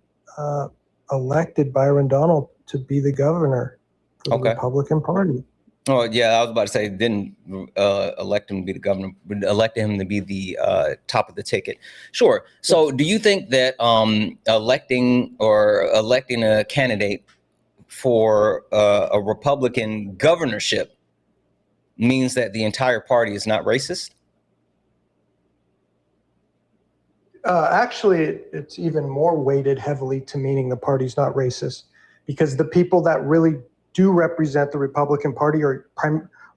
elected Byron Donald to be the governor for the Republican Party. Oh, yeah, I was about to say, didn't elect him to be the governor, but elected him to be the top of the ticket. Sure. So do you think that electing a candidate for a Republican governorship means that the entire party is not racist? Actually, it's even more weighted heavily to meaning the party's not racist, because the people that really do represent the Republican Party are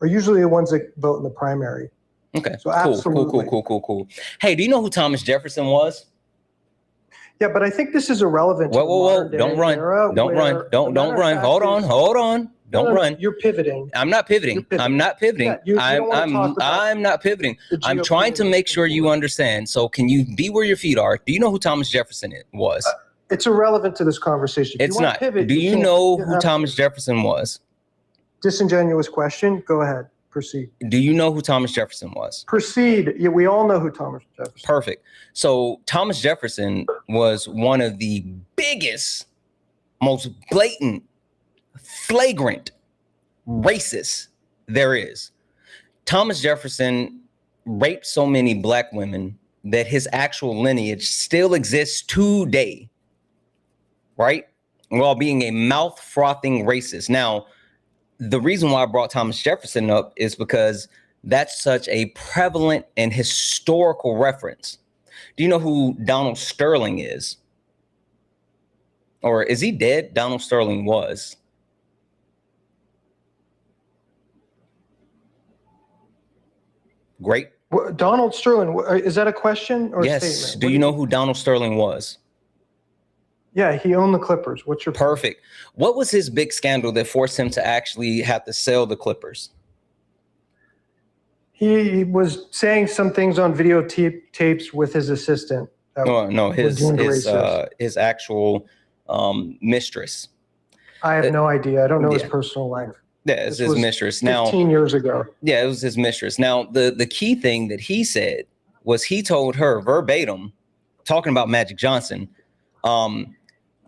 usually the ones that vote in the primary. Okay, so absolutely. Cool. Hey, do you know who Thomas Jefferson was? Yeah, but I think this is irrelevant. Whoa! Don't run! Don't run! Hold on! Don't run! You're pivoting. I'm not pivoting. I'm not pivoting. I'm not pivoting. I'm trying to make sure you understand. So can you be where your feet are? Do you know who Thomas Jefferson was? It's irrelevant to this conversation. It's not. Do you know who Thomas Jefferson was? Disingenuous question. Go ahead. Proceed. Do you know who Thomas Jefferson was? Proceed. Yeah, we all know who Thomas Jefferson. Perfect. So Thomas Jefferson was one of the biggest, most blatant, flagrant racists there is. Thomas Jefferson raped so many black women that his actual lineage still exists today, right? While being a mouth-frothing racist. Now, the reason why I brought Thomas Jefferson up is because that's such a prevalent and historical reference. Do you know who Donald Sterling is? Or is he dead? Donald Sterling was. Great. Donald Sterling, is that a question or a Yes. statement? Do you know who Donald Sterling was? Yeah, he owned the Clippers. What's your point? Perfect. What was his big scandal that forced him to actually have to sell the Clippers? He was saying some things on tapes with his assistant. No, was deemed racist. his actual mistress. I have no idea. I don't know his personal life. Yeah, it's his mistress. 15 years ago. Yeah, it was his mistress. Now, the key thing that he said was he told her verbatim, talking about Magic Johnson,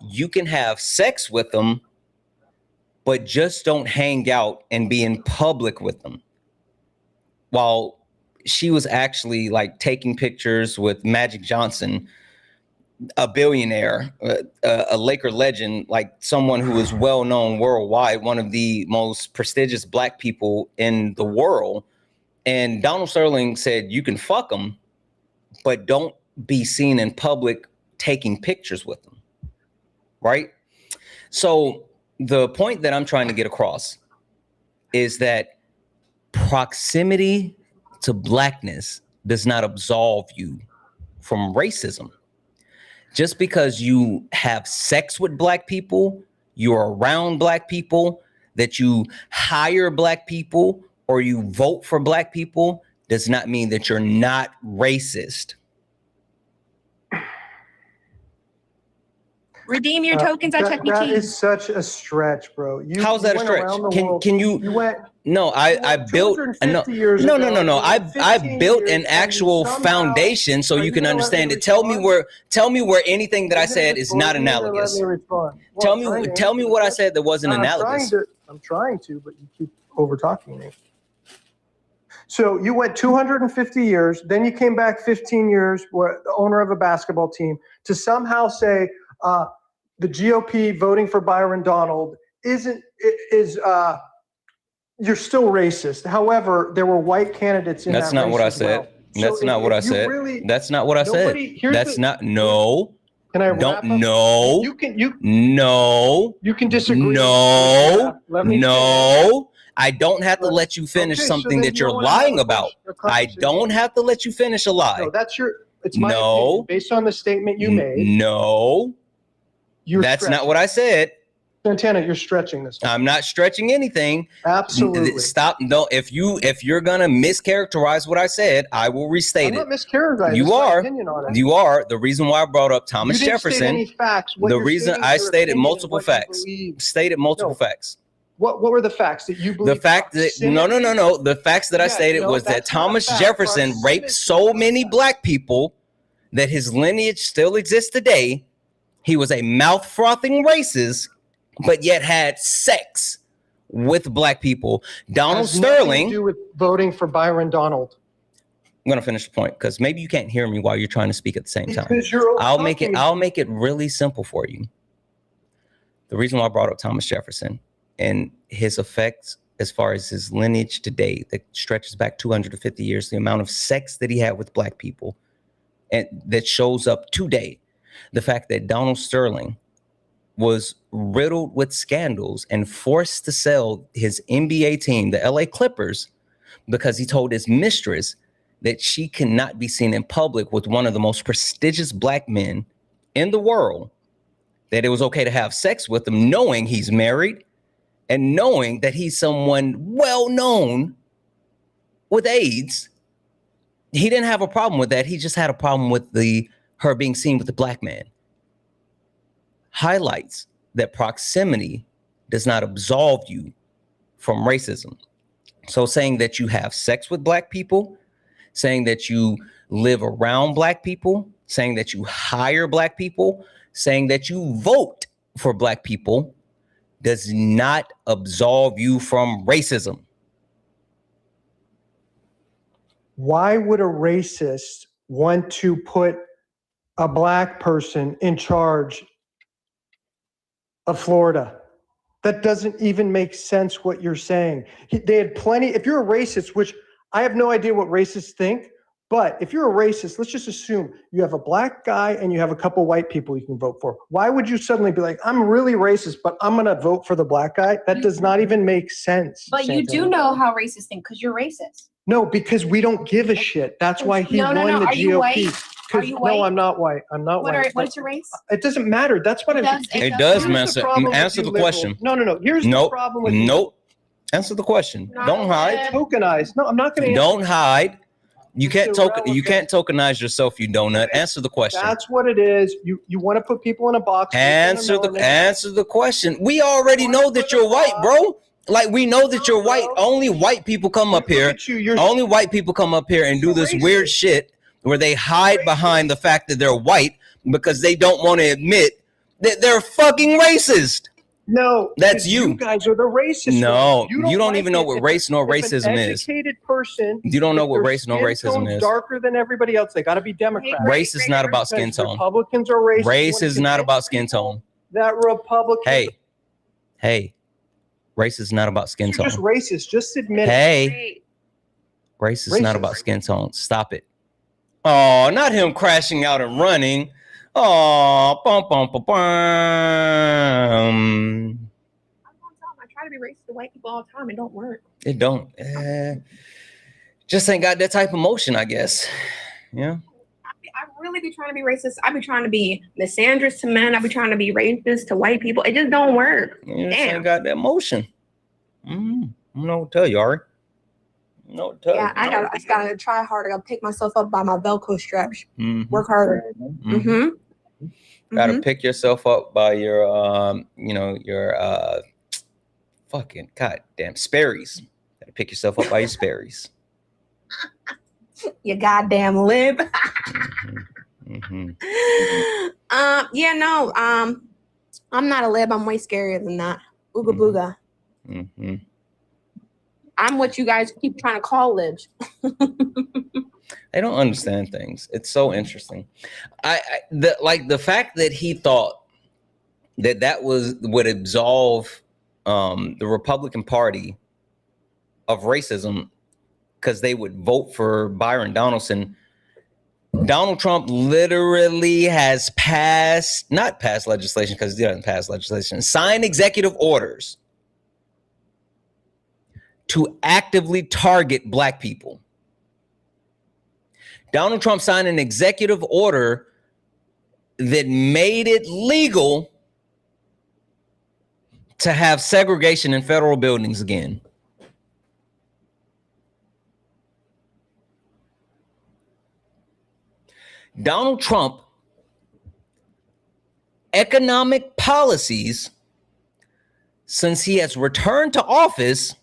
you can have sex with them, but just don't hang out and be in public with them. While she was actually like taking pictures with Magic Johnson, a billionaire, a Laker legend, like someone who is well known worldwide, one of the most prestigious black people in the world. And Donald Sterling said, you can fuck them, but don't be seen in public taking pictures with them. Right? So the point that I'm trying to get across is that proximity to blackness does not absolve you from racism. Just because you have sex with black people, you're around black people, that you hire black people or you vote for black people does not mean that you're not racist. Redeem your tokens at Chuck E. That Cheese. is such a stretch, bro. How's that a went stretch? around the Can world. you? You went. No, I built no. 250 years No. ago, I 15 built years, an and actual somehow- foundation so Are you you can gonna let understand me it. Tell me respond? where anything that I You're gonna said just is not bully me or let analogous. me respond? Well, Tell I'm trying to me answer what the I said that wasn't question. analogous. I'm trying to, but you keep over talking me. So you went 250 years, then you came back 15 years, were the owner of a basketball team, to somehow say the GOP voting for Byron Donald is you're still racist. However, there were white candidates in That's that not race what I as said. well. That's So not if- what I if you said. really- That's not what I said. here's That's the- not. No. Can I wrap Don't. up? No. You can No. you can disagree. No. Let me finish. No. I don't have to let you finish Okay, so something then that you you're don't wanna have lying a about. question- a I conversation. don't have to let you finish a lie. No, it's my No. opinion based on the statement you made. No. That's not stretching. what I said. Santana, you're stretching this. I'm not stretching anything. Absolutely. Stop. No, if you're gonna mischaracterize what I said, I will restate I'm it. not mischaracterizing. You This is my are. opinion on it. You are. The reason why I brought up Thomas You didn't state Jefferson. any facts. What The you're reason stating I is your stated opinion multiple and what you facts. believe. Stated multiple No. facts. What were the facts that you believe? The fact that no. The facts that I Yeah, stated no, was that that's not a Thomas fact. Jefferson raped so many black people that his lineage still exists today. He was a mouth-frothing racist, but yet had sex with black people. Donald Has nothing Sterling. to do with voting for Byron Donald. I'm gonna finish the point because maybe you can't hear me while you're trying to speak at the same time. Because you're I'll make talking- it really simple for you. The reason why I brought up Thomas Jefferson and his effects as far as his lineage today that stretches back 250 years, the amount of sex that he had with black people and that shows up today, the fact that Donald Sterling was riddled with scandals and forced to sell his NBA team, the LA Clippers, because he told his mistress that she cannot be seen in public with one of the most prestigious black men in the world, that it was okay to have sex with him, knowing he's married and knowing that he's someone well known with AIDS. He didn't have a problem with that. He just had a problem with her being seen with the black man. Highlights that proximity does not absolve you from racism. So saying that you have sex with black people, saying that you live around black people, saying that you hire black people, saying that you vote for black people does not absolve you from racism. Why would a racist want to put a black person in charge of Florida? That doesn't even make sense what you're saying. They had plenty. If you're a racist, which I have no idea what racists think, but if you're a racist, let's just assume you have a black guy and you have a couple white people you can vote for. Why would you suddenly be like, I'm really racist, but I'm going to vote for the black guy? That does not even make sense. But you do know how racists think because you're racist. No, because we don't give a shit. That's why he won the Are you GOP. white? Are 'Cause- you no, white? I'm not white. I'm not white. What's your race? It doesn't matter. That's what I'm. It does, Here's man. the problem with Answer you the liberals. question. No. Here's the problem with you. Nope. Answer the question. Don't hide. Tokenize. No, I'm not going to. Don't hide. You can't It's token. You irrelevant. can't tokenize yourself, you donut. Answer the question. That's what it is. You want to put people in a box. Answer the question. We already know that you're white, bro. Like, we know that you're white. Only white people come up here. Only white people come up here and do this weird shit where they hide behind the fact that they're white because they don't want to admit that they're fucking racist. No, that's you. You guys are the racists. No, you don't like even know it. what race nor If racism an is. educated person. You don't know if what their race nor skin racism tone's is. darker than everybody else. They got to be Democrats. Race is not about skin tone. Republicans are racist. Race is not about skin tone. That Republican. Hey, race is not about skin You're tone. just racist. Just admit it. Hey, race is not about skin tone. Stop it. Oh, not him crashing out and running. Oh, bum, bum, bum, bum. I try to be racist to white people all the time. It don't work. It don't. Just ain't got that type of motion, I guess. Yeah. I really be trying to be racist. I be trying to be misandrous to men. I be trying to be racist to white people. It just don't work. You just Damn. ain't got that motion. I don't know what to tell you, Ari. No, Yeah, I just gotta try harder. I gotta pick myself up by my Velcro straps. Work harder. Gotta pick yourself up by your your fucking goddamn Sparries. Gotta pick yourself up by your Sparries. You goddamn lib. Yeah, no. I'm not a lib. I'm way scarier than that. Ooga booga. I'm what you guys keep trying to call libs. They don't understand things. It's so interesting. The fact that he thought that would absolve the Republican Party of racism because they would vote for Byron Donaldson. Donald Trump literally has not passed legislation because he doesn't pass legislation, signed executive orders to actively target black people. Donald Trump signed an executive order that made it legal to have segregation in federal buildings again. Donald Trump economic policies since he has returned to office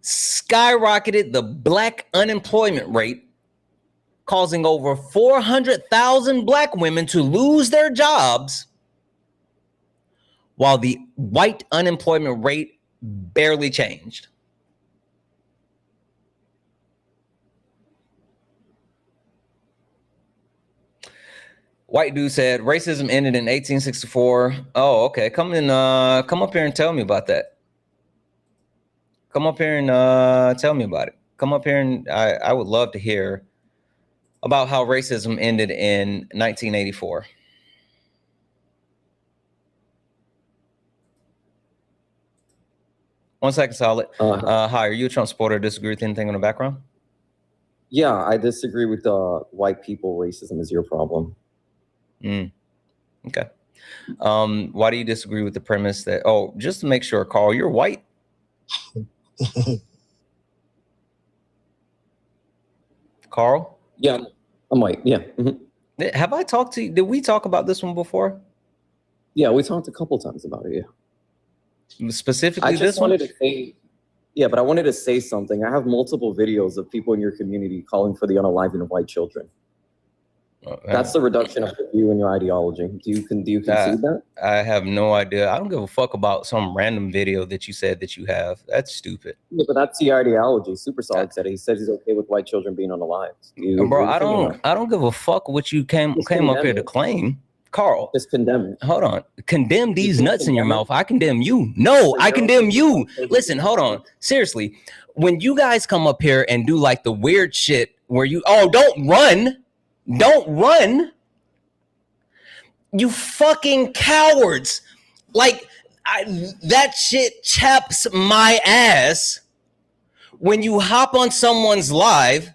skyrocketed the black unemployment rate, causing over 400,000 black women to lose their jobs, while the white unemployment rate barely changed. White dude said racism ended in 1864. Oh, okay. Come up here and tell me about that. Come up here and tell me about it. Come up here and I would love to hear about how racism ended in 1984. One second, Solid. Hi, are you a Trump supporter or disagree with anything in the background? Yeah, I disagree with white people. Racism is your problem. Okay. Why do you disagree with the premise that, just to make sure, Carl, you're white? Carl? Yeah, I'm white. Yeah. Have I talked to you? Did we talk about this one before? Yeah, we talked a couple times about it. Yeah. Specifically, I just wanted to say, but I wanted to say something. I have multiple videos of people in your community calling for the unaliving of white children. That's the reduction of the view in your ideology. Do you concede that? I have no idea. I don't give a fuck about some random video that you said that you have. That's stupid. Yeah, but that's the ideology. Super Solid said it. He said he's okay with white children being unalived. Bro, I don't give a fuck what you came up here to claim. Carl, just condemn it. Hold on. Condemn these nuts in your mouth. I condemn you. No, I condemn you. Listen, hold on. Seriously, when you guys come up here and do like the weird shit where you, don't run. Don't run. You fucking cowards. Like, that shit chaps my ass when you hop on someone's live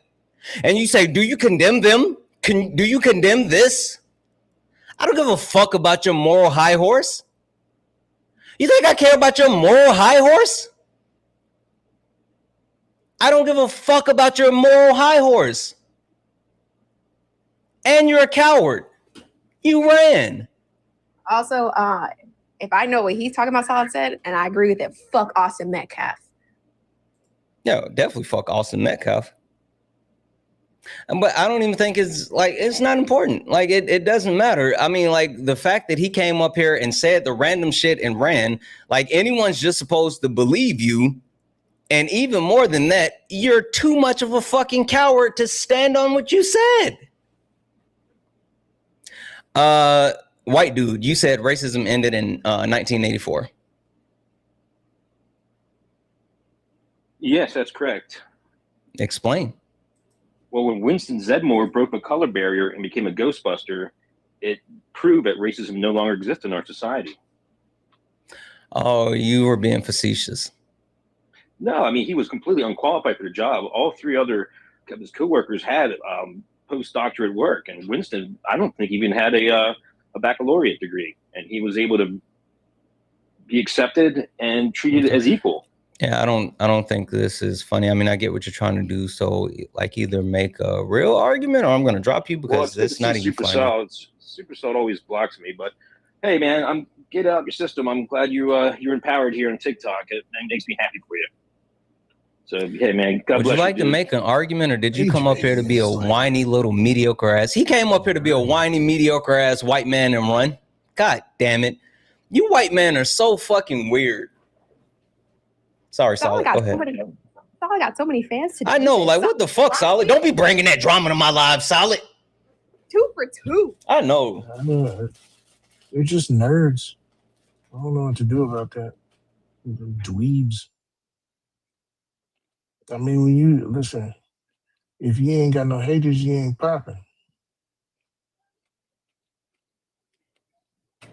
and you say, do you condemn them? Do you condemn this? I don't give a fuck about your moral high horse. You think I care about your moral high horse? I don't give a fuck about your moral high horse. And you're a coward. You ran. Also, if I know what he's talking about, Solid said, and I agree with it, fuck Austin Metcalf. Yeah, definitely fuck Austin Metcalf. But I don't even think it's not important. Like, it doesn't matter. I mean, like, the fact that he came up here and said the random shit and ran, like, anyone's just supposed to believe you. And even more than that, you're too much of a fucking coward to stand on what you said. White dude, you said racism ended in 1984. Yes, that's correct. Explain. Well, when Winston Zeddemore broke the color barrier and became a Ghostbuster, it proved that racism no longer exists in our society. Oh, you were being facetious. No, I mean, he was completely unqualified for the job. All three other of his coworkers had postdoctorate work, and Winston, I don't think even had a baccalaureate degree, and he was able to be accepted and treated as equal. Yeah, I don't think this is funny. I mean, I get what you're trying to do. So, like, either make a real argument or I'm going to drop you because it's not even funny. Super Solid always blocks me, but hey, man, get out your system. I'm glad you're empowered here on TikTok. It makes me happy for you. So, hey, man, God bless you. Would you like to make an argument, or did you come up here to be a whiny little mediocre ass? He came up here to be a whiny mediocre ass white man and run. God damn it. You white men are so fucking weird. Sorry, Solid. Go ahead. Solid got so many fans today. I know, like, what the fuck, Solid? Don't be bringing that drama to my live, Solid. 2 for 2. I know. They're just nerds. I don't know what to do about that. Dweebs. I mean, when you listen, if you ain't got no haters, you ain't popping. I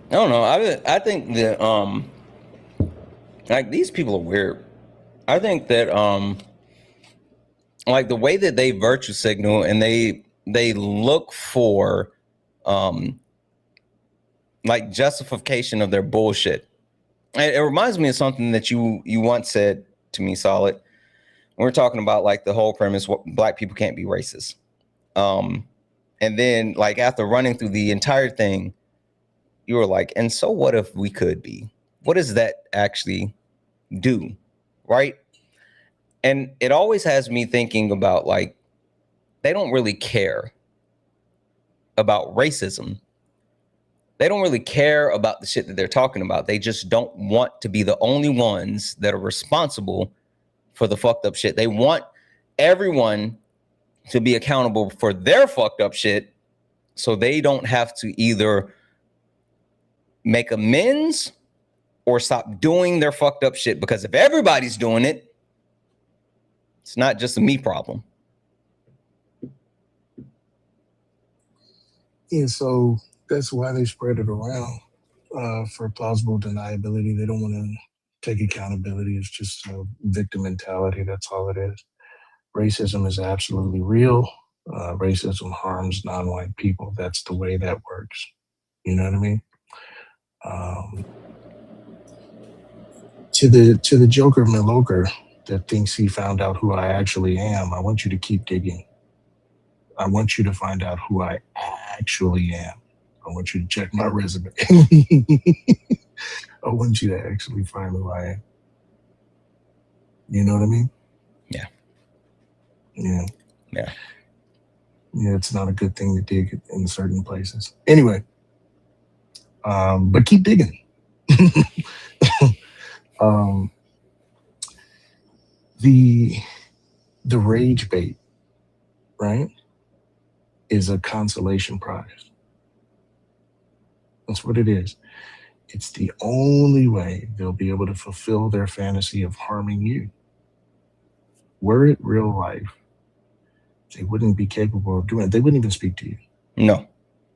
don't know. I think that like, these people are weird. I think that like, the way that they virtue signal and they look for like, justification of their bullshit. It reminds me of something that you once said to me, Solid. We're talking about, like, the whole premise, black people can't be racist. And then, like, after running through the entire thing, you were like, and so what if we could be? What does that actually do? Right? And it always has me thinking about, like, they don't really care about racism. They don't really care about the shit that they're talking about. They just don't want to be the only ones that are responsible for the fucked up shit. They want everyone to be accountable for their fucked up shit, so they don't have to either make amends or stop doing their fucked up shit. Because if everybody's doing it, it's not just a me problem. Yeah, so that's why they spread it around for plausible deniability. They don't want to take accountability. It's just a victim mentality. That's all it is. Racism is absolutely real. Racism harms non-white people. That's the way that works. You know what I mean? To the Joker Miloker that thinks he found out who I actually am, I want you to keep digging. I want you to find out who I actually am. I want you to check my resume. I want you to actually find who I am. You know what I mean? Yeah. Yeah. Yeah. Yeah, it's not a good thing to dig in certain places. Anyway, but keep digging. The rage bait, right, is a consolation prize. That's what it is. It's the only way they'll be able to fulfill their fantasy of harming you. Were it real life, they wouldn't be capable of doing it. They wouldn't even speak to you. No.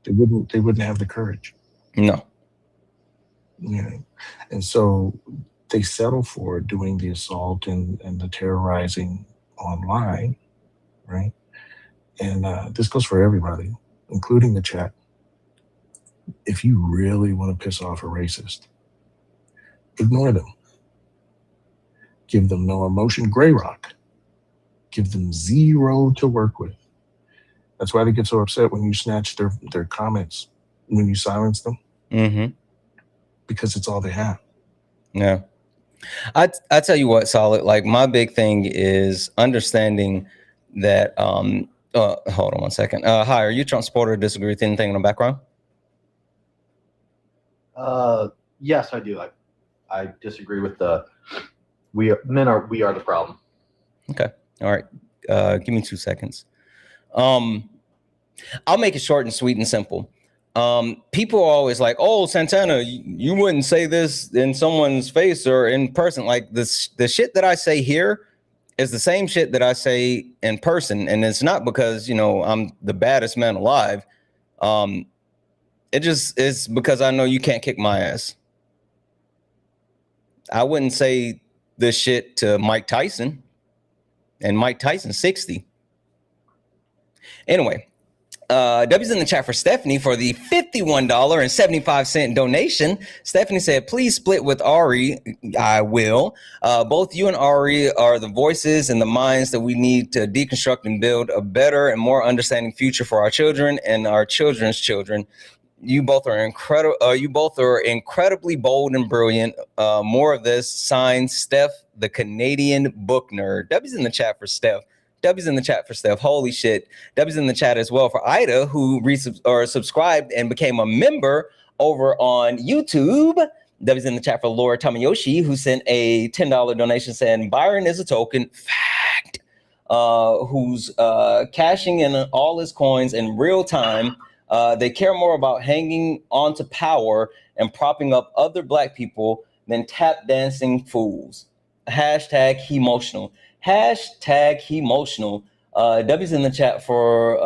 They wouldn't have the courage. No. Yeah. And so they settle for doing the assault and the terrorizing online, right? And this goes for everybody, including the chat. If you really want to piss off a racist, ignore them. Give them no emotion. Gray rock. Give them zero to work with. That's why they get so upset when you snatch their comments, when you silence them. Mm-hmm. Because it's all they have. Yeah. I tell you what, Solid, like my big thing is understanding that, hold on one second. Hi, are you a Trump supporter or disagree with anything in the background? Yes, I do. I disagree with the we are the problem. Okay. All right. Give me 2 seconds. I'll make it short and sweet and simple. People are always like, oh, Santana, you wouldn't say this in someone's face or in person. Like the shit that I say here is the same shit that I say in person. And it's not because, you know, I'm the baddest man alive. It just is because I know you can't kick my ass. I wouldn't say this shit to Mike Tyson, and Mike Tyson's 60. Anyway, W's in the chat for Stephanie for the $51.75 donation. Stephanie said, please split with Ari. I will. Both you and Ari are the voices and the minds that we need to deconstruct and build a better and more understanding future for our children and our children's children. You both are incredible. You both are incredibly bold and brilliant. More of this. Signed, Steph, the Canadian book nerd. W's in the chat for Steph. W's in the chat for Steph. Holy shit. W's in the chat as well for Ida, who subscribed and became a member over on YouTube. W's in the chat for Laura Tamayoshi, who sent a $10 donation saying Byron is a token. Fact. Who's cashing in all his coins in real time. They care more about hanging on to power and propping up other black people than tap dancing fools. Hashtag emotional. Hashtag emotional. W's in the chat for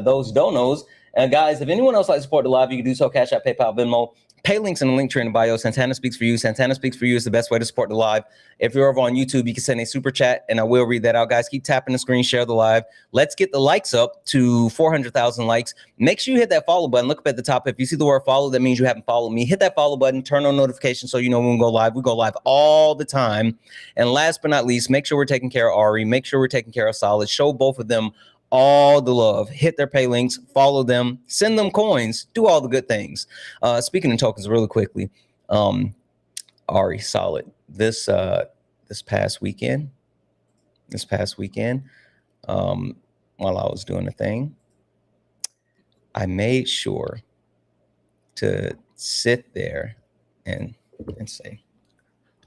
those donos. And guys, if anyone else likes to support the live, you can do so. Cash App, PayPal, Venmo. Pay links in the link tree in the bio. Santana Speaks for You. Santana Speaks for You is the best way to support the live. If you're over on YouTube, you can send a super chat and I will read that out. Guys, keep tapping the screen, share the live. Let's get the likes up to 400,000 likes. Make sure you hit that follow button. Look up at the top. If you see the word follow, that means you haven't followed me. Hit that follow button, turn on notifications so you know when we go live. We go live all the time. And last but not least, make sure we're taking care of Ari. Make sure we're taking care of Solid. Show both of them all the love. Hit their pay links, follow them, send them coins, do all the good things. Speaking of tokens really quickly, Ari, Solid, this past weekend, while I was doing the thing, I made sure to sit there and say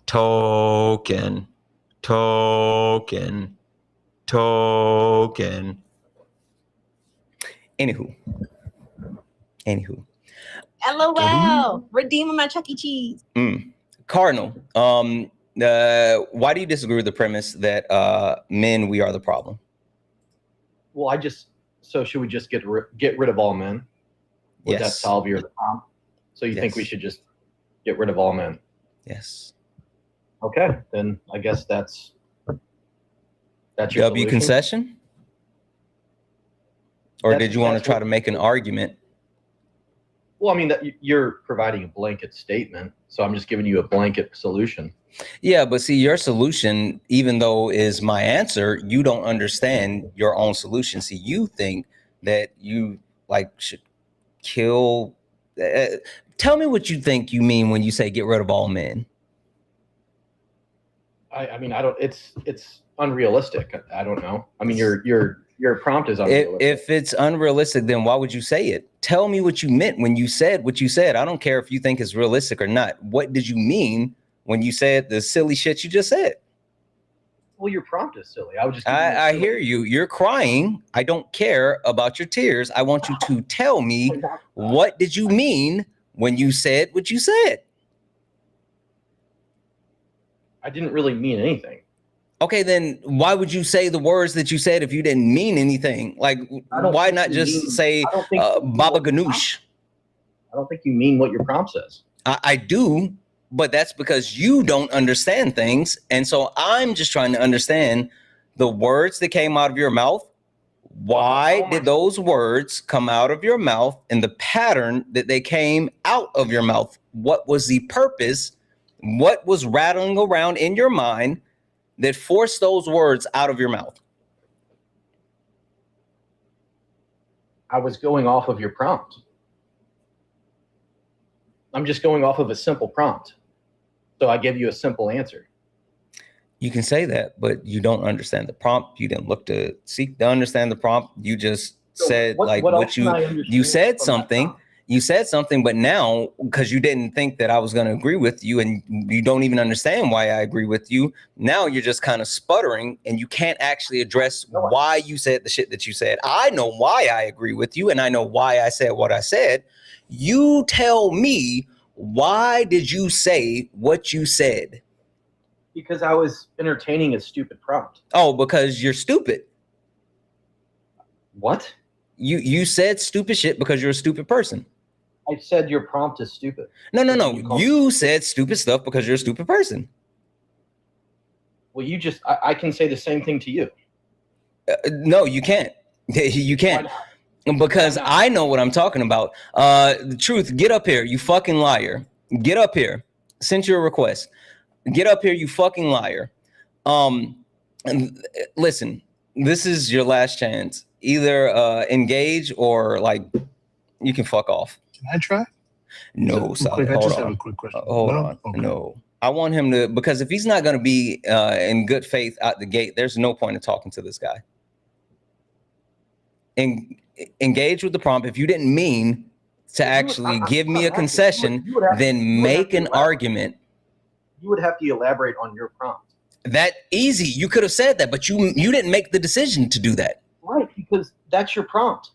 token. Anywho. LOL. Redeeming my Chuck E. Cheese. Cardinal, why do you disagree with the premise that men, we are the problem? Well, should we just get rid of all men? Would that solve your problem? So you think we should just get rid of all men? Yes. Okay, then I guess that's your W solution. concession? Or did you want to try to make an argument? Well, I mean, you're providing a blanket statement, so I'm just giving you a blanket solution. Yeah, but see, your solution, even though is my answer, you don't understand your own solution. See, you think that you should kill. Tell me what you think you mean when you say get rid of all men. I mean, I don't. It's unrealistic. I don't know. I mean, your prompt is unrealistic. If it's unrealistic, then why would you say it? Tell me what you meant when you said what you said. I don't care if you think it's realistic or not. What did you mean when you said the silly shit you just said? Well, your prompt is silly. I hear you. You're crying. I don't care about your tears. I want you to tell me what did you mean when you said what you said? I didn't really mean anything. Okay, then why would you say the words that you said if you didn't mean anything? Like, why not just say Baba Ganoush? I don't think you mean what your prompt says. I do. but that's because you don't understand things. And so I'm just trying to understand the words that came out of your mouth. Why did those words come out of your mouth and the pattern that they came out of your mouth? What was the purpose? What was rattling around in your mind that forced those words out of your mouth? I was going off of your prompt. I'm just going off of a simple prompt. So I give you a simple answer. You can say that, but you don't understand the prompt. You didn't look to seek to understand the prompt. You just said you said something. You said something, but now because you didn't think that I was going to agree with you and you don't even understand why I agree with you, now you're just kind of sputtering and you can't actually address why you said the shit that you said. I know why I agree with you and I know why I said what I said. You tell me, why did you say what you said? Because I was entertaining a stupid prompt. Oh, because you're stupid. What? You said stupid shit because you're a stupid person. I said your prompt is stupid. No. You said stupid stuff because you're a stupid person. Well, I can say the same thing to you. No, you can't. You can't. Because I know what I'm talking about. The truth, get up here, you fucking liar. Get up here. Sent you a request. Get up here, you fucking liar. And listen, this is your last chance. Either engage or like you can fuck off. Can I try? No, Sally, I just have a quick question. Hold on. Okay. No. I want him to, because if he's not going to be in good faith out the gate, there's no point in talking to this guy. Engage with the prompt. If you didn't mean to actually give me a concession, then make an argument. You would have to elaborate on your prompt. That easy. You could have said that, but you didn't make the decision to do that. Right, because that's your prompt.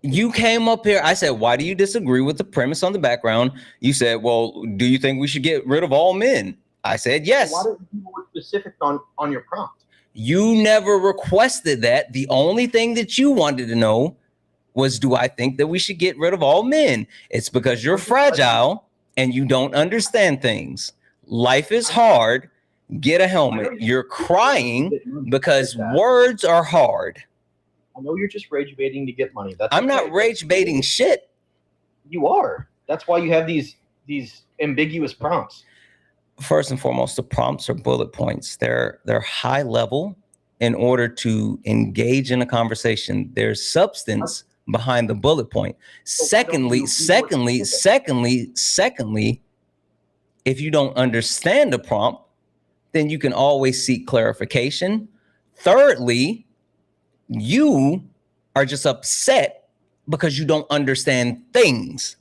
You came up here. I said, why do you disagree with the premise on the background? You said, well, do you think we should get rid of all men? I said, yes. Why don't you be more specific on your prompt? You never requested that. The only thing that you wanted to know was, do I think that we should get rid of all men? It's because you're fragile and you don't understand things. Life is hard. Get a helmet. You're crying because words are hard. I know you're just rage baiting to get money. I'm not rage baiting shit. You are. That's why you have these ambiguous prompts. First and foremost, the prompts are bullet points. They're high level in order to engage in a conversation. There's substance behind the bullet point. Secondly, if you don't understand the prompt, then you can always seek clarification. Thirdly, you are just upset because you don't understand things.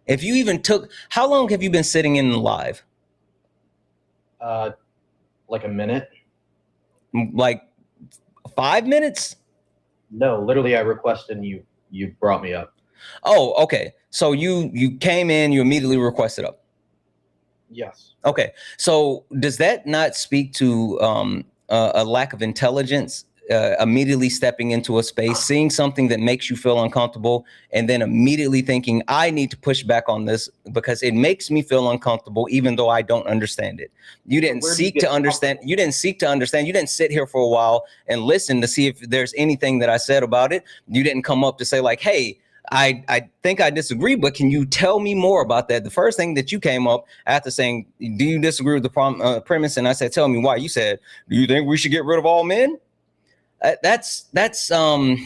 If you even took, how long have you been sitting in the live? Like a minute. Like 5 minutes? No, literally I requested and you brought me up. Oh, okay. So you came in, you immediately requested up. Yes. Okay. So does that not speak to a lack of intelligence? Immediately stepping into a space, seeing something that makes you feel uncomfortable, and then immediately thinking, I need to push back on this because it makes me feel uncomfortable, even though I don't understand it. You didn't seek to understand. You didn't seek to understand. You didn't sit here for a while and listen to see if there's anything that I said about it. You didn't come up to say like, hey, I think I disagree, but can you tell me more about that? The first thing that you came up after saying, do you disagree with the premise? And I said, tell me why. You said, do you think we should get rid of all men? That's it's not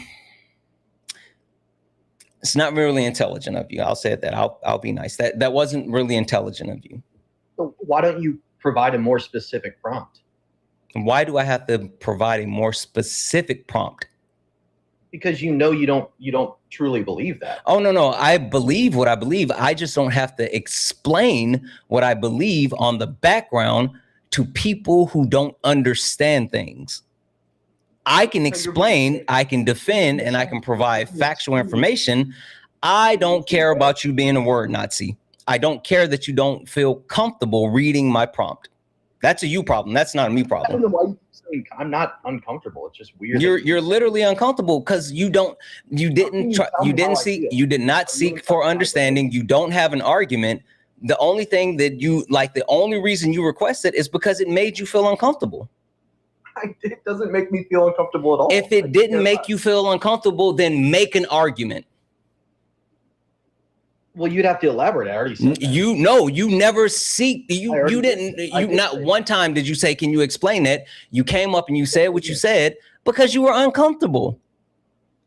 really intelligent of you. I'll say that. I'll be nice. That wasn't really intelligent of you. So why don't you provide a more specific prompt? Why do I have to provide a more specific prompt? Because you don't truly believe that. Oh, no. I believe what I believe. I just don't have to explain what I believe on the background to people who don't understand things. I can explain, I can defend, and I can provide factual information. I don't care about you being a word Nazi. I don't care that you don't feel comfortable reading my prompt. That's a you problem. That's not a me problem. I don't know why you're saying I'm not uncomfortable. It's just weird. You're literally uncomfortable because you did not seek for understanding. You don't have an argument. the only thing that you like, the only reason you requested is because it made you feel uncomfortable. It doesn't make me feel uncomfortable at all. If it didn't make you feel uncomfortable, then make an argument. Well, you'd have to elaborate. I already said that. You never seek, not one time did you say, can you explain that? You came up and you said what you said because you were uncomfortable.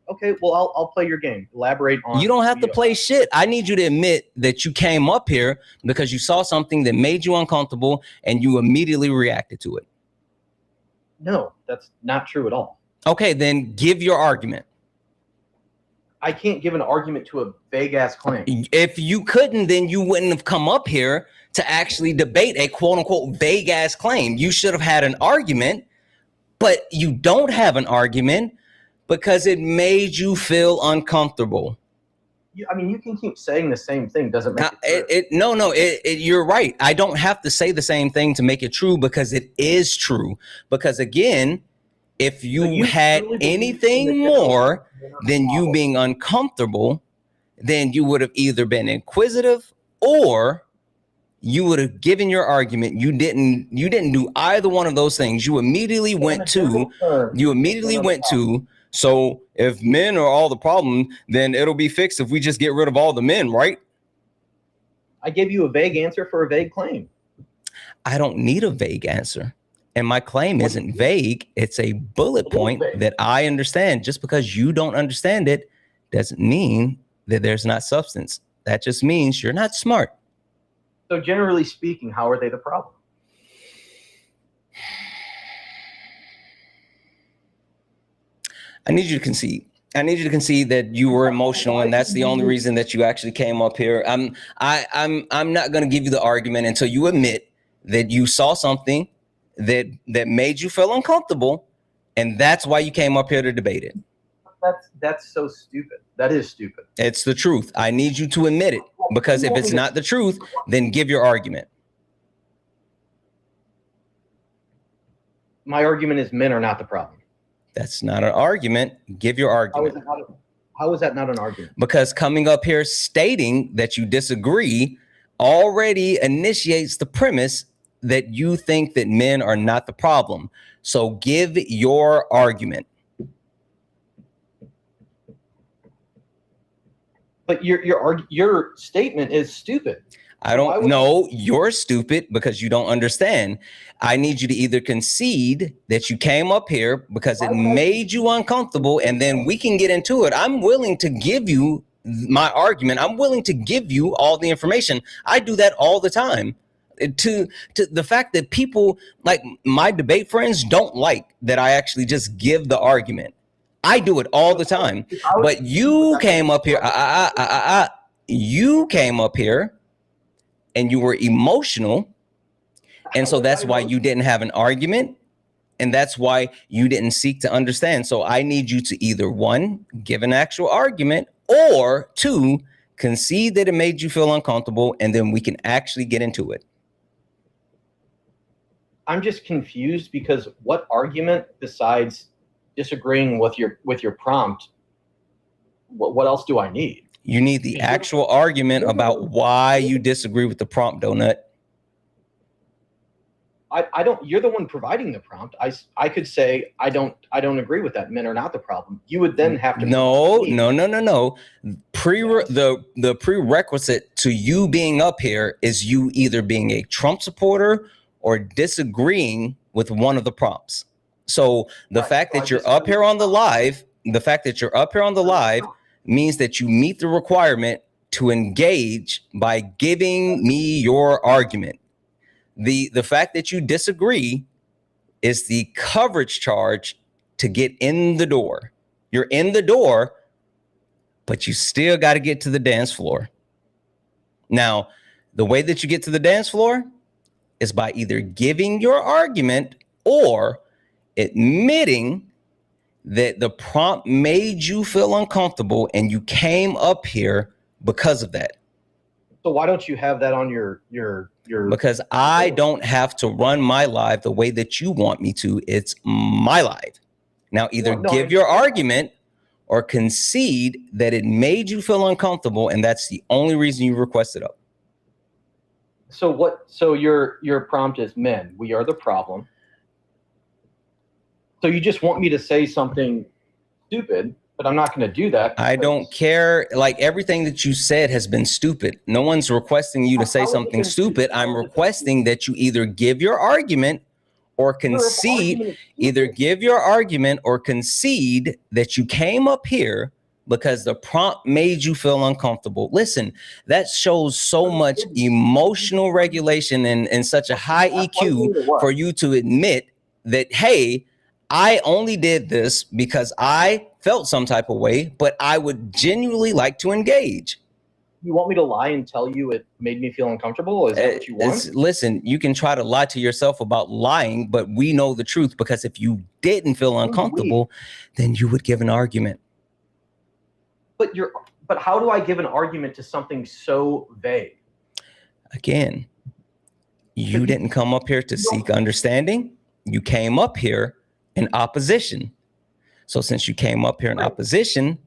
Okay, well, I'll play your game. Elaborate on. You don't have to play shit. I need you to admit that you came up here because you saw something that made you uncomfortable and you immediately reacted to it. No, that's not true at all. Okay, then give your argument. I can't give an argument to a vague-ass claim. If you couldn't, then you wouldn't have come up here to actually debate a quote-unquote vague-ass claim. You should have had an argument, but you don't have an argument because it made you feel uncomfortable. I mean, you can keep saying the same thing. Doesn't make it true. No, you're right. I don't have to say the same thing to make it true because it is true. Because again, if you had anything more than you being uncomfortable, then you would have either been inquisitive or you would have given your argument. You didn't do either one of those things. You immediately went to, so if men are all the problem, then it'll be fixed if we just get rid of all the men, right? I gave you a vague answer for a vague claim. I don't need a vague answer. And my claim isn't vague. It's a bullet point that I understand. Just because you don't understand it doesn't mean that there's not substance. That just means you're not smart. So generally speaking, how are they the problem? I need you to concede. I need you to concede that you were emotional, and that's the only reason that you actually came up here. I'm not going to give you the argument until you admit that you saw something that made you feel uncomfortable, and that's why you came up here to debate it. That's so stupid. That is stupid. It's the truth. I need you to admit it, because if it's not the truth, then give your argument. My argument is men are not the problem. That's not an argument. Give your argument. How is that not an argument? Because coming up here stating that you disagree already initiates the premise that you think that men are not the problem. So give your argument. But your statement is stupid. I don't know. You're stupid because you don't understand. I need you to either concede that you came up here because it made you uncomfortable, and then we can get into it. I'm willing to give you my argument. I'm willing to give you all the information. I do that all the time. To the fact that people like my debate friends don't like that I actually just give the argument. I do it all the time. But you came up here. You came up here and you were emotional. And so that's why you didn't have an argument. And that's why you didn't seek to understand. So I need you to either one, give an actual argument, or two, concede that it made you feel uncomfortable, and then we can actually get into it. I'm just confused because what argument besides disagreeing with your prompt, what else do I need? You need the actual argument about why you disagree with the prompt, Donut. I don't. You're the one providing the prompt. I could say I don't agree with that. Men are not the problem. You would then have to. No. The prerequisite to you being up here is you either being a Trump supporter or disagreeing with one of the prompts. So the fact that you're up here on the live, means that you meet the requirement to engage by giving me your argument. The fact that you disagree is the coverage charge to get in the door. You're in the door, but you still got to get to the dance floor. Now, the way that you get to the dance floor is by either giving your argument or admitting that the prompt made you feel uncomfortable and you came up here because of that. So why don't you have that on your Because I don't have to run my live the way that you want me to. It's my live. Now either give your argument or concede that it made you feel uncomfortable, and that's the only reason you requested up. So your prompt is men. We are the problem. So you just want me to say something stupid, but I'm not going to do that. I don't care. Like, everything that you said has been stupid. No one's requesting you to say something stupid. I'm requesting that you either give your argument or concede, either give your argument or concede that you came up here because the prompt made you feel uncomfortable. Listen, that shows so much emotional regulation and such a high EQ for you to admit that, hey, I only did this because I felt some type of way, but I would genuinely like to engage. You want me to lie and tell you it made me feel uncomfortable? Is that what you want? Listen, you can try to lie to yourself about lying, but we know the truth, because if you didn't feel uncomfortable, then you would give an argument. But how do I give an argument to something so vague? Again, you didn't come up here to seek understanding. You came up here in opposition. So since you came up here in opposition,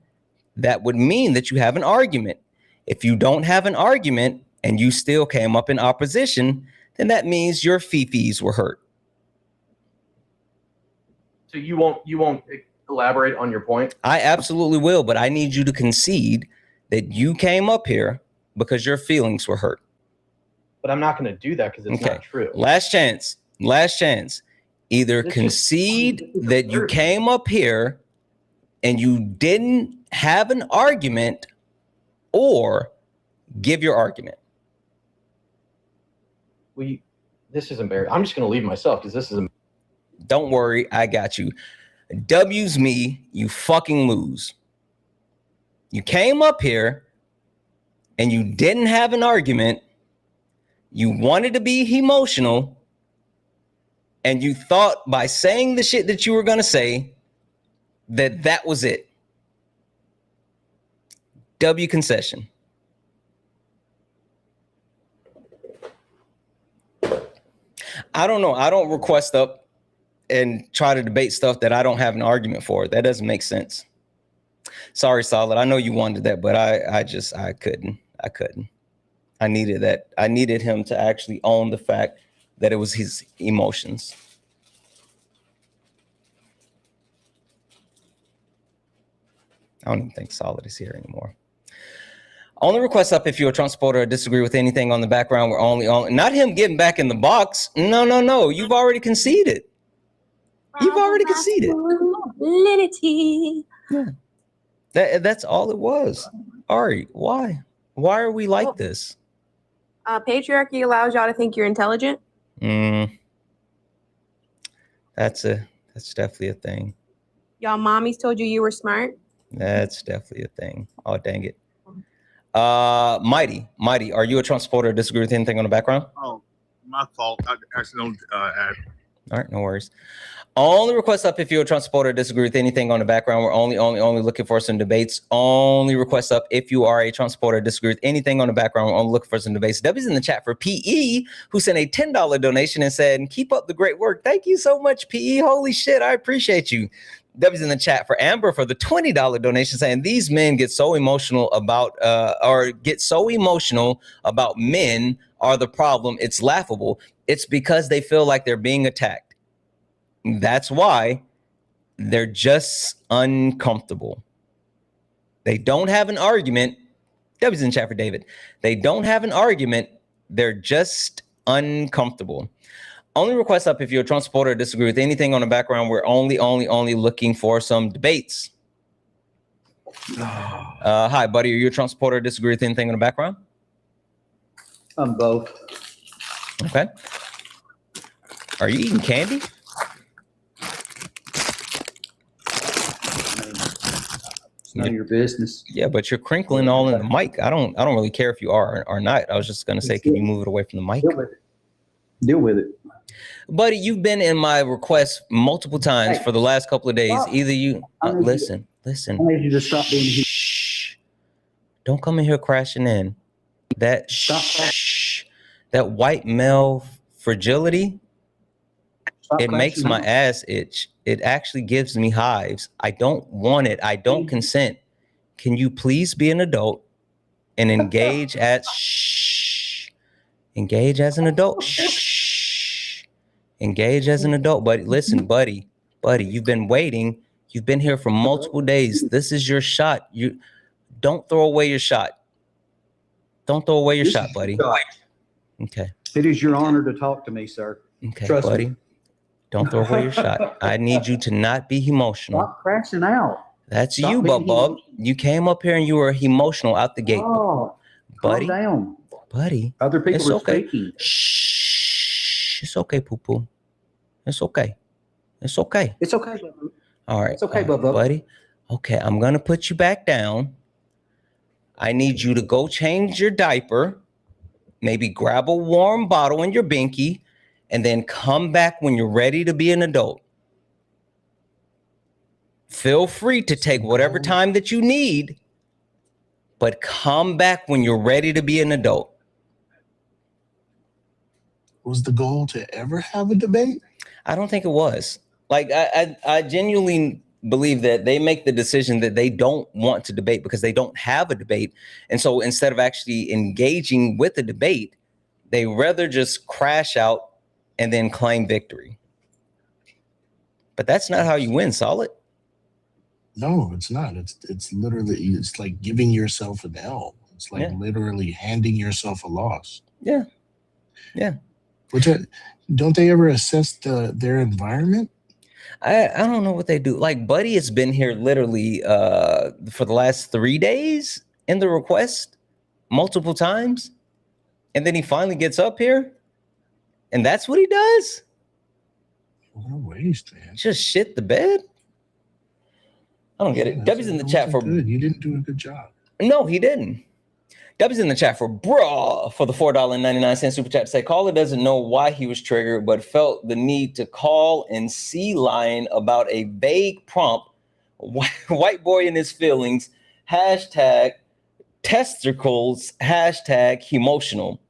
that would mean that you have an argument. If you don't have an argument and you still came up in opposition, then that means your fifis were hurt. So you won't elaborate on your point? I absolutely will, but I need you to concede that you came up here because your feelings were hurt. But I'm not going to do that because it's not true. Last chance. Last chance. Either concede that you came up here and you didn't have an argument, or give your argument. This is embarrassing. I'm just going to leave myself because this is. Don't worry, I got you. W's me, you fucking lose. You came up here and you didn't have an argument. You wanted to be emotional, and you thought by saying the shit that you were going to say that was it. W concession. I don't know. I don't request up and try to debate stuff that I don't have an argument for. That doesn't make sense. Sorry, Solid. I know you wanted that, but I couldn't. I needed that. I needed him to actually own the fact that it was his emotions. I don't even think Solid is here anymore. Only request up if you're a Trump supporter or disagree with anything on the background. We're only not him getting back in the box. No. You've already conceded. You've already conceded. Yeah. That's all it was. Ari, why? Why are we like this? Patriarchy allows y'all to think you're intelligent. That's definitely a thing. Y'all mommies told you were smart. That's definitely a thing. Oh, dang it. Mighty, are you a Trump supporter or disagree with anything on the background? Oh, my fault. I actually don't add. All right, no worries. Only request up if you're a Trump supporter or disagree with anything on the background. We're only looking for some debates. Only request up if you are a Trump supporter or disagree with anything on the background. We're only looking for some debates. W's in the chat for PE, who sent a $10 donation and said, keep up the great work. Thank you so much, PE. Holy shit, I appreciate you. W's in the chat for Amber for the $20 donation, saying these men get so emotional about men are the problem. It's laughable. It's because they feel like they're being attacked. That's why they're just uncomfortable. They don't have an argument. W's in the chat for David. They don't have an argument. They're just uncomfortable. Only request up if you're a Trump supporter or disagree with anything on the background. We're only looking for some debates. Hi, buddy. Are you a Trump supporter or disagree with anything on the background? I'm both. Okay. Are you eating candy? It's none of your business. Yeah, but you're crinkling all in the mic. I don't really care if you are or not. I was just gonna say, can you move it away from the mic? Deal with it. Buddy, you've been in my request multiple times for the last couple of days. Either you listen. I need you to stop being here. Shh. Don't come in here crashing in. That that white male fragility, it makes my ass itch. It actually gives me hives. I don't want it. I don't consent. Can you please be an adult and engage at Engage as an adult. Shh. Engage as an adult, buddy. Listen, buddy, you've been waiting. You've been here for multiple days. This is your shot. You don't throw away your shot. Don't throw away your shot, buddy. Okay. It is your honor to talk to me, sir. Okay, Trust buddy. me. Don't throw away your shot. I need you to not be emotional. Stop crashing out. That's Stop you, being Bub. You came up here and you were emotional out the gate. Oh, buddy. calm down. Buddy. Other people it's are okay. speaking. Shh. It's okay, poo-poo. It's okay. It's okay. It's okay, Bubba. All right. It's okay, all right, Bubba. buddy. Okay, I'm going to put you back down. I need you to go change your diaper. Maybe grab a warm bottle in your binky and then come back when you're ready to be an adult. Feel free to take whatever time that you need, but come back when you're ready to be an adult. Was the goal to ever have a debate? I don't think it was. Like, I genuinely believe that they make the decision that they don't want to debate because they don't have a debate. And so instead of actually engaging with the debate, they rather just crash out and then claim victory. But that's not how you win, Solid. No, it's not. It's literally, it's like giving yourself an L. It's like literally handing yourself a loss. Yeah. Yeah. Which don't they ever assess their environment? I don't know what they do. Like, Buddy has been here literally for the last 3 days in the request multiple times. And then he finally gets up here. And that's what he does. What a waste, man. Just shit the bed. I don't get it. W's in the chat for good. You didn't do a good job. No, he didn't. W's in the chat for bruh for the $4.99 super chat to say caller doesn't know why he was triggered, but felt the need to call and sea lion about a vague prompt. White boy in his feelings. Hashtag testicles. Hashtag emotional.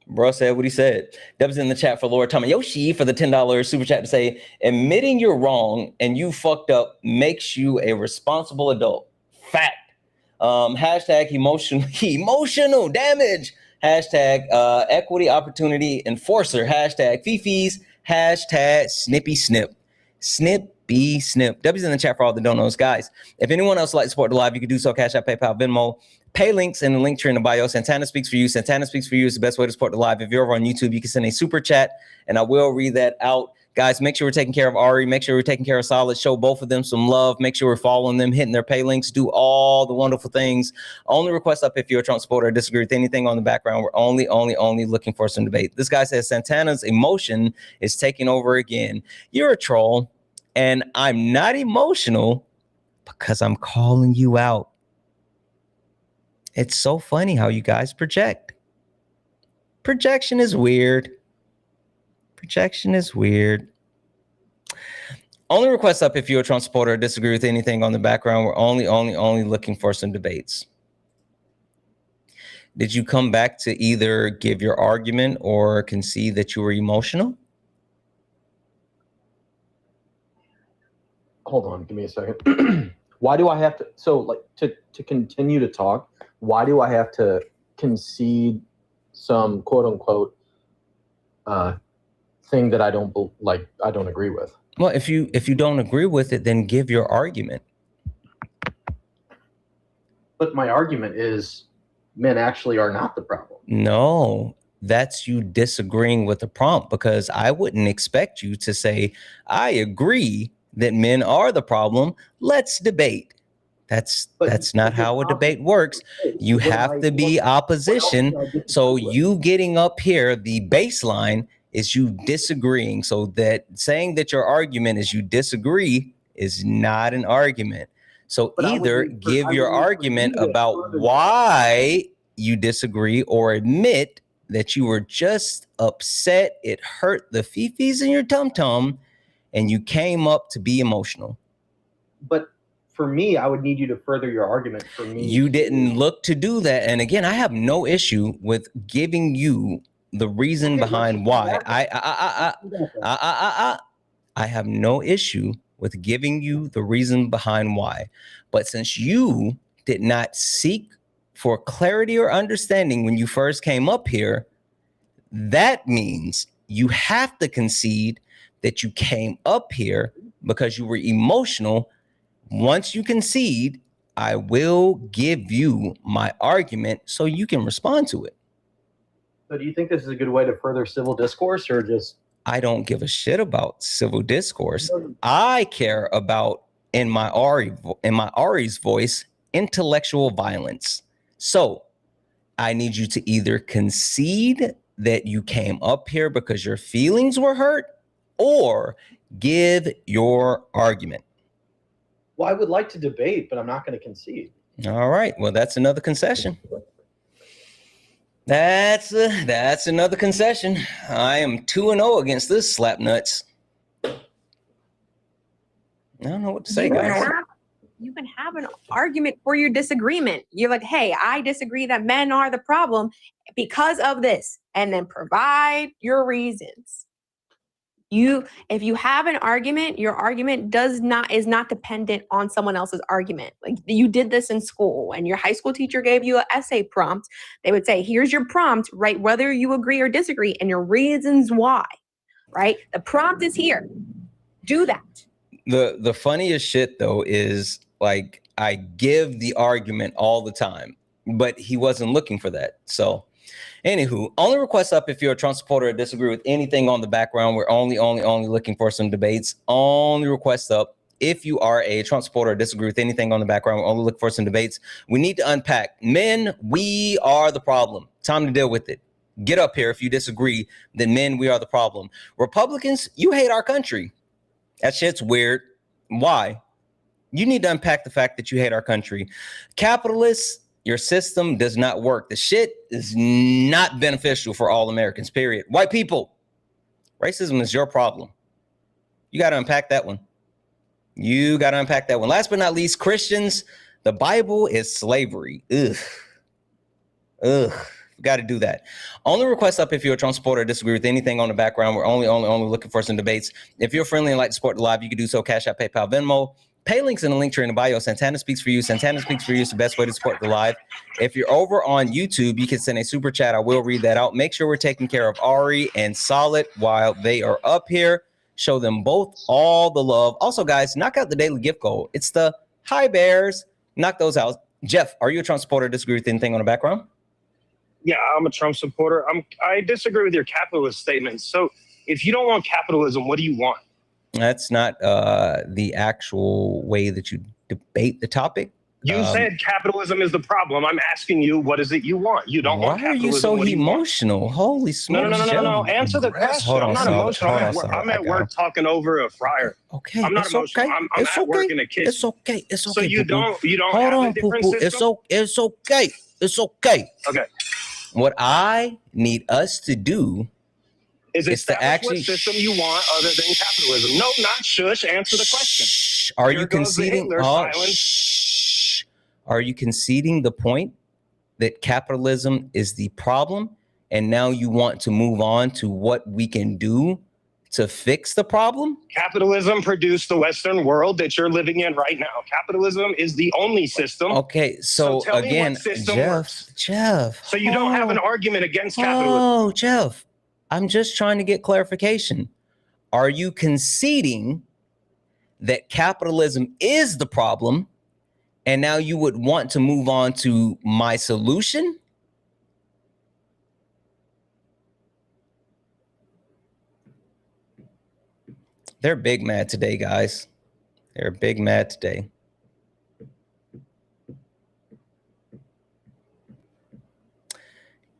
Bro said what he said. Dubs in the chat for Lord Tamayoshi for the $10 super chat to say, admitting you're wrong and you fucked up makes you a responsible adult. Fact. Hashtag emotional damage. Hashtag equity opportunity enforcer. Hashtag Fifi's. Hashtag snippy snip. Snippy snip. W's in the chat for all the donos. Guys, if anyone else would like to support the live, you can do so. Cash App, PayPal, Venmo. Pay links in the link tree in the bio. Santana speaks for you. Santana speaks for you is the best way to support the live. If you're over on YouTube, you can send a super chat and I will read that out. Guys, make sure we're taking care of Ari. Make sure we're taking care of Solid. Show both of them some love. Make sure we're following them, hitting their pay links, do all the wonderful things. Only request up if you're a Trump supporter or disagree with anything on the background. We're only looking for some debate. This guy says Santana's emotion is taking over again. You're a troll and I'm not emotional because I'm calling you out. It's so funny how you guys project. Projection is weird. Projection is weird. Only request up if you're a Trump supporter or disagree with anything on the background. We're only looking for some debates. Did you come back to either give your argument or concede that you were emotional? Hold on, give me a second. Why do I have to, so like to continue to talk, why do I have to concede some quote unquote thing that I don't agree with? Well, if you don't agree with it, then give your argument. But my argument is men actually are not the problem. No, that's you disagreeing with the prompt, because I wouldn't expect you to say, I agree that men are the problem. Let's debate. That's not how a debate works. You have to be opposition. So you getting up here, the baseline is you disagreeing. So that saying that your argument is you disagree is not an argument. So either give your argument about why you disagree or admit that you were just upset. It hurt the fifis in your tum-tum and you came up to be emotional. But for me, I would need you to further your argument for me. You didn't look to do that. And again, I have no issue with giving you the reason behind why. I have no issue with giving you the reason behind why. But since you did not seek for clarity or understanding when you first came up here, that means you have to concede that you came up here because you were emotional. Once you concede, I will give you my argument so you can respond to it. So do you think this is a good way to further civil discourse, or just? I don't give a shit about civil discourse. I care about, in my Ari's voice, intellectual violence. So I need you to either concede that you came up here because your feelings were hurt, or give your argument. Well, I would like to debate, but I'm not going to concede. All right. Well, that's another concession. That's another concession. I am 2-0 against this slap nuts. I don't know what to say, guys. You can have an argument for your disagreement. You're like, hey, I disagree that men are the problem because of this, and then provide your reasons. If you have an argument, your argument is not dependent on someone else's argument. Like, you did this in school, and your high school teacher gave you an essay prompt. They would say, here's your prompt, write whether you agree or disagree and your reasons why, right? The prompt is here. Do that. The funniest shit though is, like, I give the argument all the time, but he wasn't looking for that. So anywho, only request up if you're a Trump supporter or disagree with anything on the background. We're only looking for some debates. Only request up if you are a Trump supporter or disagree with anything on the background. We're only looking for some debates. We need to unpack. Men, we are the problem. Time to deal with it. Get up here if you disagree. Then men, we are the problem. Republicans, you hate our country. That shit's weird. Why? You need to unpack the fact that you hate our country. Capitalists, your system does not work. The shit is not beneficial for all Americans, period. White people, racism is your problem. You got to unpack that one. You got to unpack that one. Last but not least, Christians, the Bible is slavery. Ugh. Got to do that. Only request up if you're a Trump supporter or disagree with anything on the background. We're only looking for some debates. If you're friendly and like to support the live, you can do so. Cash App, PayPal, Venmo. Pay links in the link tree in the bio. Santana speaks for you. Santana speaks for you. It's the best way to support the live. If you're over on YouTube, you can send a super chat. I will read that out. Make sure we're taking care of Ari and Solid while they are up here. Show them both all the love. Also, guys, knock out the daily gift goal. It's the Hi Bears. Knock those out. Jeff, are you a Trump supporter or disagree with anything on the background? Yeah, I'm a Trump supporter. I disagree with your capitalist statements. So if you don't want capitalism, what do you want? That's not the actual way that you debate the topic. You said capitalism is the problem. I'm asking you, what is it you want? You don't want capitalism. Why are you so emotional? Holy smokes. No. Answer the question. I'm not emotional. I'm at work talking over a fryer. Okay. I'm not emotional. I'm at work in a kitchen. It's okay. It's okay. So you don't Hold have on, a different system? It's okay. It's okay. Okay. What I need us to do is to actually what system you want other than capitalism. No, not shush. Answer the question. Are you conceding? Are you conceding the point that capitalism is the problem, and now you want to move on to what we can do to fix the problem? Capitalism produced the Western world that you're living in right now. Capitalism is the only system. Okay, so tell again, me what system works. Jeff. So you don't have an argument against capitalism. Oh, Jeff, I'm just trying to get clarification. Are you conceding that capitalism is the problem, and now you would want to move on to my solution? They're big mad today, guys. They're big mad today.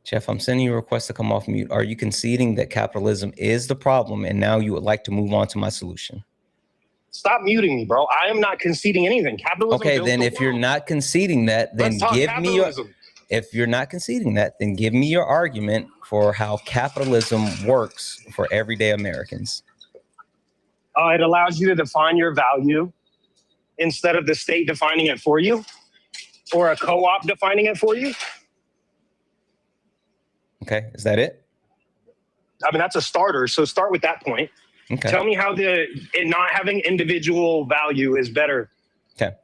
Jeff, I'm sending you a request to come off mute. Are you conceding that capitalism is the problem, and now you would like to move on to my solution? Stop muting me, bro. I am not conceding anything. Capitalism. Okay, then if you're not conceding that, then give me your. If you're not conceding that, then give me your argument for how capitalism works for everyday Americans. It allows you to define your value instead of the state defining it for you, or a co-op defining it for you. Okay, is that it? I mean, that's a starter. So start with that point. Okay. Tell me how it not having individual value is better. Okay.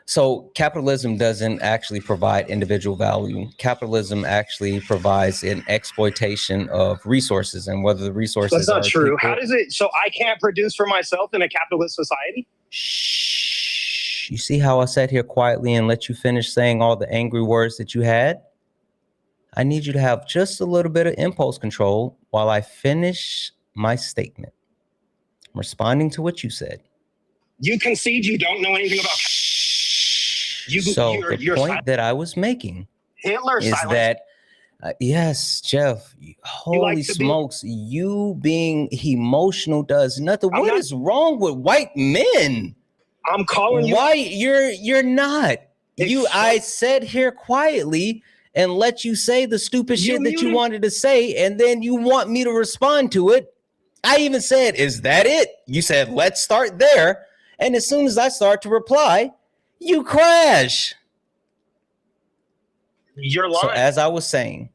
So capitalism doesn't actually provide individual value. Capitalism actually provides an exploitation of resources, and whether the resources That's not are true. people. How does it? So I can't produce for myself in a capitalist society? Shh. You see how I sat here quietly and let you finish saying all the angry words that you had? I need you to have just a little bit of impulse control while I finish my statement. I'm responding to what you said. You concede you don't know anything about. So the point that I was making Hitler is that, yes, Jeff, holy smokes, you being emotional does nothing. What is wrong with white men? I'm calling you. Why you're not. I said here quietly and let you say the stupid shit that you wanted to say, and then you want me to respond to it. I even said, is that it? You said, let's start there. And as soon as I start to reply, you crash. You're lying. So as I was saying,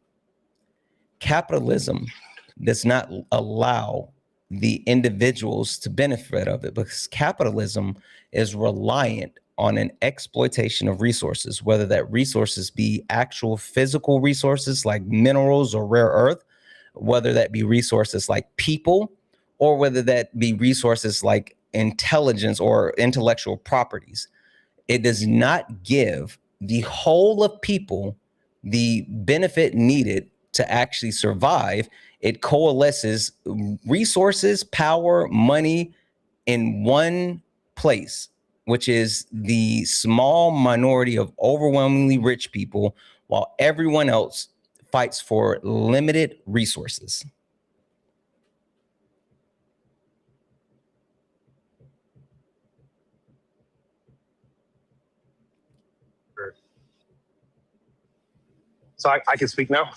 capitalism does not allow the individuals to benefit of it, because capitalism is reliant on an exploitation of resources, whether that resources be actual physical resources like minerals or rare earth, whether that be resources like people, or whether that be resources like intelligence or intellectual properties. It does not give the whole of people the benefit needed to actually survive. It coalesces resources, power, money in one place, which is the small minority of overwhelmingly rich people, while everyone else fights for limited resources. So I can speak now.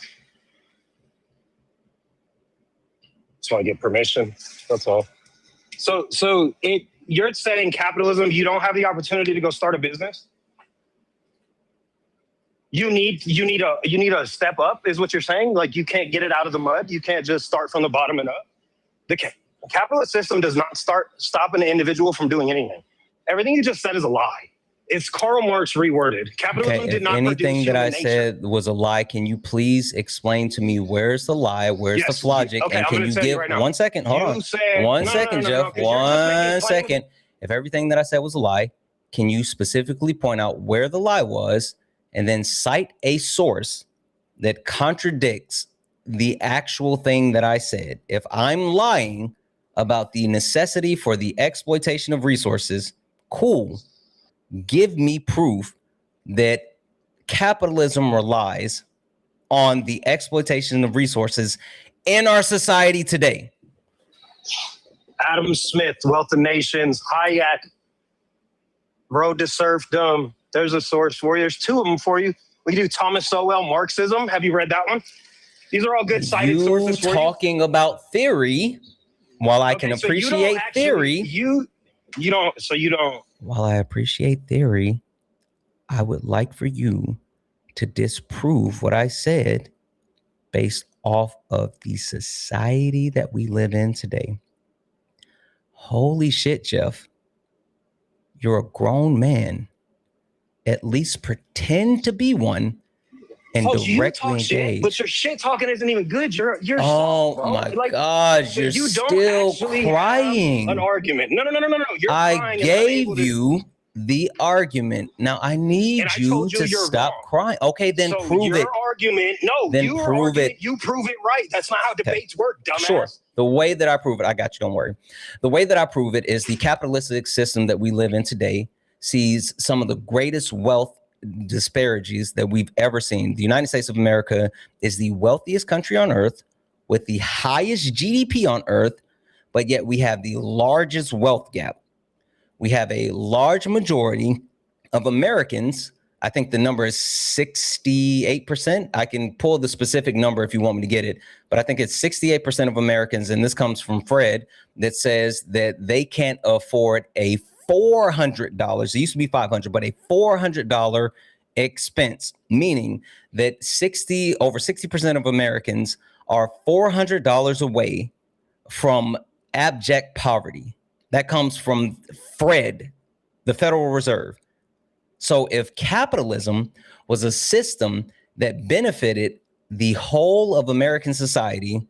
So I get permission. That's all. So you're saying capitalism, you don't have the opportunity to go start a business? You need a step up, is what you're saying? Like, you can't get it out of the mud. You can't just start from the bottom and up. The capitalist system does not stop an individual from doing anything. Everything you just said is a lie. It's Karl Marx reworded. Capitalism did not produce anything that I human nature. said was a lie, can you please explain to me where's the lie, where's the logic, and can you give 1 second? Hold on. 1 second, Jeff. 1 second. If everything that I said was a lie, can you specifically point out where the lie was, and then cite a source that contradicts the actual thing that I said? If I'm lying about the necessity for the exploitation of resources, cool. Give me proof that capitalism relies on the exploitation of resources in our society today. Adam Smith, Wealth of Nations, Hayek, Road to Serfdom. There's a source for you. There's two of them for you. We do Thomas Sowell, Marxism. Have you read that one? These are all good cited sources for you. Talking about theory, while I can appreciate theory. You don't. While I appreciate theory, I would like for you to disprove what I said based off of the society that we live in today. Holy shit, Jeff. You're a grown man. At least pretend to be one and directly engage. Shit, but your shit talking isn't even good. You're oh soft, my God, you're you still crying. An argument. No. I gave you the argument. Now I need you to stop crying. Okay, then prove it. Argument. No, then prove it. You prove it right. That's not how debates work, dumbass. Sure. The way that I prove it, I got you. Don't worry. The way that I prove it is the capitalistic system that we live in today sees some of the greatest wealth disparities that we've ever seen. The United States of America is the wealthiest country on earth with the highest GDP on earth, but yet we have the largest wealth gap. We have a large majority of Americans. I think the number is 68%. I can pull the specific number if you want me to get it, but I think it's 68% of Americans, and this comes from Fred, that says that they can't afford a $400. It used to be $500, but a $400 expense, meaning that over 60% of Americans are $400 away from abject poverty. That comes from Fred, the Federal Reserve. So if capitalism was a system that benefited the whole of American society,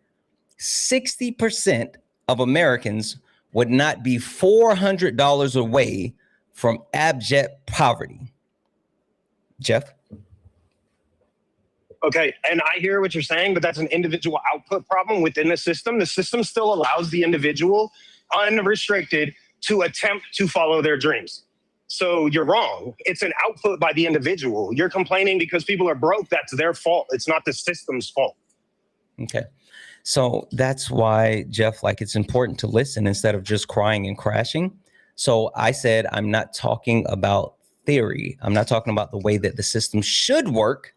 60% of Americans would not be $400 away from abject poverty. Jeff? Okay, and I hear what you're saying, but that's an individual output problem within the system. The system still allows the individual unrestricted to attempt to follow their dreams. So you're wrong. It's an output by the individual. You're complaining because people are broke. That's their fault. It's not the system's fault. Okay. So that's why, Jeff, like, it's important to listen instead of just crying and crashing. So I said, I'm not talking about theory. I'm not talking about the way that the system should work.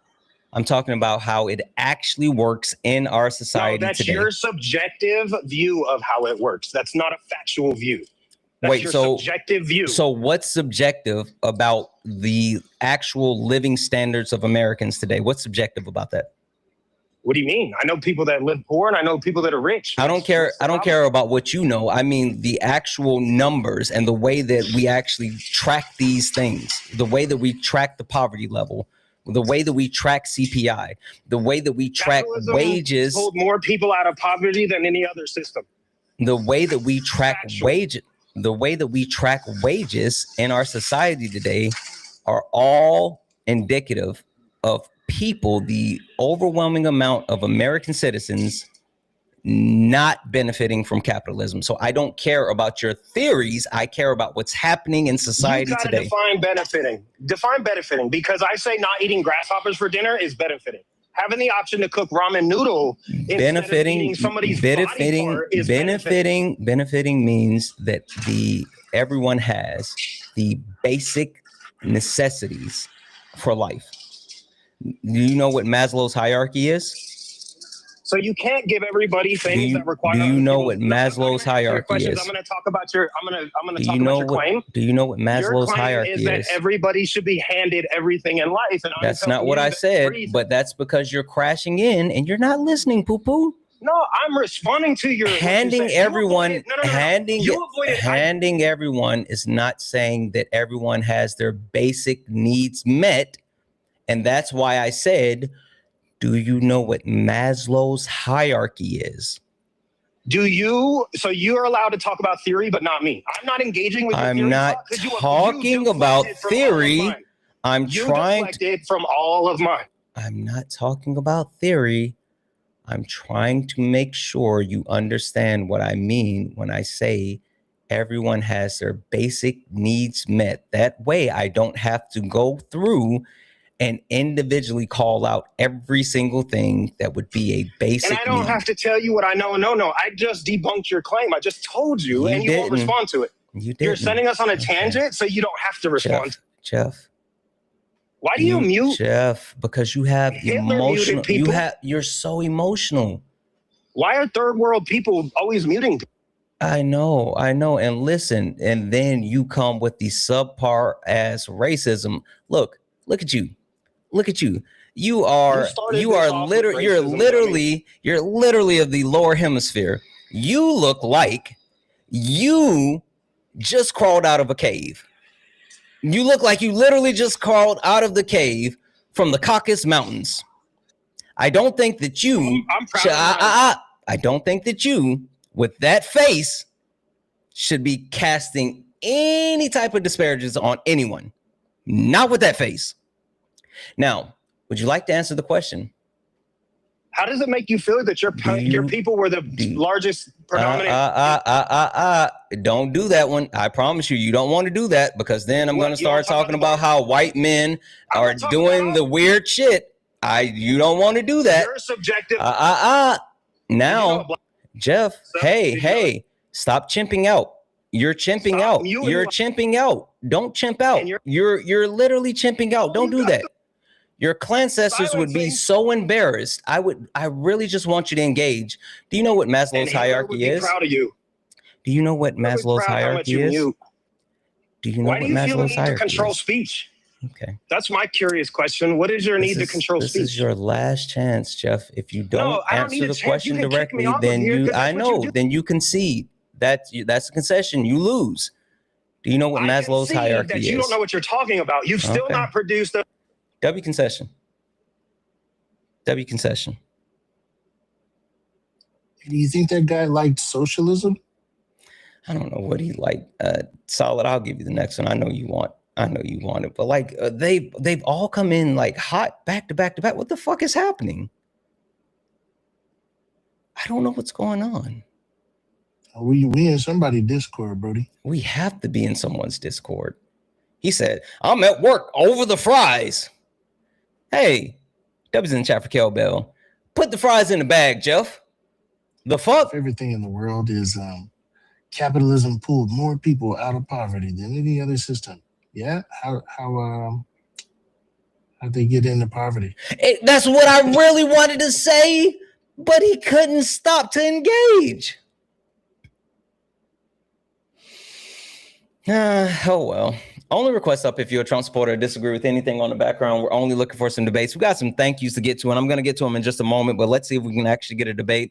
I'm talking about how it actually works in our society No, that's today. your subjective view of how it works. That's not a factual view. That's Wait, your so subjective view. So what's subjective about the actual living standards of Americans today? What's subjective about that? What do you mean? I know people that live poor and I know people that are rich. I don't care. I don't care about what you know. I mean, the actual numbers and the way that we actually track these things, the way that we track the poverty level, the way that we track CPI, the way that we track Capitalism wages, pulled more people out of poverty than any other system. the way that we track wages, the way that we track wages in our society today are all indicative of people, the overwhelming amount of American citizens not benefiting from capitalism. So I don't care about your theories. I care about what's happening in society You gotta today. define benefiting. Define benefiting, because I say not eating grasshoppers for dinner is benefiting. Having the option to cook ramen noodle instead of eating somebody's body part is benefiting. Benefiting means that everyone has the basic necessities for life. Do you know what Maslow's hierarchy is? So you can't give everybody things that require. Do you know what Maslow's hierarchy is? I'm going to talk about your. I'm going to talk about your claim. Do you know what Maslow's Your claim hierarchy is that everybody should be handed everything in life, and That's not what I said, but that's because you're crashing in and you're not listening, poo-poo. No, I'm responding to your Handing everyone, handing handing everyone is not saying that everyone has their basic needs met. And that's why I said, do you know what Maslow's hierarchy is? Do you? So you're allowed to talk about theory, but not me. I'm not engaging with your I'm theory not talk 'cause you talking about deflected from all of theory. mine. I'm You trying deflected from all of mine. I'm not talking about theory. I'm trying to make sure you understand what I mean when I say everyone has their basic needs met. That way I don't have to go through and individually call out every single thing that would be a basic And I don't need. have to tell you what I know. No, I just debunked your claim. I just told you, and you won't didn't. respond to it. You You're didn't. sending us on a tangent, so you don't have to respond. Jeff. Why do you mute? Jeff, because you have Hitler emotional, muted people. you're so emotional. Why are third world people always muting people? I know. And listen, and then you come with the subpar ass racism. Look at you. You are literally of the lower hemisphere. You look like you just crawled out of a cave. You look like you literally just crawled out of the cave from the Caucasus Mountains. I don't think that you I don't think that you, with that face, should be casting any type of disparagements on anyone. Not with that face. Now, would you like to answer the question? How does it make you feel that your people were the largest predominant? Don't do that one. I promise you, you don't want to do that, because then I'm going to start talking about how white men are doing the weird shit. You don't want to do that. You're subjective. Now, Jeff, hey, stop chimping out. You're chimping out. You're chimping out. Don't chimp out. You're literally chimping out. Don't do that. Your clan ancestors would be so embarrassed. I really just want you to engage. Do you know what Maslow's hierarchy is? Proud of you. Do you know what Maslow's hierarchy is? Do you know Why what do you feel the Maslow's need to hierarchy control is? speech? Okay. That's my curious question. What is your need to control speech? This is your last chance, Jeff. If you don't I don't need answer a the chance. You question can kick me directly, off of then here, 'cause that's what you do. then you concede. That's a concession. You lose. Do you know what I Maslow's concede hierarchy that is? you don't know what you're talking about. You've still Okay. not produced a W concession. W concession. Do you think that guy liked socialism? I don't know what he liked. Solid. I'll give you the next one. I know you want it, but like they've all come in like hot back to back to back. What the fuck is happening? I don't know what's going on. We in somebody's Discord, Brody. We have to be in someone's Discord. He said, I'm at work over the fries. Hey, W's in the chat for Kel Bell. Put the fries in the bag, Jeff. The fuck? Everything in the world is capitalism pulled more people out of poverty than any other system. Yeah? How'd they get into poverty? That's what I really wanted to say, but he couldn't stop to engage. Oh well. Only request up if you're a Trump supporter or disagree with anything on the background. We're only looking for some debates. We got some thank yous to get to, and I'm going to get to them in just a moment, but let's see if we can actually get a debate.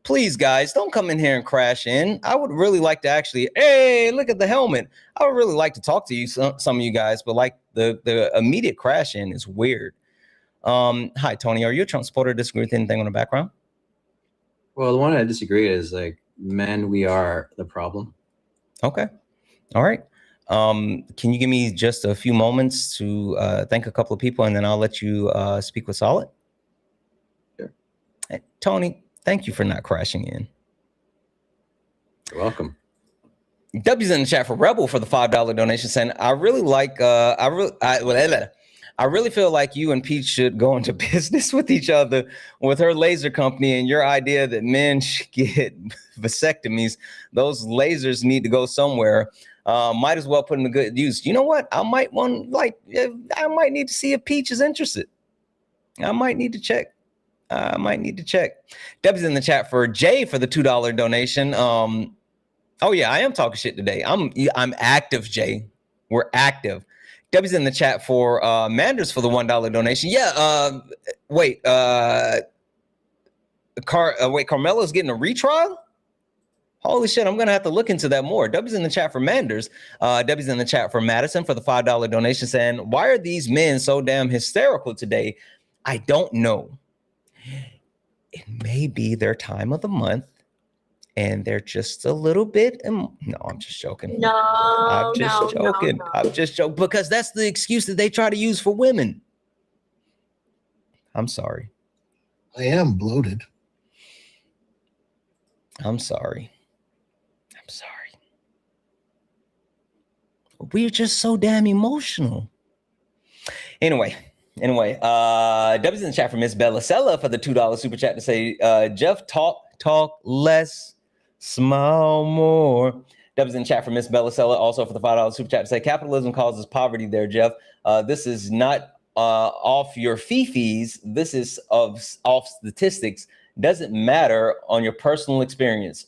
Please, guys, don't come in here and crash in. I would really like to actually, hey, look at the helmet. I would really like to talk to you, some of you guys, but like the immediate crash in is weird. Hi, Tony. Are you a Trump supporter or disagree with anything on the background? Well, the one I disagree is like, men, we are the problem. Okay. All right. Can you give me just a few moments to thank a couple of people, and then I'll let you speak with Solid? Sure. Hey, Tony, thank you for not crashing in. You're welcome. W's in the chat for Rebel for the $5 donation. Saying, I really like, I really feel like you and Pete should go into business with each other with her laser company and your idea that men should get vasectomies. Those lasers need to go somewhere. Might as well put in a good use. You know what? I might need to see if Peach is interested. I might need to check. W's in the chat for Jay for the $2 donation. Oh yeah, I am talking shit today. I'm active, Jay. We're active. W's in the chat for Manders for the $1 donation. Yeah. Wait, Carmelo's getting a retrial? Holy shit, I'm going to have to look into that more. W's in the chat for Manders. W's in the chat for Madison for the $5 donation saying, why are these men so damn hysterical today? I don't know. It may be their time of the month and they're just a little bit. No, I'm just joking. I'm just joking because that's the excuse that they try to use for women. I'm sorry. I am bloated. I'm sorry. We're just so damn emotional. Anyway, W's in the chat for Miss Bellasella for the $2 super chat to say, Jeff, talk less, smile more. W's in the chat for Miss Bellasella also for the $5 super chat to say, capitalism causes poverty there, Jeff. This is not off your fee-fees. This is off statistics. Doesn't matter on your personal experience.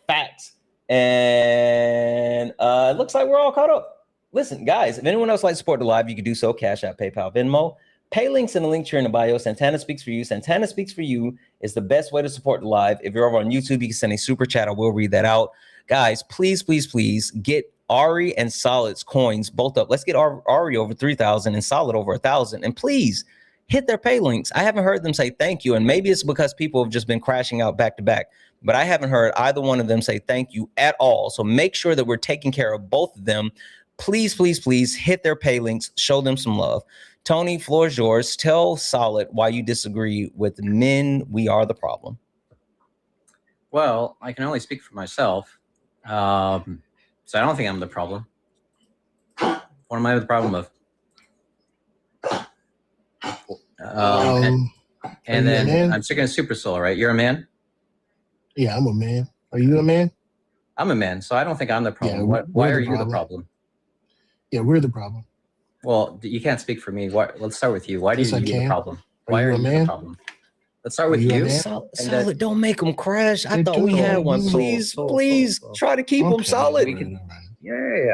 Facts. And it looks like we're all caught up. Listen, guys, if anyone else would like to support the live, you can do so. Cash App, PayPal, Venmo. Pay links in the link here in the bio. Santana Speaks for You. Santana Speaks for You is the best way to support the live. If you're over on YouTube, you can send a super chat. I will read that out. Guys, please get Ari and Solid's coins both up. Let's get Ari over 3,000 and Solid over 1,000. And please hit their pay links. I haven't heard them say thank you. And maybe it's because people have just been crashing out back to back. But I haven't heard either one of them say thank you at all. So make sure that we're taking care of both of them. Please hit their pay links. Show them some love. Tony, floor is yours. Tell Solid why you disagree with men. We are the problem. Well, I can only speak for myself. So I don't think I'm the problem. What am I the problem of? And then I'm sticking a super soul, right? You're a man? Yeah, I'm a man. Are you a man? I'm a man, so I don't think I'm the problem. Yeah, why are you the problem? Yeah, we're the problem. Well, you can't speak for me. Let's start with you. Why do Yes, you I need can. the problem? Are Why you are a you man? the problem? Let's start with Are you a you. man? Solid, don't make them crash. I thought we don't. had one. Please try to keep them solid. Yeah.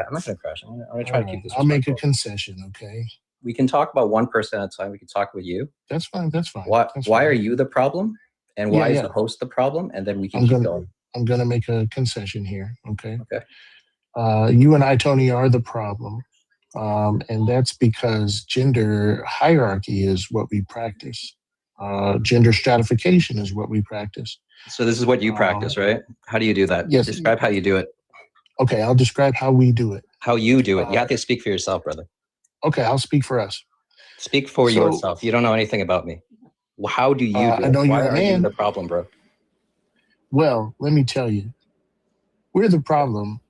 I'm not gonna crash. I'm gonna try to keep this. I'll make a concession, okay? We can talk about one person at a time. We can talk with you. That's fine. Why are you the problem? And why is the host the problem? And then we can keep going. I'm gonna make a concession here, okay? Okay. You and I, Tony, are the problem. And that's because gender hierarchy is what we practice. Gender stratification is what we practice. So this is what you practice, right? How do you do that? Yes. Describe how you do it. Okay, I'll describe how we do it. How you do it. You have to speak for yourself, brother. Okay, I'll speak for us. Speak for yourself. You don't know anything about me. How do you do it? I know Why you're a are you man. the problem, bro? Well, let me tell you, we're the problem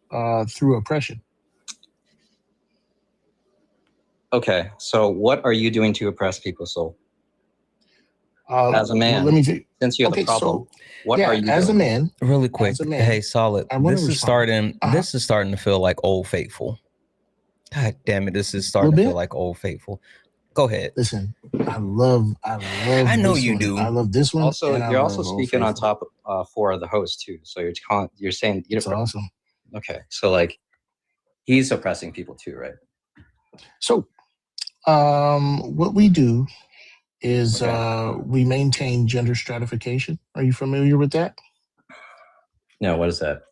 through oppression. Okay, so what are you doing to oppress people, Soul? As a man, well, let me see. Since you're Okay, the problem, so, what yeah, are you as doing? a man? Really quick. As a man, Hey, Solid. I wanna This is respond. starting. This is starting to feel like Old Faithful. God damn it! This is starting to Little feel bit? like Old Faithful. Go ahead. Listen, I love. I know this you one. do. I love this one. Also, and I you're love also Old speaking on Faithful. top for the host too. So you're saying It's awesome. Okay, so like he's oppressing people too, right? So, what we do is we maintain gender stratification. Are you familiar with that? No, what is that?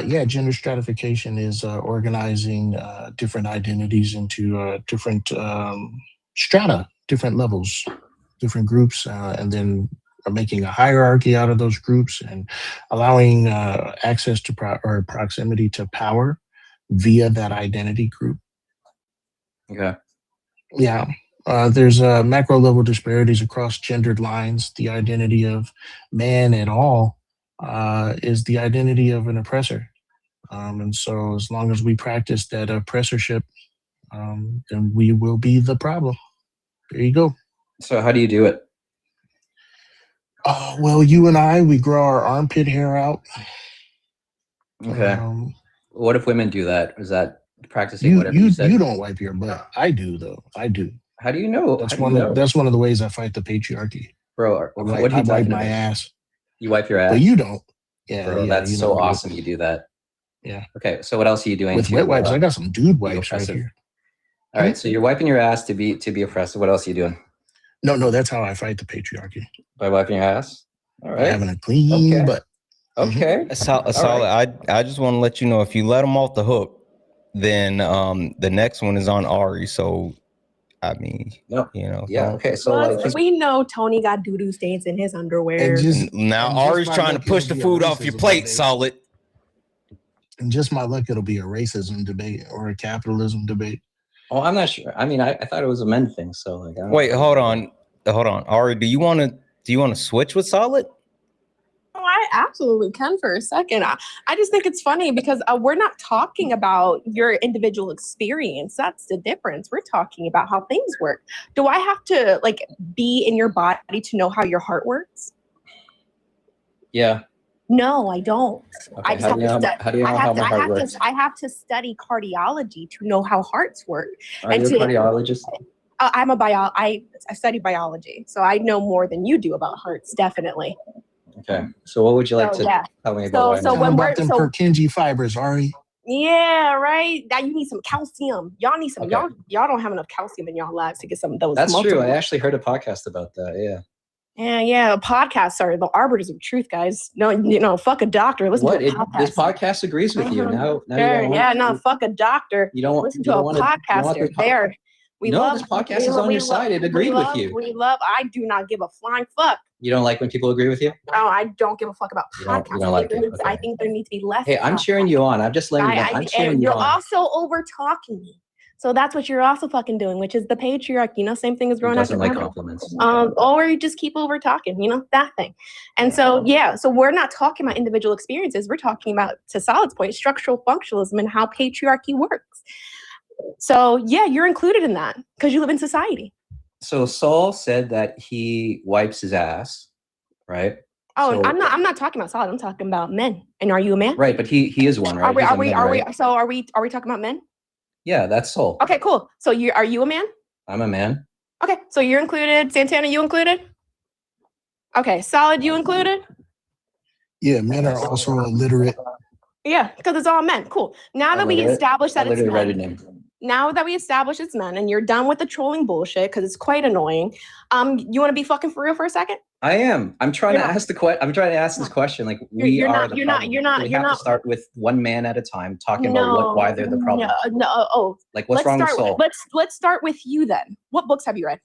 Yeah, gender stratification is organizing different identities into different strata, different levels, different groups, and then making a hierarchy out of those groups and allowing access to or proximity to power via that identity group. Okay. Yeah. There's macro level disparities across gendered lines. The identity of man at all is the identity of an oppressor. And so as long as we practice that oppressorship, then we will be the problem. There you go. So how do you do it? Well, you and I, we grow our armpit hair out. Okay. What if women do that? Is that practicing You whatever you said? you don't wipe your butt. I do though. I do. How do you know? That's How do you know? that's one of the ways I fight the patriarchy. Bro, I what are wipe you talking my about? ass. You wipe your ass? But you don't. Yeah, Bro, yeah, that's you so know, awesome you do that. Yeah. Okay, so what else are you doing With to wet wipes, I got some dude wipes right oppressive? here. All right, so you're wiping your ass to be oppressive. What else are you doing? No, that's how I fight the patriarchy. By wiping your ass? All By right. having a clean butt. Okay. Solid. I just want to let you know, if you let him off the hook, then the next one is on Ari. So, I mean, you know. Yeah. Okay. So Plus, we know Tony got doo-doo stains in his underwear. Now Ari's trying to push the food off your plate, Solid. And just my luck, it'll be a racism debate or a capitalism debate. Oh, I'm not sure. I mean, I thought it was a men thing. So like, I don't Wait, know. hold on. Ari, do you want to switch with Solid? Oh, I absolutely can for a second. I just think it's funny because we're not talking about your individual experience. That's the difference. We're talking about how things work. Do I have to like be in your body to know how your heart works? Yeah. No, I don't. Okay, I just have to study. how do you know how my heart works? I have to study cardiology to know how hearts work. Are you a cardiologist? I'm a I study biology, so I know more than you do about hearts, definitely. Okay. So what would you like to tell me about? So when we're them Purkinje fibers, Ari. Yeah, right. Now you need some calcium. Y'all need some. Y'all don't have enough calcium in y'all lives to get some of those. That's multiple. true. I actually heard a podcast about that. Yeah. Yeah. Podcasts are the arbiters of truth, guys. No, fuck a doctor. Listen to a podcast. This podcast agrees with you now. Fuck a doctor. You don't listen to a podcaster. This podcast is on your side. It agreed with you. I do not give a flying fuck. You don't like when people agree with you? No, I don't give a fuck about podcasts. You don't like it. I think there needs to be less. Hey, I'm cheering you on. I'm just letting you know. I'm cheering you on. You're also over talking me. So that's what you're also fucking doing, which is the patriarchy, same thing as growing up. Doesn't like compliments. Or you just keep over talking, that thing. And so, so we're not talking about individual experiences. We're talking about, to Solid's point, structural functionalism and how patriarchy works. So you're included in that because you live in society. So Saul said that he wipes his ass, right? Oh, so, I'm not talking about Solid. I'm talking about men. And are you a man? Right, but he is one, right? Are we talking about men? Yeah, that's Saul. Okay, cool. So are you a man? I'm a man. Okay, so you're included. Santana, you included? Okay, Solid, you included? Yeah, men are also illiterate. Yeah, because it's all men. Cool. Now that we established that it's men. now that we established it's men and you're done with the trolling bullshit because it's quite annoying, you want to be fucking for real for a second? I am. I'm trying You're to not. ask I'm trying to ask this question. Like, we You're are not. the You're problem. not. You're not. We You're have not. to start with one man at a time, talking No, about why they're the problem. No. Oh, Like, what's wrong with Saul? Let's start with you then. What books have you read?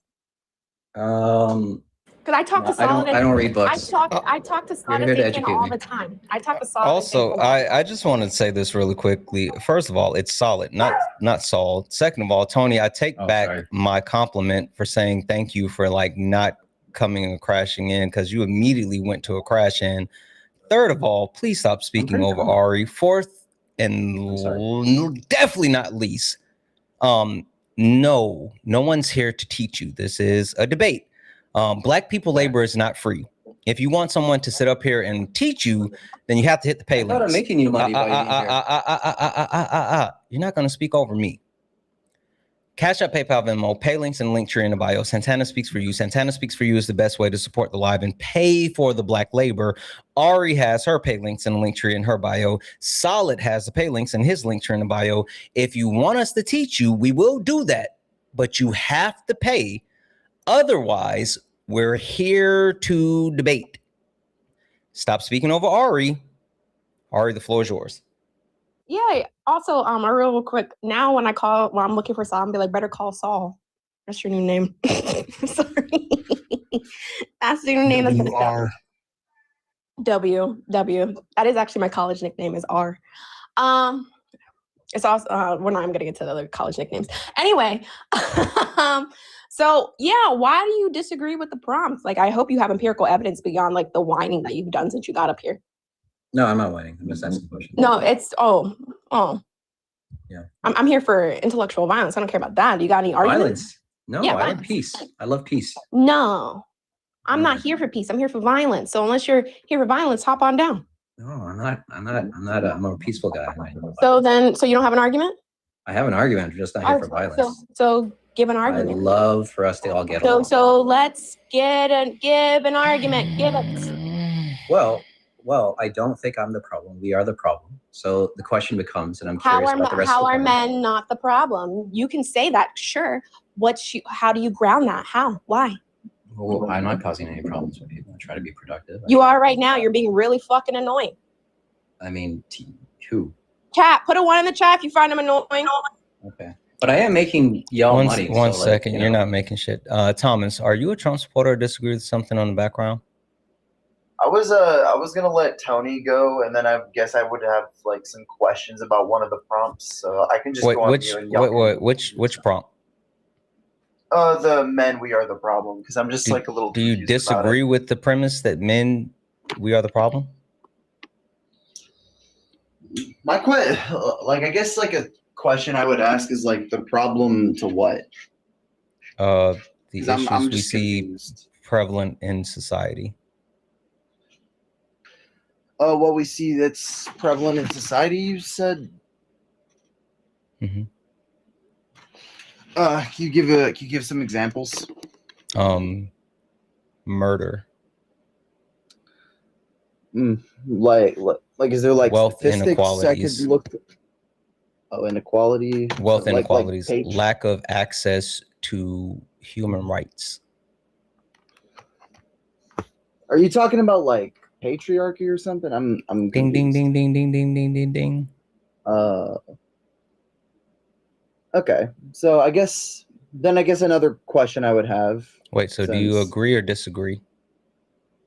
Because I talk to Solid. I don't read books. I talk to Solid here to Santana educate all me. the time. I talk to Solid. Also, I just want to say this really quickly. First of all, it's Solid, not Saul. Second of all, Tony, I take back my compliment for saying thank you for like not coming and crashing in, because you immediately went to a crash in. Third of all, please stop speaking over Ari. Fourth, and definitely not least, no one's here to teach you. This is a debate. Black people labor is not free. If you want someone to sit up here and teach you, then you have to hit the pay links. I thought I'm making you money by being here. You're not going to speak over me. Cash App, PayPal, Venmo, pay links and link tree in the bio. Santana Speaks For You. Santana Speaks For You is the best way to support the live and pay for the black labor. Ari has her pay links and link tree in her bio. Solid has the pay links and his link tree in the bio. If you want us to teach you, we will do that, but you have to pay. Otherwise, we're here to debate. Stop speaking over Ari. Ari, the floor is yours. Yeah. Also, a real quick. Now, when I'm looking for Saul, I'm be like, better call Saul. That's your new name. Sorry, that's your new name. That's gonna W. That is actually my college nickname. Is R. It's also we're not even gonna get to the other college nicknames. Anyway, so yeah, why do you disagree with the prompts? Like, I hope you have empirical evidence beyond like the whining that you've done since you got up here. No, I'm not whining. I'm just asking questions. No, it's Yeah. I'm here for intellectual violence. I don't care about that. You got any arguments? Violence? No, Yeah, I violence. love peace. I love peace. No, I'm not here for peace. I'm here for violence. So unless you're here for violence, hop on down. No, I'm not. I'm a peaceful guy. So you don't have an argument? I have an argument. I'm just not here for violence. So give an I argument. love for us to all get along. So let's give an argument. Give it. Well, I don't think I'm the problem. We are the problem. So the question becomes, and I'm How curious about the rest of how the are panel. men not the problem? You can say that, sure. How do you ground that? How? Why? Well, I'm not causing any problems with people. I try to be productive. You are right now. You're being really fucking annoying. I mean, who? Chat, put a 1 in the chat if you find them annoying. Okay. But I am making y'all money. One so, second. Like, You're not making shit. Thomas, are you a Trump supporter or disagree with something on the background? I was gonna let Tony go, and then I guess I would have like some questions about one of the prompts, so I can just go on mute and yell. Which prompt? The men, we are the problem, because I'm just like a little. Do you disagree with the premise that men, we are the problem? My I guess like a question I would ask is like the problem to what? The issues I'm we see prevalent in society. What we see that's prevalent in society, you said. Mm-hmm. Can you give some examples? Murder. Like is there like wealth statistics inequalities? I could look? Inequality. Wealth inequalities. Lack of access to human rights. Are you talking about like patriarchy or something? I'm ding ding ding ding ding ding ding ding ding. Okay, so I guess another question I would have. Wait, so do you agree or disagree?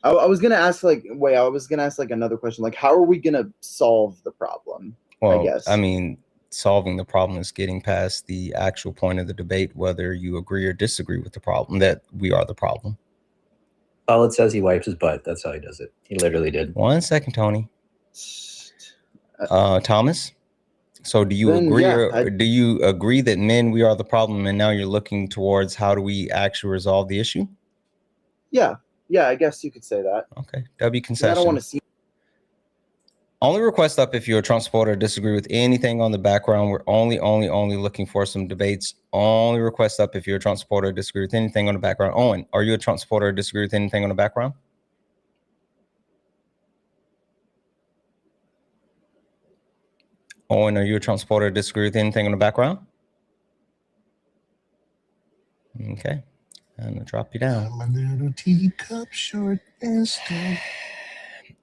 I was gonna ask another question. Like, how are we gonna solve the problem? Well, I guess. I mean, solving the problem is getting past the actual point of the debate, whether you agree or disagree with the problem, that we are the problem. Solid says he wipes his butt. That's how he does it. He literally did. 1 second, Tony. Thomas. So do you do you agree that men, we are the problem, and now you're looking towards how do we actually resolve the issue? Yeah, I guess you could say that. Okay, W concession. I don't want to see. Only request up if you're a Trump supporter or disagree with anything on the background. We're only looking for some debates. Only request up if you're a Trump supporter or disagree with anything on the background. Owen, are you a Trump supporter or disagree with anything on the background? Owen, are you a Trump supporter or disagree with anything on the background? Okay. I'm gonna drop you down. I'm a little teacup short and still.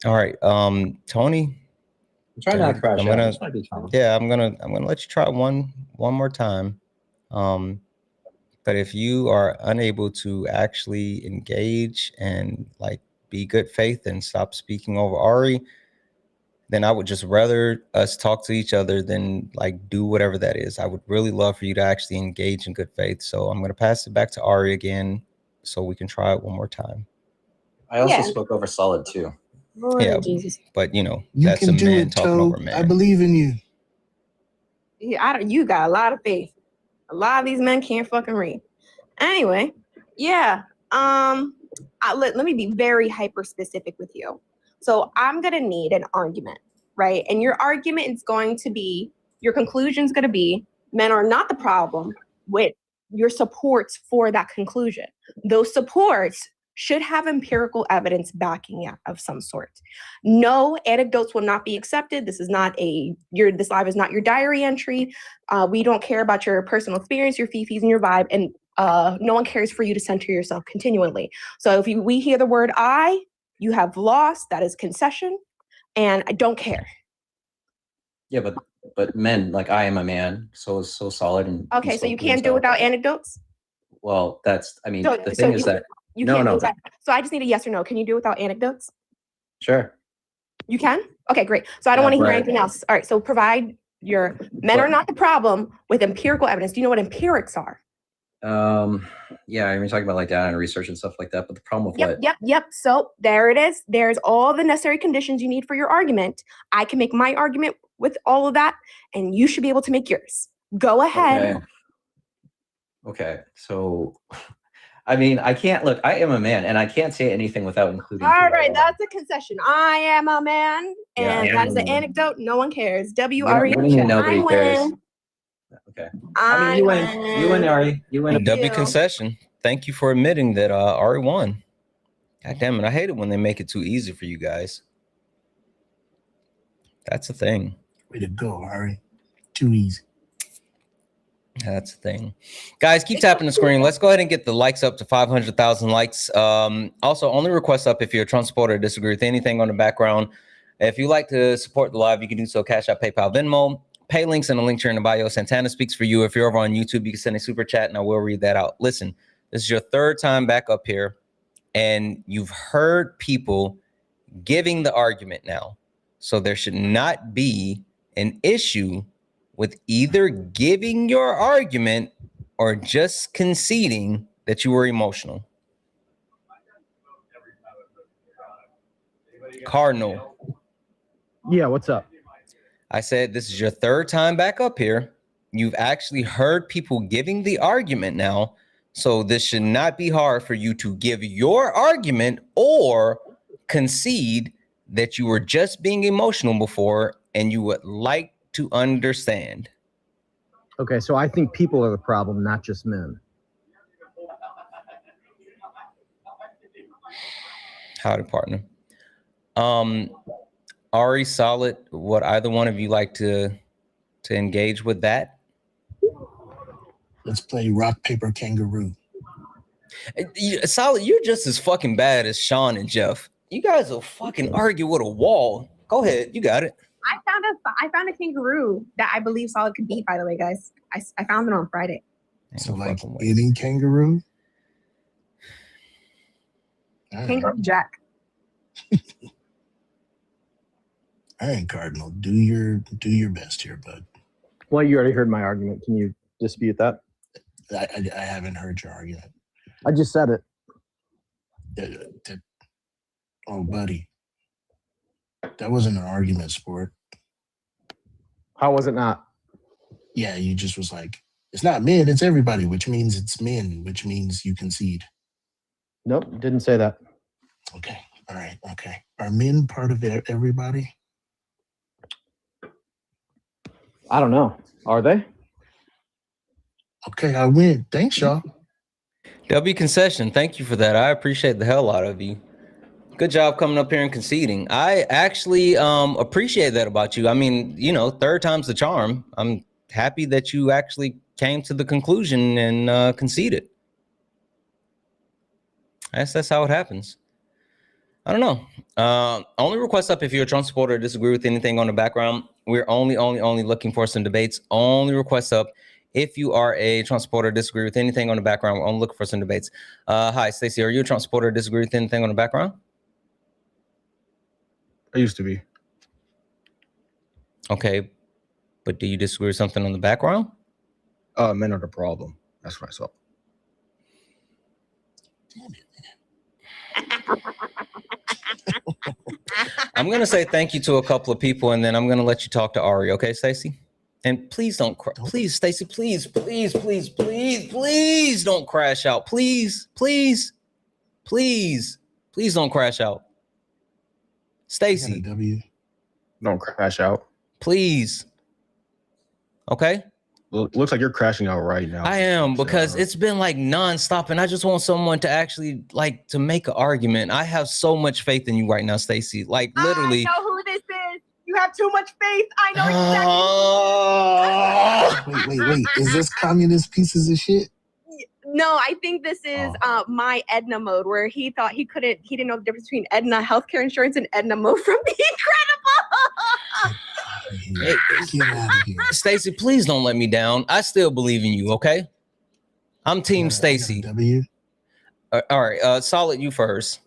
All right. Tony. Try not to crash I'm out. gonna, This might be fun. yeah, I'm gonna let you try one more time. But if you are unable to actually engage and like be good faith and stop speaking over Ari, then I would just rather us talk to each other than like do whatever that is. I would really love for you to actually engage in good faith. So I'm going to pass it back to Ari again so we can try it one more time. I also spoke over Solid too. Lord Yeah, Jesus. but you know, You that's can a do man it, talking over Toad. man. I believe in you. Yeah, you got a lot of faith. A lot of these men can't fucking read. Anyway, yeah. Let me be very hyper specific with you. So I'm gonna need an argument, right? And your argument is going to be, your conclusion is gonna be, men are not the problem, with your supports for that conclusion. Those supports should have empirical evidence backing it of some sort. No anecdotes will not be accepted. This is not this live is not your diary entry. We don't care about your personal experience, your fifis, and your vibe, and no one cares for you to center yourself continually. So if we hear the word I, you have lost. That is concession, and I don't care. Yeah, but men, like I am a man, so Solid and okay. So you can't do it without anecdotes. Well, that's the So thing is that you no. can't do that. So I just need a yes or no. Can you do it without anecdotes? Sure. You can? Okay, great. So I don't want to hear anything else. All right, so provide your men are not the problem with empirical evidence. Do you know what empirics are? Yeah, I mean, talking about like data and research and stuff like that, but the problem with Yep. So there it is. There's all the necessary conditions you need for your argument. I can make my argument with all of that, and you should be able to make yours. Go ahead. Okay. So, I mean, I can't look. I am a man, and I can't say anything without including. All right, that's a concession. I am a man, and that is an anecdote. No one cares. W-R-E-H. Nobody cares. Okay. I mean, you win, Ari. You win. W concession. Thank you for admitting that Ari won. God damn it. I hate it when they make it too easy for you guys. That's the thing. Way to go, Ari. Too easy. That's the thing. Guys, keep tapping the screen. Let's go ahead and get the likes up to 500,000 likes. Also, only request up if you're a Trump supporter or disagree with anything on the background. If you like to support the live, you can do so. Cash App, PayPal, Venmo. Pay links in the link here in the bio. Santana speaks for you. If you're over on YouTube, you can send a super chat and I will read that out. Listen, this is your third time back up here, and you've heard people giving the argument now. So there should not be an issue with either giving your argument or just conceding that you were emotional. Cardinal. Yeah, what's up? I said this is your third time back up here. You've actually heard people giving the argument now. So this should not be hard for you to give your argument or concede that you were just being emotional before and you would like to understand. Okay, so I think people are the problem, not just men. Howdy, partner. Ari, Solid, would either one of you like to engage with that? Let's play rock, paper, kangaroo. Solid, you're just as fucking bad as Sean and Jeff. You guys will fucking argue with a wall. Go ahead, you got it. I found a kangaroo that I believe Solid could beat, by the way, guys. I found it on Friday. So like eating kangaroo? Kangaroo Jack. All right, Cardinal, do your best here, bud. Well, you already heard my argument. Can you dispute that? I haven't heard your argument. I just said it. Oh, buddy. That wasn't an argument, sport. How was it not? Yeah, you just was like, it's not men, it's everybody, which means it's men, which means you concede. Nope, didn't say that. Okay, all right, okay. Are men part of everybody? I don't know. Are they? Okay, I win. Thanks, y'all. W concession. Thank you for that. I appreciate the hell out of you. Good job coming up here and conceding. I actually appreciate that about you. I mean, you know, third time's the charm. I'm happy that you actually came to the conclusion and conceded. That's how it happens. I don't know. Only request up if you're a Trump supporter or disagree with anything on the background. We're only looking for some debates. Only request up if you are a Trump supporter or disagree with anything on the background. We're only looking for some debates. Hi, Stacey. Are you a Trump supporter or disagree with anything on the background? I used to be. Okay, but do you disagree with something on the background? Men are the problem. That's what I saw. I'm going to say thank you to a couple of people, and then I'm going to let you talk to Ari. Okay, Stacey? And please don't, please, Stacey, please don't crash out. Please don't crash out. Stacey. Don't crash out. Please. Okay? Well, it looks like you're crashing out right now. I am, because it's been like nonstop, and I just want someone to actually like to make an argument. I have so much faith in you right now, Stacey. Like literally. I know who this is. You have too much faith. I know exactly. Wait. Is this communist pieces of shit? No, I think this is my Edna mode, where he thought he didn't know the difference between Edna healthcare insurance and Edna mode from The Incredible. Hey, Stacey, please don't let me down. I still believe in you, okay? I'm Team Stacey. W. All right, Solid, you first.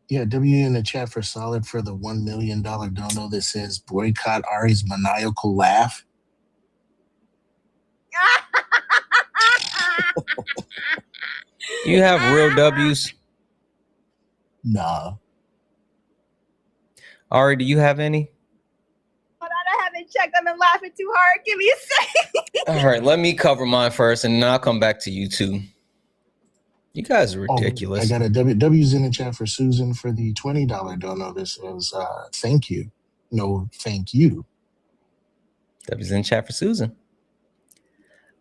Yeah, W in the chat for Solid for the $1 million dono that says boycott Ari's maniacal laugh. You have real W's? Nah. Ari, do you have any? Hold on, I haven't checked. I've been laughing too hard. Give me a second. All right, let me cover mine first, and then I'll come back to you two. You guys are ridiculous. I got a W's in the chat for Susan for the $20 dono. This is thank you. No, thank you. W's in the chat for Susan.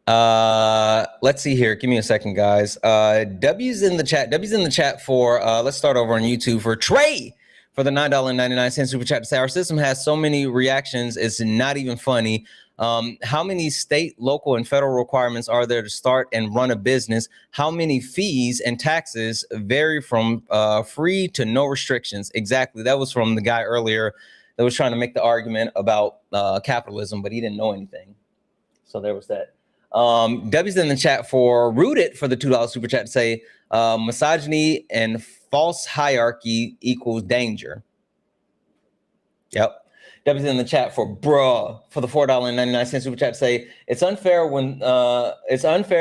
Let's see here. Give me a second, guys. W's in the chat for let's start over on YouTube for Trey for the $9.99 super chat to say our system has so many reactions, it's not even funny. How many state, local, and federal requirements are there to start and run a business? How many fees and taxes vary from free to no restrictions? Exactly. That was from the guy earlier that was trying to make the argument about capitalism, but he didn't know anything. So there was that. W's in the chat for Rooted for the $2 super chat to say misogyny and false hierarchy equals danger. Yep. W's in the chat for bruh for the $4.99 super chat to say it's unfair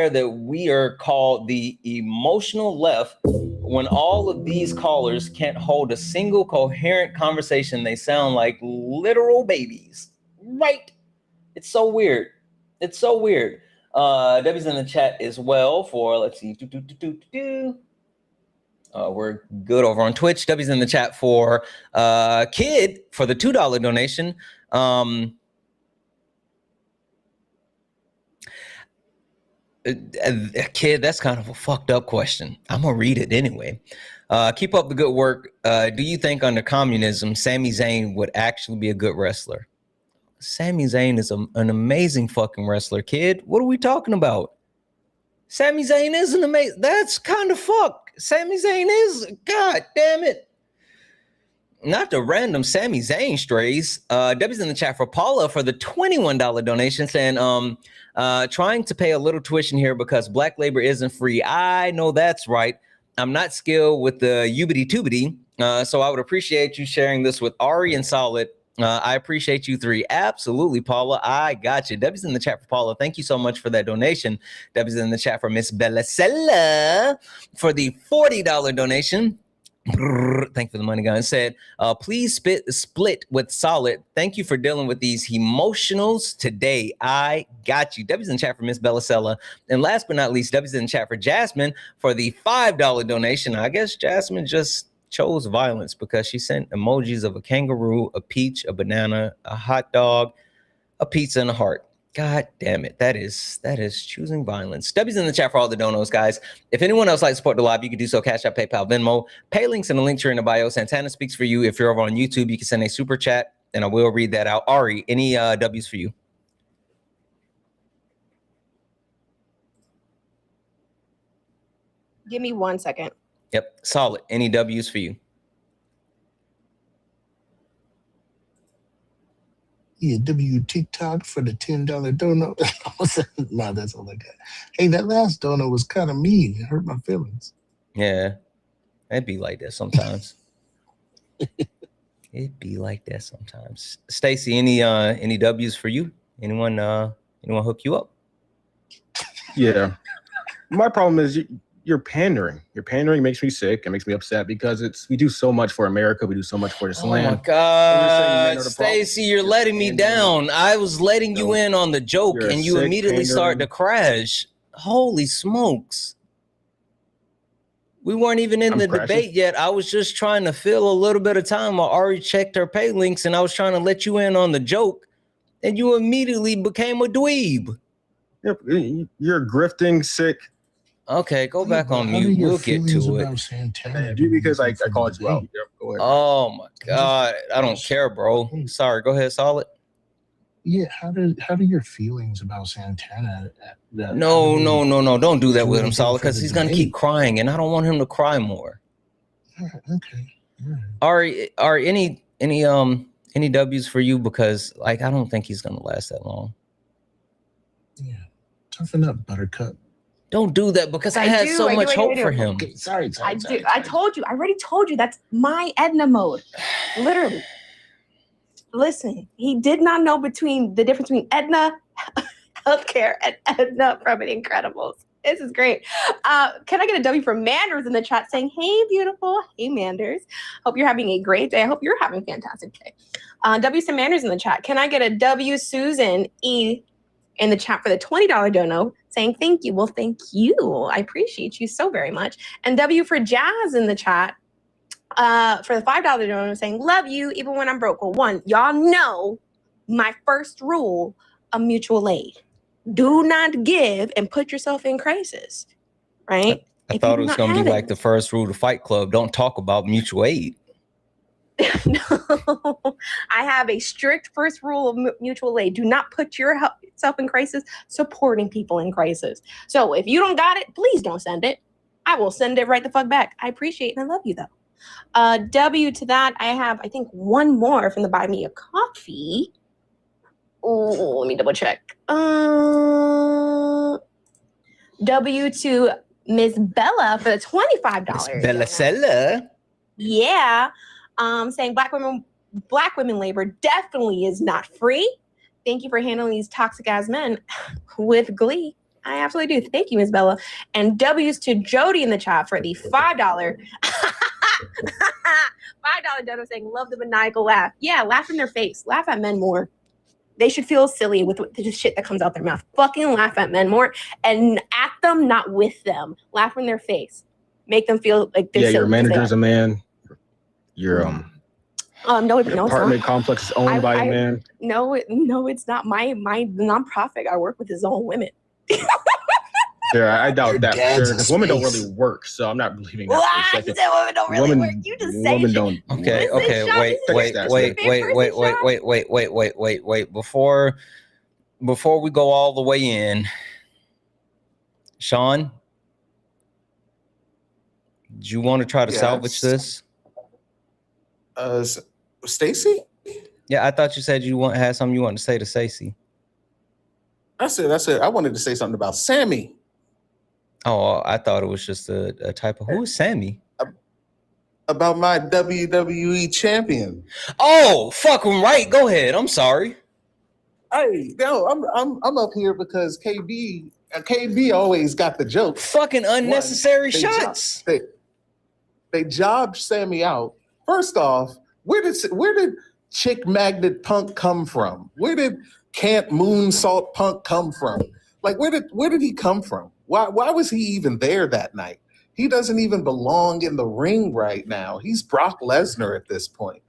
that we are called the emotional left when all of these callers can't hold a single coherent conversation. They sound like literal babies. Right. It's so weird. It's so weird. Debbie's in the chat as well for, let's see, we're good over on Twitch. Debbie's in the chat for Kid for the $2 donation. Kid, that's kind of a fucked up question. I'm gonna read it anyway. Keep up the good work. Do you think under communism, Sami Zayn would actually be a good wrestler? Sami Zayn is an amazing fucking wrestler, Kid. What are we talking about? Sami Zayn is an amazing. That's kind of fuck. Sami Zayn is. God damn it. Not the random Sami Zayn strays. Debbie's in the chat for Paula for the $21 donation saying, trying to pay a little tuition here because black labor isn't free. I know that's right. I'm not skilled with the ubity-tubity, so I would appreciate you sharing this with Ari and Solid. I appreciate you three. Absolutely, Paula. I got you. Debbie's in the chat for Paula. Thank you so much for that donation. Debbie's in the chat for Miss Bellasella for the $40 donation. Thank you for the money, guys. Said, please split with Solid. Thank you for dealing with these emotionals today. I got you. Debbie's in the chat for Miss Bellasella. And last but not least, Debbie's in the chat for Jasmine for the $5 donation. I guess Jasmine just chose violence because she sent emojis of a kangaroo, a peach, a banana, a hot dog, a pizza, and a heart. God damn it. That is choosing violence. Debbie's in the chat for all the donos, guys. If anyone else likes to support the live, you can do so. Cash App, PayPal, Venmo. Pay links in the links here in the bio. Santana speaks for you. If you're over on YouTube, you can send a super chat and I will read that out. Ari, any W's for you? Give me 1 second. Yep, solid. Any W's for you? Yeah, W TikTok for the $10 donut. Nah, that's all I got. Hey, that last donut was kind of mean. It hurt my feelings. Yeah, it'd be like that sometimes. It'd be like that sometimes. Stacy, any W's for you? Anyone hook you up? Yeah. My problem is you're pandering. Your pandering makes me sick. It makes me upset because we do so much for America. We do so much for this land. Oh my God, Stacy, you're letting me down. I was letting you in on the joke, and you immediately start to crash. Holy smokes! We weren't even in the debate yet. I was just trying to fill a little bit of time while Ari checked her pay links, and I was trying to let you in on the joke, and you immediately became a dweeb. Yep, you're grifting, sick. Okay, go back on mute. We'll get to it. Santana, because I called you out. Yep, go ahead. Oh my God, I don't care, bro. Sorry, go ahead, Solid. Yeah, how do your feelings about Santana? No, don't do that with him, Solid, because he's gonna keep crying, and I don't want him to cry more. Okay. Ari, any W's for you? Because like I don't think he's gonna last that long. Yeah, toughen up, Buttercup. Don't do that because I had so much hope for him. Okay, sorry. I told you. I already told you. That's my Edna mode. Literally. Listen, he did not know the difference between Edna Healthcare and Edna from The Incredibles. This is great. Can I get a W for Manders in the chat saying, hey, beautiful. Hey, Manders. Hope you're having a great day. I hope you're having a fantastic day. W to Manders in the chat. Can I get a W Susan E in the chat for the $20 dono saying thank you? Well, thank you. I appreciate you so very much. And W for Jazz in the chat for the $5 dono saying love you even when I'm broke. Well, one, y'all know my first rule of mutual aid. Do not give and put yourself in crisis, right? I thought it was going to be like the first rule to Fight Club. Don't talk about mutual aid. No, I have a strict first rule of mutual aid. Do not put yourself in crisis supporting people in crisis. So if you don't got it, please don't send it. I will send it right the fuck back. I appreciate it and I love you though. W to that, I have, I think, one more from the Buy Me a Coffee. Oh, let me double check. W to Miss Bella for the $25. Miss Bella Sella. Yeah. Saying black women labor definitely is not free. Thank you for handling these toxic ass men with glee. I absolutely do. Thank you, Miss Bella. And W's to Jody in the chat for the $5. $5 dono saying love the maniacal laugh. Yeah, laugh in their face. Laugh at men more. They should feel silly with the shit that comes out their mouth. Fucking laugh at men more and at them, not with them. Laugh in their face. Make them feel like they're silly. Your manager's a man. Your apartment complex is owned by a man. No, it's not. My nonprofit I work with is all women. Yeah, I doubt that. Because women don't really work, so I'm not believing that. Well, you said women don't really work. You just say women shit. don't. Okay, wait. Before we go all the way in, Sean, do you want to try to salvage this? Stacy? Yeah, I thought you said had something you wanted to say to Stacy. I said I wanted to say something about Sammy. Oh, I thought it was just a type of who is Sammy? About my WWE champion. Oh, fuck him right. Go ahead. I'm sorry. Hey, no, I'm up here because KB always got the joke. Fucking unnecessary shots. They jobbed Sammy out. First off, where did Chick Magnet Punk come from? Where did Can't Moonsault Punk come from? Like where did he come from? Why was he even there that night? He doesn't even belong in the ring right now. He's Brock Lesnar at this point.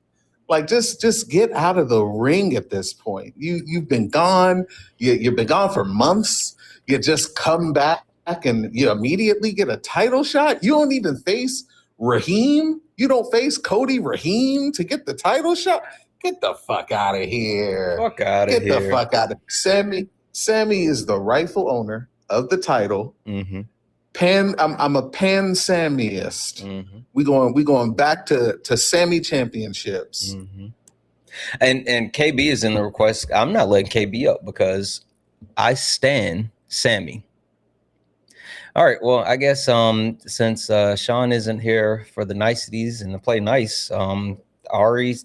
Like just get out of the ring at this point. You've been gone. You've been gone for months. You just come back and you immediately get a title shot. You don't even face Raheem. You don't face Cody Raheem to get the title shot. Get the fuck out of here. Fuck out of here. Get the fuck out of Sammy is the rightful owner of the title. Mm-hmm. I'm a pan-Sammyist. Mm-hmm. We going back to Sammy championships. Mm-hmm. And KB is in the request. I'm not letting KB up because I stan Sammy. All right. Well, I guess since Sean isn't here for the niceties and to play nice, Ari,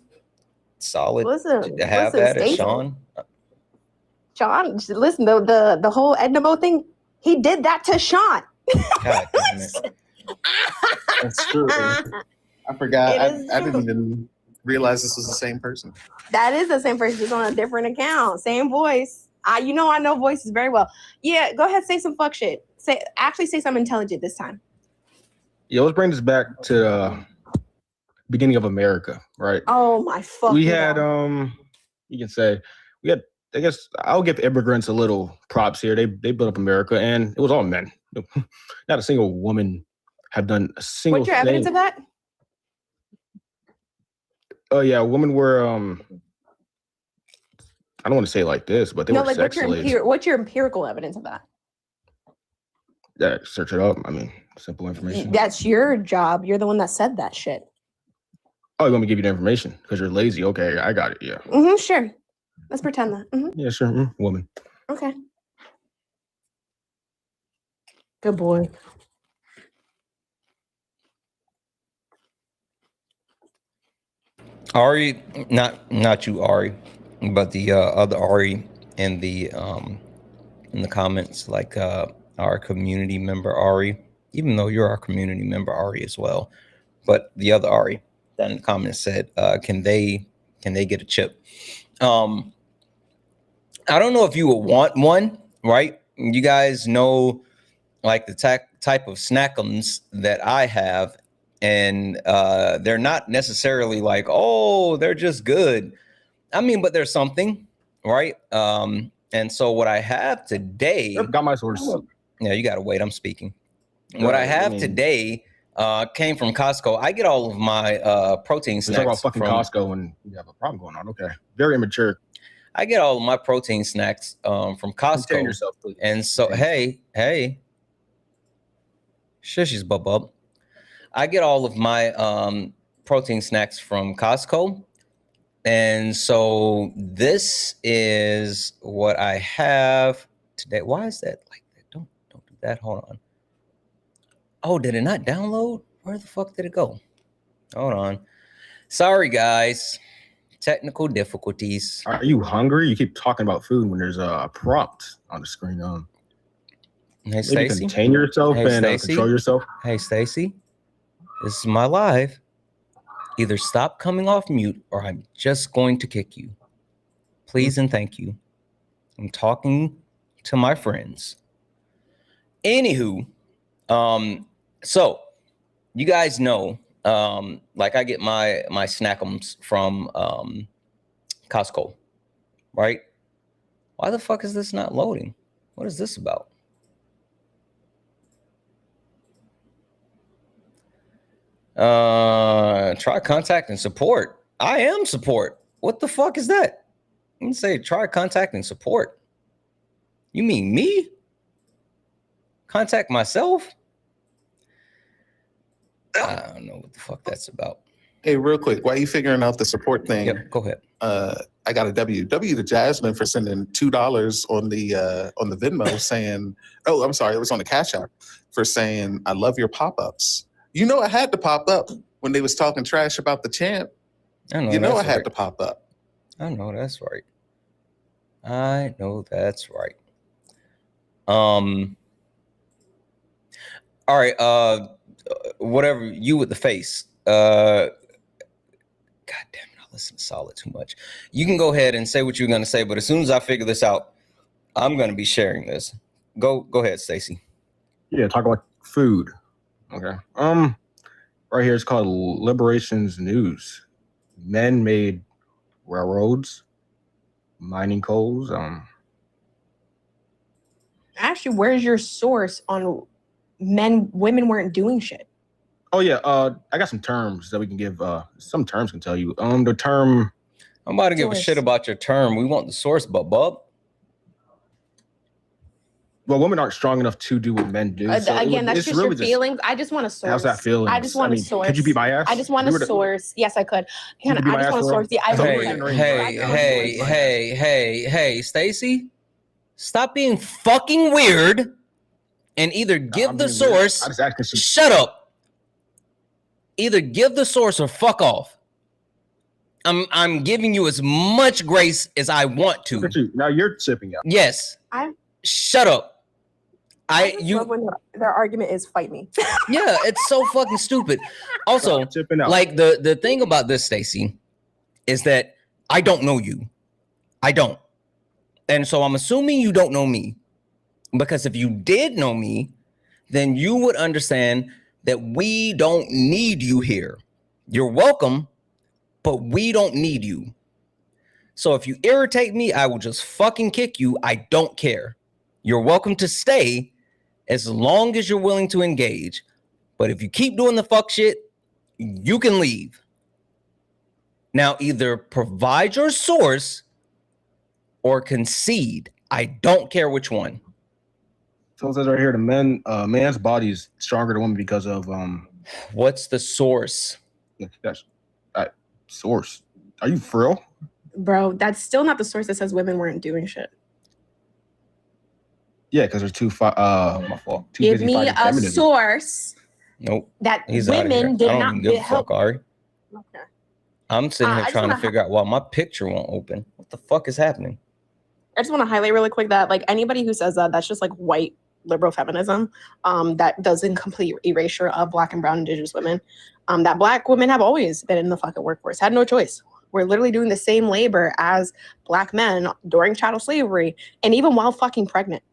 solid to have that as Sean. Sean, listen, the whole Ednamo thing, he did that to Sean. God damn it. That's true. I forgot. I didn't even realize this was the same person. That is the same person, just on a different account, same voice. I know voices very well. Yeah, go ahead, say some fuck shit. Say something intelligent this time. Yeah, let's bring this back to the beginning of America, right? Oh my fucking We had God. you can say we had. I guess I'll give immigrants a little props here. They built up America, and it was all men. Not a single woman have done a single. What's your evidence of that? Oh yeah, women were. I don't want to say it like this, but they were sex slaves. What's your empirical evidence of that? Yeah, search it up. I mean, simple information. That's your job. You're the one that said that shit. Oh, you want me to give you the information because you're lazy? Okay, I got it. Yeah. Sure. Let's pretend that. Yeah, sure. Woman. Okay. Good boy. Ari, not you, Ari, but the other Ari in the comments, like our community member Ari, even though you're our community member Ari as well, but the other Ari that in the comments said, can they get a chip? I don't know if you would want one, right? You guys know like the type of snackums that I have, and they're not necessarily like, oh, they're just good. I mean, but there's something, right? And so what I have today, I've got my source. Yeah, you gotta wait. I'm speaking. What I have today came from Costco. I get all of my protein snacks. Talk about fucking Costco when you have a problem going on. Okay, very immature. I get all of my protein snacks from Costco. Contain yourself, please. And so, hey, shushies, bub. I get all of my protein snacks from Costco. And so this is what I have today. Why is that like that? Don't do that. Hold on. Oh, did it not download? Where the fuck did it go? Hold on. Sorry, guys. Technical difficulties. Are you hungry? You keep talking about food when there's a prompt on the screen. Hey, Stacy. Contain yourself and control yourself. Hey, Stacy. This is my live. Either stop coming off mute or I'm just going to kick you. Please and thank you. I'm talking to my friends. Anywho, so you guys know, like I get my snackums from Costco, right? Why the fuck is this not loading? What is this about? Try contact and support. I am support. What the fuck is that? You say try contact and support. You mean me? Contact myself? I don't know what the fuck that's about. Hey, real quick, while you figuring out the support thing, go ahead. I got a W to Jasmine for sending $2 on the Venmo saying, oh, I'm sorry, it was on the Cash App for saying I love your pop-ups. You know I had to pop up when they was talking trash about the champ. I know I had to pop up. I know that's right. I know that's right. All right, whatever, you with the face. God damn it, I listen to Solid too much. You can go ahead and say what you're gonna say, but as soon as I figure this out, I'm gonna be sharing this. Go ahead, Stacy. Yeah, talk about food. Okay. Right here it's called Liberations News. Men made railroads, mining coals. Actually, where's your source on women weren't doing shit? Oh yeah, I got some terms that we can give. Some terms can tell you. The term. I'm about to give a shit about your term. We want the source, bub. Well, women aren't strong enough to do what men do. So Again, that's it's just really your feelings. I just want a source. How's that feelings? I just want a source. Could you beat my ass? I just want a source. Yes, I could. I just want a source. Yeah, Hey, Stacy, stop being fucking weird and either give the source. Shut up. Either give the source or fuck off. I'm giving you as much grace as I want to. Look at you. Now you're sipping out. Yes. Shut up. love when their argument is fight me. Yeah, it's so fucking stupid. Also, like the thing about this, Stacy, is that I don't know you. I don't. And so I'm assuming you don't know me. Because if you did know me, then you would understand that we don't need you here. You're welcome, but we don't need you. So if you irritate me, I will just fucking kick you. I don't care. You're welcome to stay as long as you're willing to engage. But if you keep doing the fuck shit, you can leave. Now, either provide your source or concede. I don't care which one. So it says right here, the man's body is stronger than woman because of What's the source? That's source. Are you for real? Bro, that's still not the source that says women weren't doing shit. Yeah, because there's my fault. Too Give busy me fighting a feminism. source Nope. that He's outta here. women did I don't not even give a help. fuck, Ari. Okay. I'm sitting I here just trying to wanna figure out why my picture won't open. What the fuck is happening? I just want to highlight really quick that like anybody who says that, that's just like white liberal feminism that does incomplete erasure of Black and brown indigenous women. That Black women have always been in the fucking workforce, had no choice. We're literally doing the same labor as Black men during chattel slavery and even while fucking pregnant.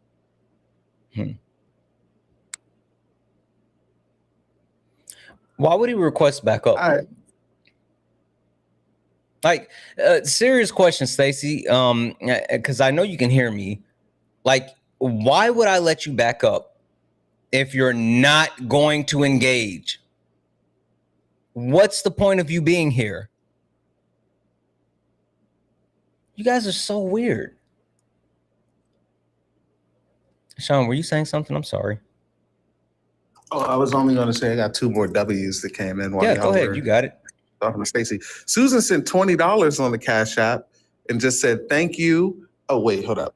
Why would he request back up? Like, serious question, Stacy. Because I know you can hear me. Like, why would I let you back up if you're not going to engage? What's the point of you being here? You guys are so weird. Sean, were you saying something? I'm sorry. Oh, I was only going to say I got 2 more W's that came in. Yeah, go ahead. You got it. Talking to Stacy. Susan sent $20 on the Cash App and just said, thank you. Oh, wait, hold up.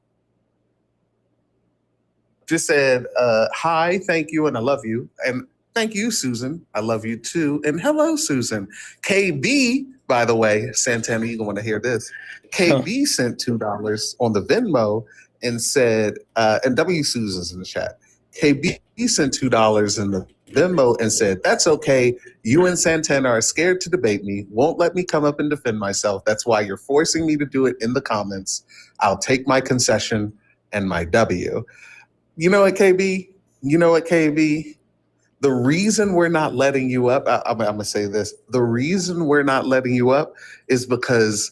Just said, hi, thank you, and I love you. And thank you, Susan. I love you too. And hello, Susan. KB, by the way, Santana, you're going to hear this. KB sent $2 on the Venmo and said, and W Susan's in the chat. KB sent $2 in the Venmo and said, that's okay. You and Santana are scared to debate me, won't let me come up and defend myself. That's why you're forcing me to do it in the comments. I'll take my concession and my W. You know what, KB? You know what, KB? The reason we're not letting you up, I'm going to say this. The reason we're not letting you up is because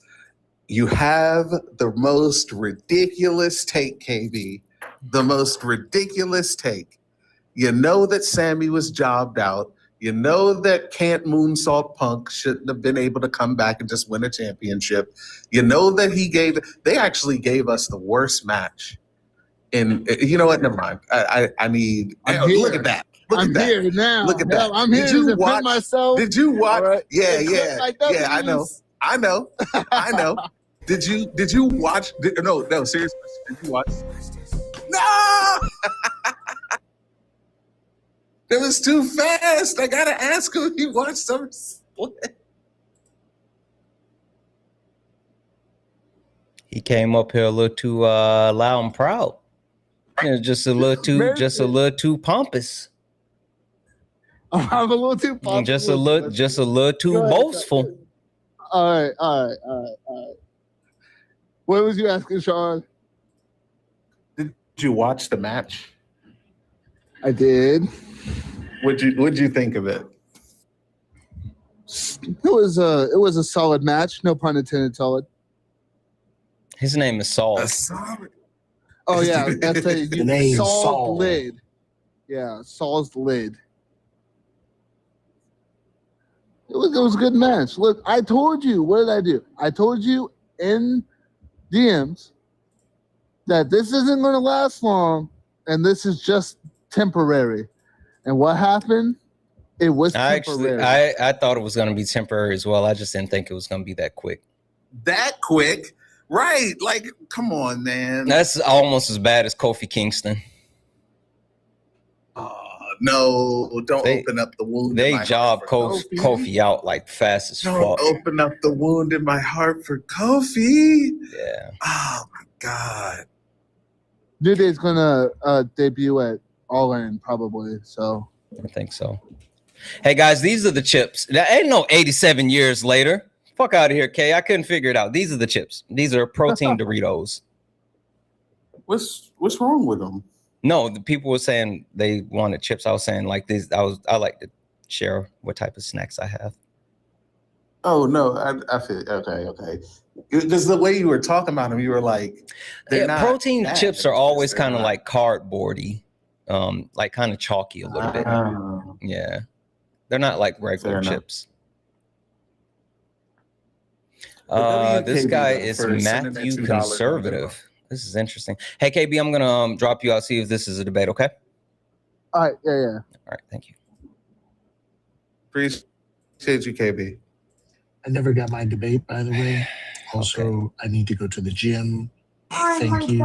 you have the most ridiculous take, KB. The most ridiculous take. You know that Sammy was jobbed out. You know that Can't Moonsault Punk shouldn't have been able to come back and just win a championship. You know that they actually gave us the worst match. And you know what? Never mind. I need. Look at that. Look at that. Here now. Look at that. I'm here to defend myself. Did you watch? Right. Yeah. Like Yeah. I know. I know. Did you watch? No. Seriously. Did you watch? No. It was too fast. I gotta ask him if he watched some split. He came up here a little too loud and proud. Just a little too pompous. I'm a little too pompous. Just a little too boastful. All right. What was you asking, Sean? Did you watch the match? I did. What'd you think of it? It was a solid match. No pun intended. Solid. His name is Saul. Oh yeah, that's name Saul's Saul. lid. Yeah, Saul's lid. It was a good match. Look, I told you. What did I do? I told you in DMs that this isn't going to last long and this is just temporary. And what happened? It was temporary. I thought it was going to be temporary as well. I just didn't think it was going to be that quick. That quick? Right. Like, come on, man. That's almost as bad as Kofi Kingston. No, don't open up the wound. They jobbed Kofi out like fast as Don't fuck. open up the wound in my heart for Kofi. Yeah. Oh my God. New Day's gonna debut at All In probably. So I think so. Hey guys, these are the chips. That ain't no 87 years later. Fuck out of here, Kay. I couldn't figure it out. These are the chips. These are protein Doritos. What's wrong with them? No, the people were saying they wanted chips. I was saying like these. I like to share what type of snacks I have. Oh no, I feel okay. Because the way you were talking about them, you were like, protein chips are always kind of like cardboardy, like kind of chalky a little bit. Yeah, they're not like regular chips. This guy is Matthew Conservative. This is interesting. Hey, KB, I'm gonna drop you out, see if this is a debate, okay? all right, yeah. All right, thank you. Appreciate you, KB. I never got my debate, by the way. Also, I need to go to the gym. Thank you.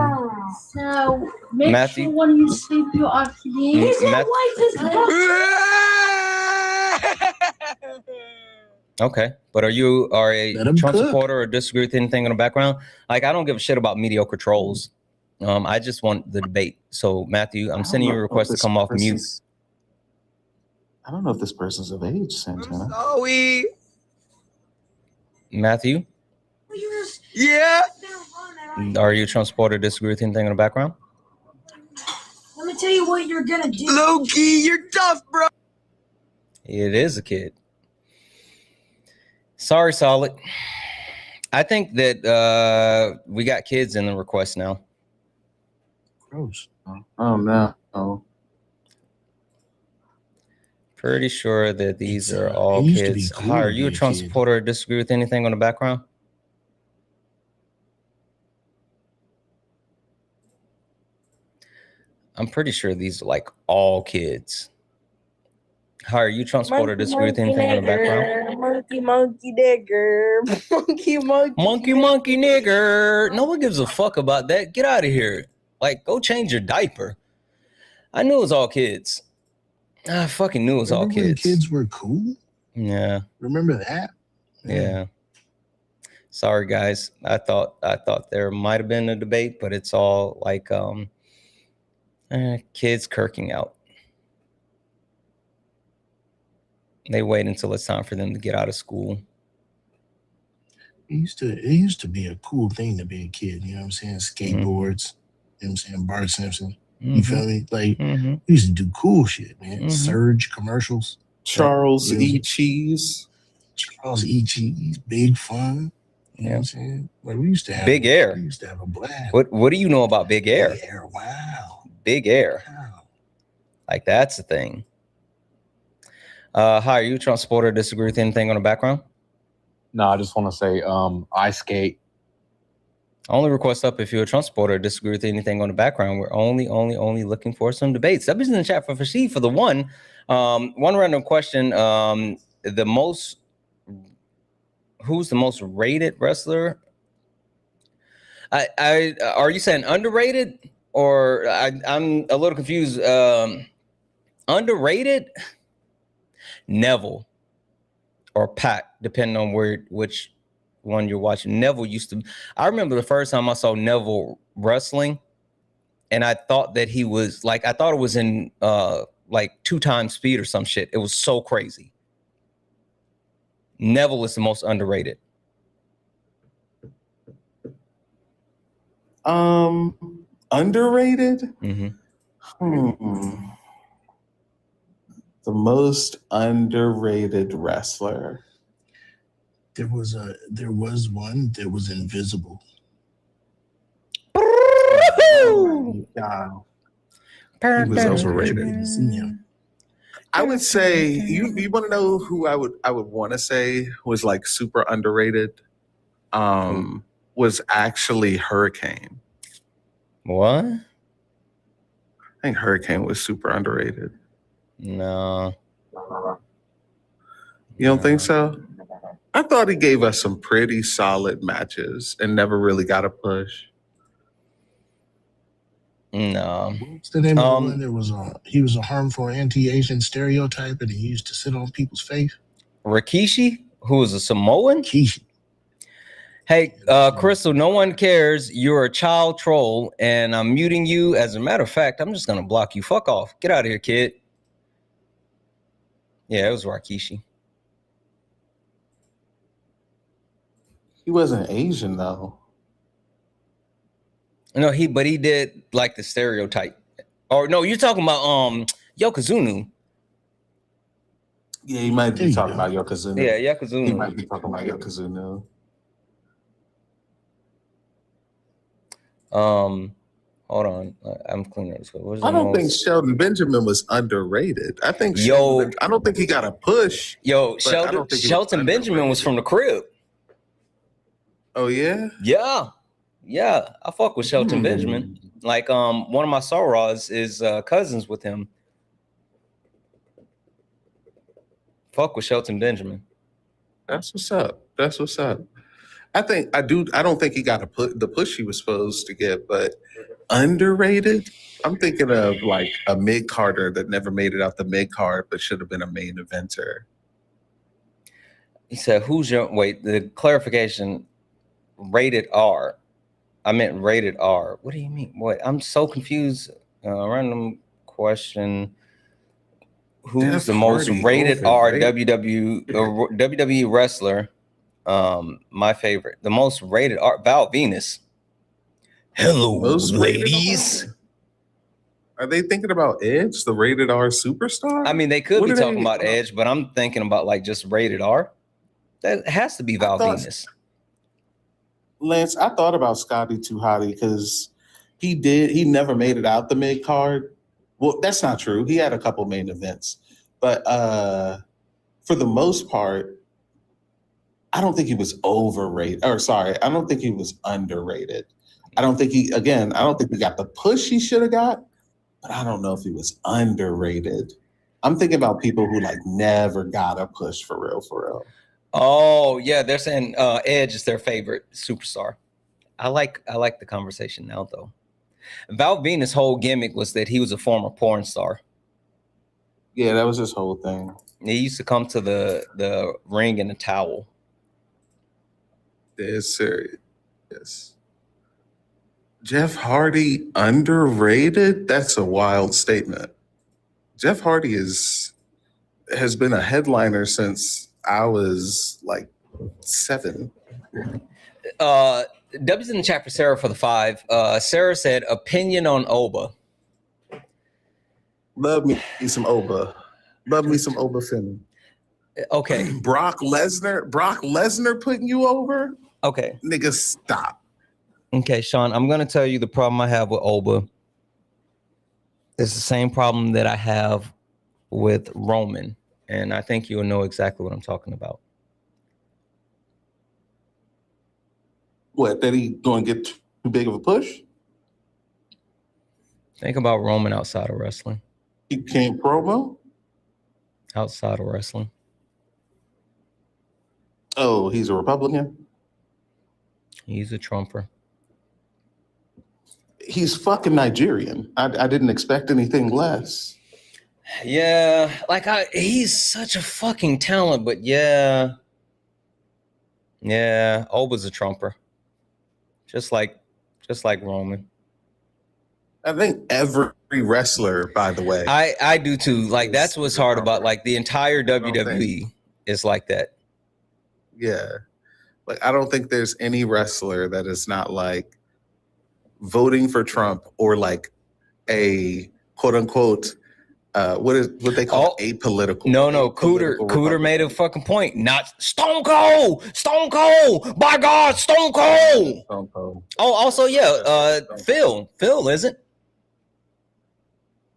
So make Matthew? sure when you sleep you oxygen. Is that Okay, but are you a Let 'em Trump cook. supporter or disagree with anything in the background? Like, I don't give a shit about mediocre trolls. I just want the debate. So, Matthew, I'm sending you a request to come off mute. I don't know if this person's of age, Santana. Zoe. Matthew, Yeah. are you a Trump supporter or disagree with anything in the background? Let me tell you what you're gonna do. Loki, you're tough, bro. It is a kid. Sorry, Solid. I think that we got kids in the request now. Gross. Oh no. Oh. Pretty sure that these are all used to be kids. cool Hi, are to you a be a Trump kid. supporter or disagree with anything on the background? I'm pretty sure these are like all kids. Hi, are you Trump supporter or disagree with anything on the background? Monkey nigger. Monkey nigger. No one gives a fuck about that. Get out of here. Like, go change your diaper. I knew it was all kids. I fucking knew it was all Remember when kids. kids were cool? Yeah. Remember that? Yeah. Sorry, guys. I thought there might have been a debate, but it's all like kids kirking out. They wait until it's time for them to get out of school. It used to be a cool thing to be a kid, you know what I'm saying? Skateboards, you know what I'm saying? Bart Simpson. You feel me? Like, we used to do cool shit, man. Surge commercials. Charles E. Cheese. Charles E. Cheese. Big Fun. You know what I'm saying? Like, we used to have Big Air. We used to have a blast. What do you know about Big Air? Big Air, wow. Big Air. Wow. Like, that's the thing. Hi, are you a Trump supporter or disagree with anything on the background? No, I just want to say I skate. Only request up if you're a Trump supporter or disagree with anything on the background. We're only looking for some debates. That was in the chat for Fashid for the one. One random question. Who's the most rated wrestler? Are you saying underrated or I'm a little confused. Underrated? Neville or Pac, depending on which one you're watching. Neville used to. I remember the first time I saw Neville wrestling, and I thought that he was like, I thought it was in like 2 times speed or some shit. It was so crazy. Neville is the most underrated. Underrated? The most underrated wrestler. There was one that was invisible. Oh, God. He was overrated. Yeah. I would say you want to know who I would want to say was like super underrated. Was actually Hurricane. What? I think Hurricane was super underrated. No. You don't think so? I thought he gave us some pretty solid matches and never really got a push. No. What's the name of the one that was he was a harmful anti-Asian stereotype and he used to sit on people's face? Rikishi, who was a Samoan? Rikishi. Hey, Crystal, no one cares. You're a child troll, and I'm muting you. As a matter of fact, I'm just going to block you. Fuck off. Get out of here, kid. Yeah, it was Rikishi. He wasn't Asian, though. No, but he did like the stereotype. Or no, you're talking about Yokozuna. Yeah, he might be talking about Yokozuna. Yeah, Yokozuna. He might be talking about Yokozuna. Hold on. I'm cleaning this. I don't think Shelton Benjamin was underrated. I think I don't think he got a push. Yo, Shelton Benjamin was from the crib. Oh yeah? Yeah. I fuck with Shelton Benjamin. Like one of my sorors is cousins with him. Fuck with Shelton Benjamin. That's what's up. I don't think he got the push he was supposed to get, but underrated. I'm thinking of like a mid-carder that never made it out the mid-card, but should have been a main eventer. He said, the clarification, rated R. I meant rated R. What do you mean? What? I'm so confused. Random question. Who's the most rated R WWE wrestler? My favorite. The most rated R, Val Venus. Hello, ladies. Are they thinking about Edge, the rated R superstar? I mean, they could be talking about Edge, but I'm thinking about like just rated R. That has to be Val Venus. Lance, I thought about Scotty 2 Hotty because he never made it out the mid card. Well, that's not true. He had a couple main events, but for the most part, I don't think he was overrated. Or sorry, I don't think he was underrated. I don't think he got the push he should have got, but I don't know if he was underrated. I'm thinking about people who like never got a push for real. Oh yeah, they're saying Edge is their favorite superstar. I like the conversation now though. Val Venus' whole gimmick was that he was a former porn star. Yeah, that was his whole thing. He used to come to the ring in a towel. It's serious. Yes. Jeff Hardy underrated? That's a wild statement. Jeff Hardy has been a headliner since I was like 7. W's in the chat for Sarah for the 5. Sarah said, opinion on Oba. Love me some Oba. Love me some Oba Finn. Okay. Brock Lesnar putting you over? Okay. Nigga, stop. Okay, Sean, I'm going to tell you the problem I have with Oba. It's the same problem that I have with Roman. And I think you'll know exactly what I'm talking about. What, that he going to get too big of a push? Think about Roman outside of wrestling. He can't promo? Outside of wrestling. Oh, he's a Republican? He's a Trumper. He's fucking Nigerian. I didn't expect anything less. Yeah, like he's such a fucking talent, but yeah, Oba's a Trumper. Just like Roman. I think every wrestler, by the way. I do too. Like that's what's hard about like the entire WWE is like that. Yeah. Like I don't think there's any wrestler that is not like voting for Trump or like a quote unquote what they call apolitical. No, Cooter made a fucking point. Not Stone Cold, by God, Stone Cold. Oh, also, yeah, Phil isn't.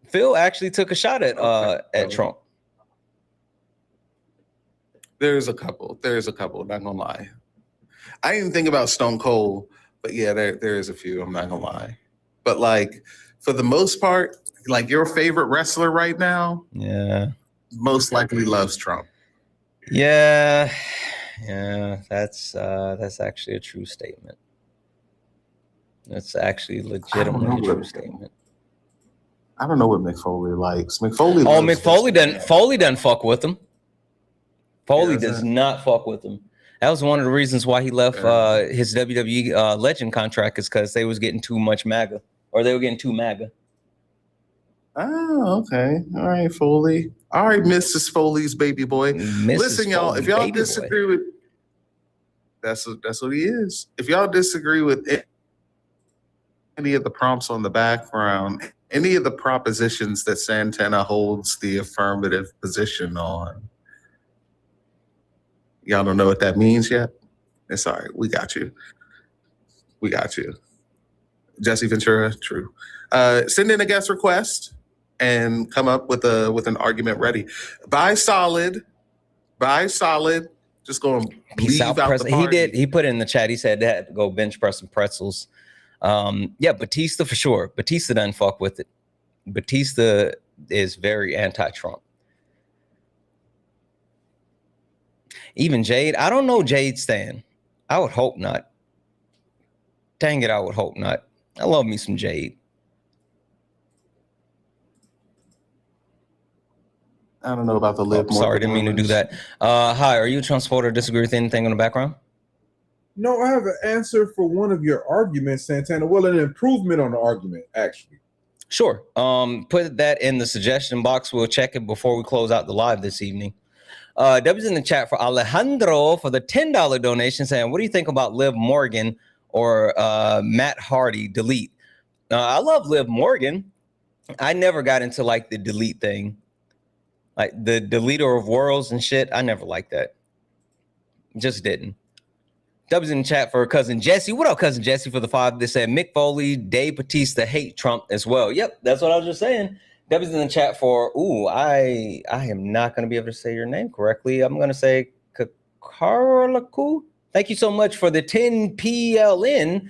Phil actually took a shot at Trump. There's a couple, not gonna lie. I didn't think about Stone Cold, but yeah, there is a few, I'm not gonna lie. but like for the most part, like your favorite wrestler right now, most likely loves Trump. Yeah, that's actually a true statement. That's actually legitimately a true statement. I don't know what Mick Foley likes. Mick Foley. Foley doesn't fuck with him. Foley does not fuck with him. That was one of the reasons why he left his WWE Legend contract, is because they was getting too much MAGA, or they were getting too MAGA. Oh, okay. All right, Foley. All right, Mrs. Foley's baby boy. Listen, y'all, if y'all disagree with that's what he is. If y'all disagree with any of the prompts on the background, any of the propositions that Santana holds the affirmative position on, y'all don't know what that means yet? It's all right. We got you. We got you. Jesse Ventura, true. Send in a guest request and come up with an argument ready. Buy solid. Just go and leave out the party. He put it in the chat. He said they had to go bench press some pretzels. Batista for sure. Batista doesn't fuck with it. Batista is very anti-Trump. Even Jade, I don't know Jade's stand. I would hope not. Dang it, I would hope not. I love me some Jade. I don't know about the lip. Sorry, didn't mean to do that. Hi, are you a Trump supporter? Disagree with anything in the background? No, I have an answer for one of your arguments, Santana. Well, an improvement on the argument, actually. Sure. Put that in the suggestion box. We'll check it before we close out the live this evening. W's in the chat for Alejandro for the $10 donation, saying, what do you think about Liv Morgan or Matt Hardy? Delete. I love Liv Morgan. I never got into like the delete thing. Like the deleter of worlds and shit. I never liked that. Just didn't. W's in the chat for cousin Jesse. What up, cousin Jesse, for the 5? They said Mick Foley, Dave Batista hate Trump as well. Yep, that's what I was just saying. W's in the chat for, I am not going to be able to say your name correctly. I'm going to say Kakaraku. Thank you so much for the 10 PLN.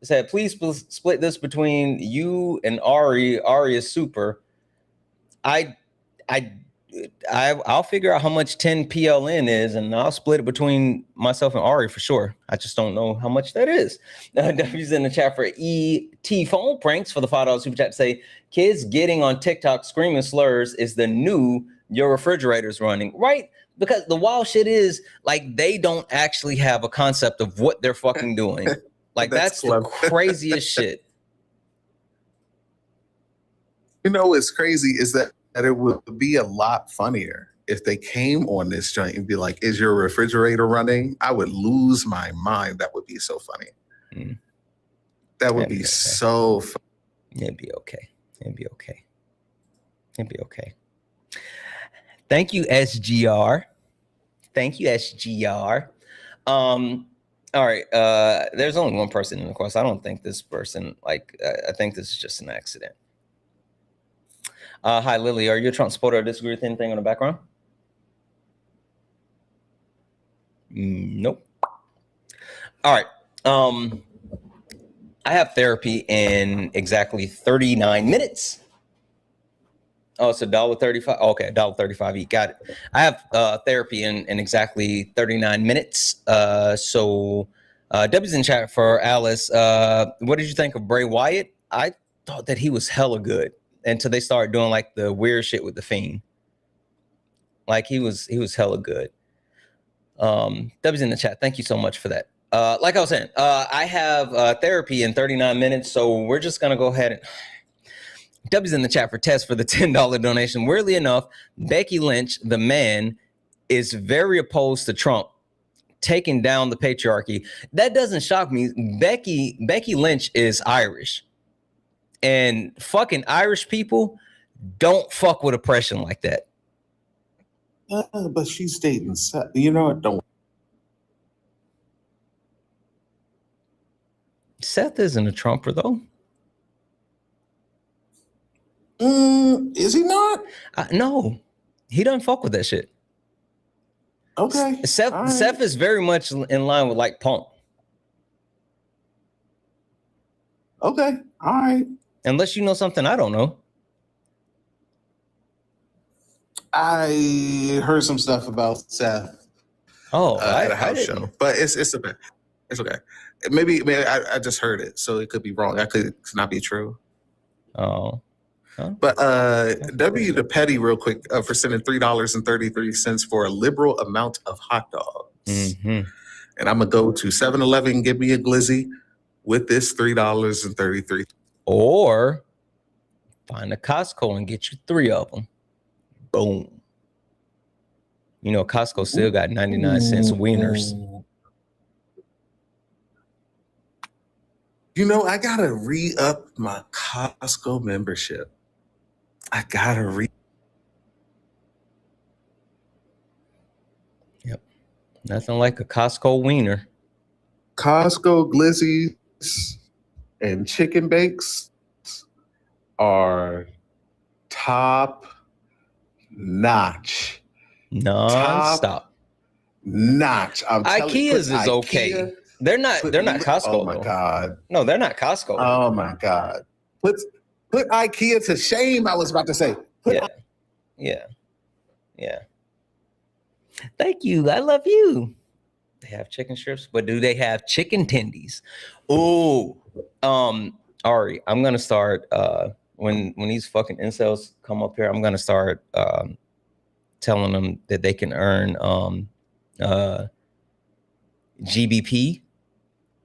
Said, please split this between you and Ari. Ari is super. I'll figure out how much 10 PLN is, and I'll split it between myself and Ari for sure. I just don't know how much that is. W's in the chat for ET phone pranks for the $5 super chat to say, kids getting on TikTok screaming slurs is the new your refrigerator's running, right? Because the wild shit is like they don't actually have a concept of what they're fucking doing. Like that's the craziest shit. You know what's crazy is that it would be a lot funnier if they came on this joint and be like, is your refrigerator running? I would lose my mind. That would be so funny. That would be so funny. It'd be okay. It'd be okay. It'd be okay. Thank you, SGR. Thank you, SGR. All right. There's only one person in the course. I don't think this person, I think this is just an accident. Hi, Lily. Are you a Trump supporter or disagree with anything on the background? Nope. All right. I have therapy in exactly 39 minutes. Oh, it's $1.35. Okay, $1.35 each. Got it. I have therapy in exactly 39 minutes. So W's in chat for Alice. What did you think of Bray Wyatt? I thought that he was hella good until they started doing like the weird shit with the Fiend. Like he was hella good. W's in the chat. Thank you so much for that. Like I was saying, I have therapy in 39 minutes, so we're just gonna go ahead and. W's in the chat for Tess for the $10 donation. Weirdly enough, Becky Lynch, the man, is very opposed to Trump taking down the patriarchy. That doesn't shock me. Becky Lynch is Irish, and fucking Irish people don't fuck with oppression like that. But she's dating Seth. You know what? Don't. Seth isn't a Trumper though. Is he not? No, he doesn't fuck with that shit. Okay. Seth is very much in line with like Punk. Okay. All right. Unless you know something I don't know. I heard some stuff about Seth. Oh, at a I house didn't. show, but it's okay. It's okay. Maybe I just heard it, so it could be wrong. That could not be true. Oh. Huh? But W the Petty real quick for sending $3.33 for a liberal amount of hot dogs. Mm-hmm. And I'm gonna go to 7-Eleven, give me a glizzy with this $3.33. Or find a Costco and get you 3 of them. Boom. You know, Costco still got 99-cent wieners. You know, I gotta re-up my Costco membership. I gotta Yep. Nothing like a Costco wiener. Costco glizzies and chicken bakes are top notch. Non-stop. Notch. IKEA's is okay. They're not Costco. Oh my God. No, they're not Costco. Oh my God. Put IKEA to shame, I was about to say. Yeah. Thank you. I love you. They have chicken strips, but do they have chicken tendies? Oh, Ari, I'm gonna start when these fucking incels come up here, I'm gonna start telling them that they can earn GBP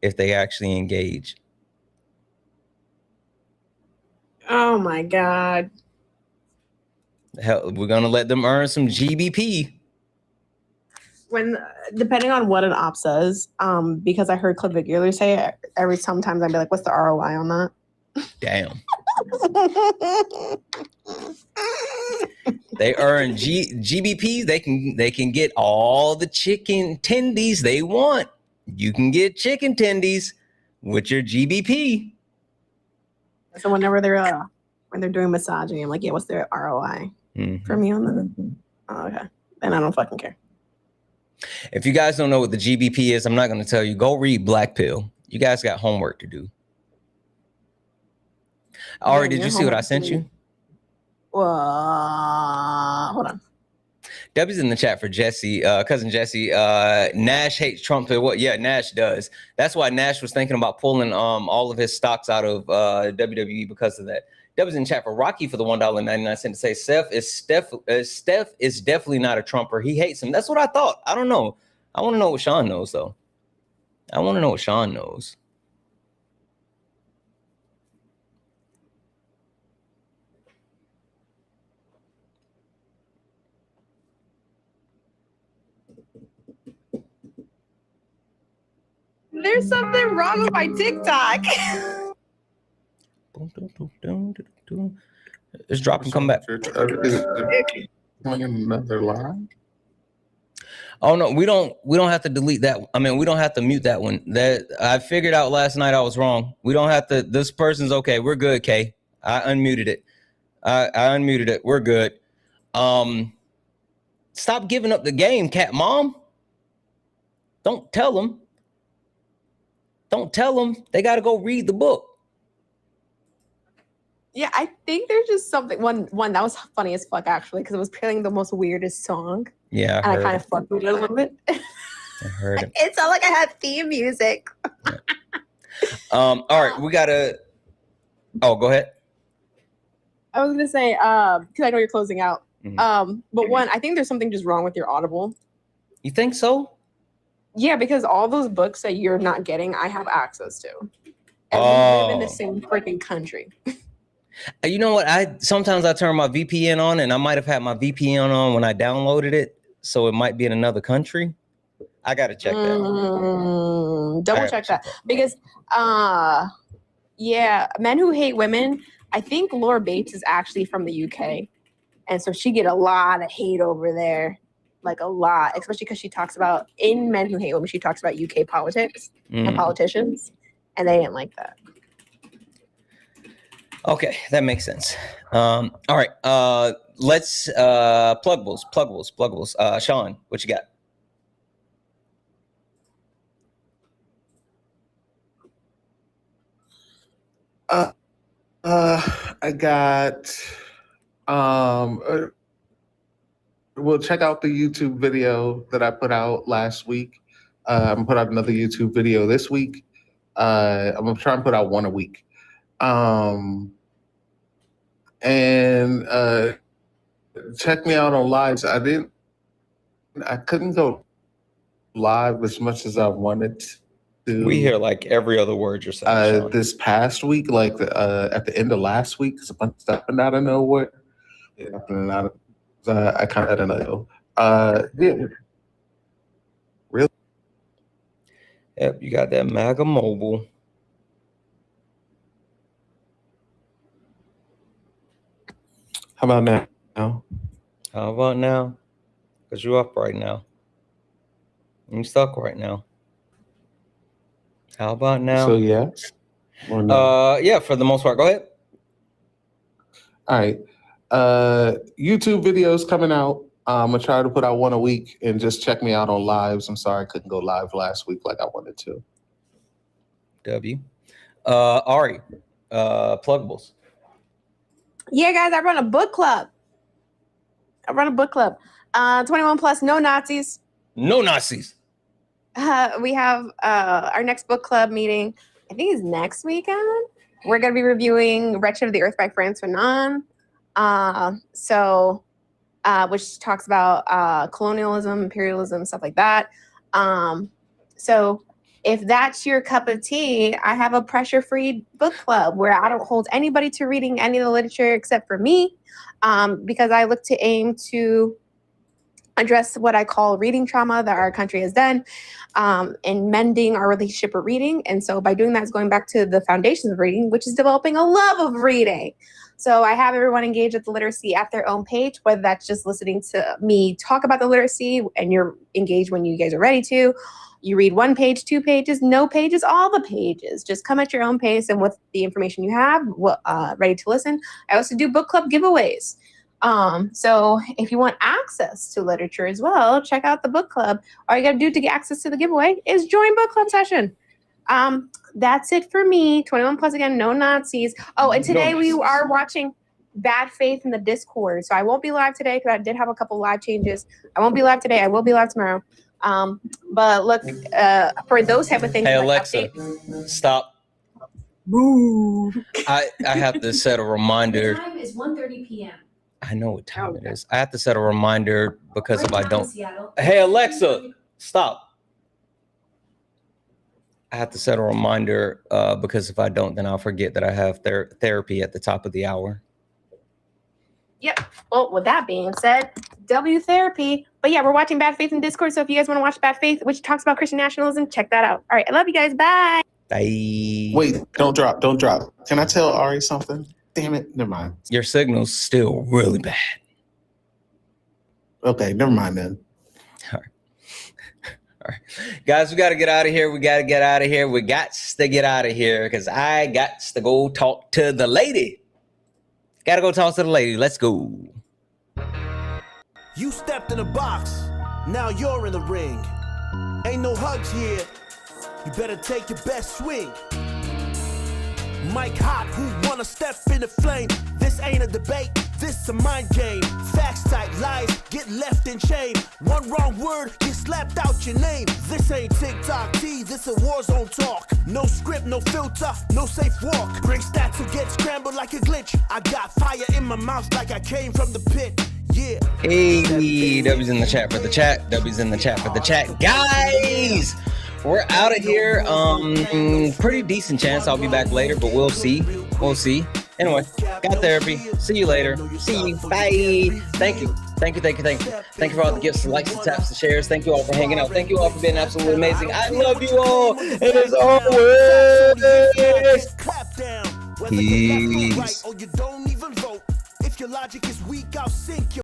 if they actually engage. Oh my God. Hell, we're gonna let them earn some GBP. When depending on what an op says, because I heard Clip Vigilor say it, sometimes I'd be like, what's the ROI on that? Damn. They earn GBP. They can get all the chicken tendies they want. You can get chicken tendies with your GBP. So whenever they're when they're doing massaging, I'm like, yeah, what's their ROI for me on that? Oh, okay. Then I don't fucking care. If you guys don't know what the GBP is, I'm not going to tell you. Go read Black Pill. You guys got homework to do. Ari, did you see what I sent you? Hold on. Debbie's in the chat for Jesse, cousin Jesse. Nash hates Trump. What? Yeah, Nash does. That's why Nash was thinking about pulling all of his stocks out of WWE because of that. Debbie's in chat for Rocky for the $1.99 to say Steph is definitely not a Trumper. He hates him. That's what I thought. I don't know. I want to know what Sean knows though. I want to know what Sean knows. There's something wrong with my TikTok. Just drop and come back. Another line? Oh no, we don't have to delete that. I mean, we don't have to mute that one. That I figured out last night I was wrong. We don't have to. This person's okay. We're good, Kay. I unmuted it. I unmuted it. We're good. Stop giving up the game, cat mom. Don't tell them. Don't tell them. They got to go read the book. Yeah, I think there's just something. One that was funny as fuck actually, because it was playing the most weirdest song. Yeah, I kind of fucked with it a little bit. I heard it. It sounded like I had theme music. All right, we gotta. Oh, go ahead. I was gonna say, because I know you're closing out. But one, I think there's something just wrong with your Audible. You think so? Yeah, because all those books that you're not getting, I have access to. And we live in the same freaking country. You know what? Sometimes I turn my VPN on, and I might have had my VPN on when I downloaded it, so it might be in another country. I gotta check that. Double check that because, yeah, Men Who Hate Women. I think Laura Bates is actually from the UK, and so she get a lot of hate over there, like a lot, especially because she talks about in Men Who Hate Women. She talks about UK politics and politicians, and they didn't like that. Okay, that makes sense. All right, let's pluggables. Sean, what you got? I got well, check out the YouTube video that I put out last week. I'm gonna put out another YouTube video this week. I'm gonna try and put out one a week. And check me out on lives. I couldn't go live as much as I wanted to. We hear like every other word you're saying. This past week, like at the end of last week, because a bunch of stuff happened out of nowhere. I kind of don't know. Yeah. Really? Yep, you got that MAGA mobile. How about now? How about now? Because you're up right now. You're stuck right now. How about now? So yes. Or no? Yeah, for the most part. Go ahead. All right. YouTube videos coming out. I'm gonna try to put out one a week, and just check me out on lives. I'm sorry I couldn't go live last week like I wanted to. W. Ari, pluggables. Yeah, guys, I run a book club. 21 plus, no Nazis. No Nazis. We have our next book club meeting. I think it's next weekend. We're going to be reviewing Wretched of the Earth by Frantz Fanon. Which talks about colonialism, imperialism, stuff like that. So if that's your cup of tea, I have a pressure-free book club where I don't hold anybody to reading any of the literature except for me, because I look to aim to address what I call reading trauma that our country has done, and mending our relationship with reading. And so by doing that, it's going back to the foundations of reading, which is developing a love of reading. So I have everyone engage with the literacy at their own page, whether that's just listening to me talk about the literacy and you're engaged when you guys are ready to. You read 1 page, 2 pages, no pages, all the pages. Just come at your own pace and with the information you have, ready to listen. I also do book club giveaways. So if you want access to literature as well, check out the book club. All you got to do to get access to the giveaway is join book club session. That's it for me. 21 plus again, no Nazis. Oh, and today we are watching Bad Faith in the Discord. So I won't be live today because I did have a couple live changes. I won't be live today. I will be live tomorrow. But look, for those type of things. Hey, like Alexa, stop. Move. I have to set a reminder. The time is 1:30 p.m. I know what time it is. I have to set a reminder because if I don't. Hey, Alexa, stop. I have to set a reminder because if I don't, then I'll forget that I have therapy at the top of the hour. Yep. Well, with that being said, W therapy. But yeah, we're watching Bad Faith in Discord. So if you guys want to watch Bad Faith, which talks about Christian nationalism, check that out. All right. I love you guys. Bye. Bye. Wait, don't drop. Can I tell Ari something? Damn it. Never mind. Your signal's still really bad. Okay, never mind then. All right. Guys, we got to get out of here. We got to get out of here because I got to go talk to the lady. Got to go talk to the lady. Let's go. You stepped in a box. Now you're in the ring. Ain't no hugs here. You better take your best swing. Mike Hot, who wanna step in the flame? This ain't a debate, this a mind game. Facts type lies, get left in chain. One wrong word, get slapped out your name. This ain't TikTok T, this a war zone talk. No script, no filter, no safe walk. Bring stats who get scrambled like a glitch. I got fire in my mouth like I came from the pit. Yeah. Hey, W's in the chat for the chat. W's in the chat for the chat. Guys, we're out of here. Pretty decent chance I'll be back later, but we'll see. We'll see. Anyway, got therapy. See you later. See you. Bye. Thank you. Thank you for all the gifts, the likes, the taps, the shares. Thank you all for hanging out. Thank you all for being absolutely amazing. I love you all. And as always, peace. If your logic is weak, I'll sink you.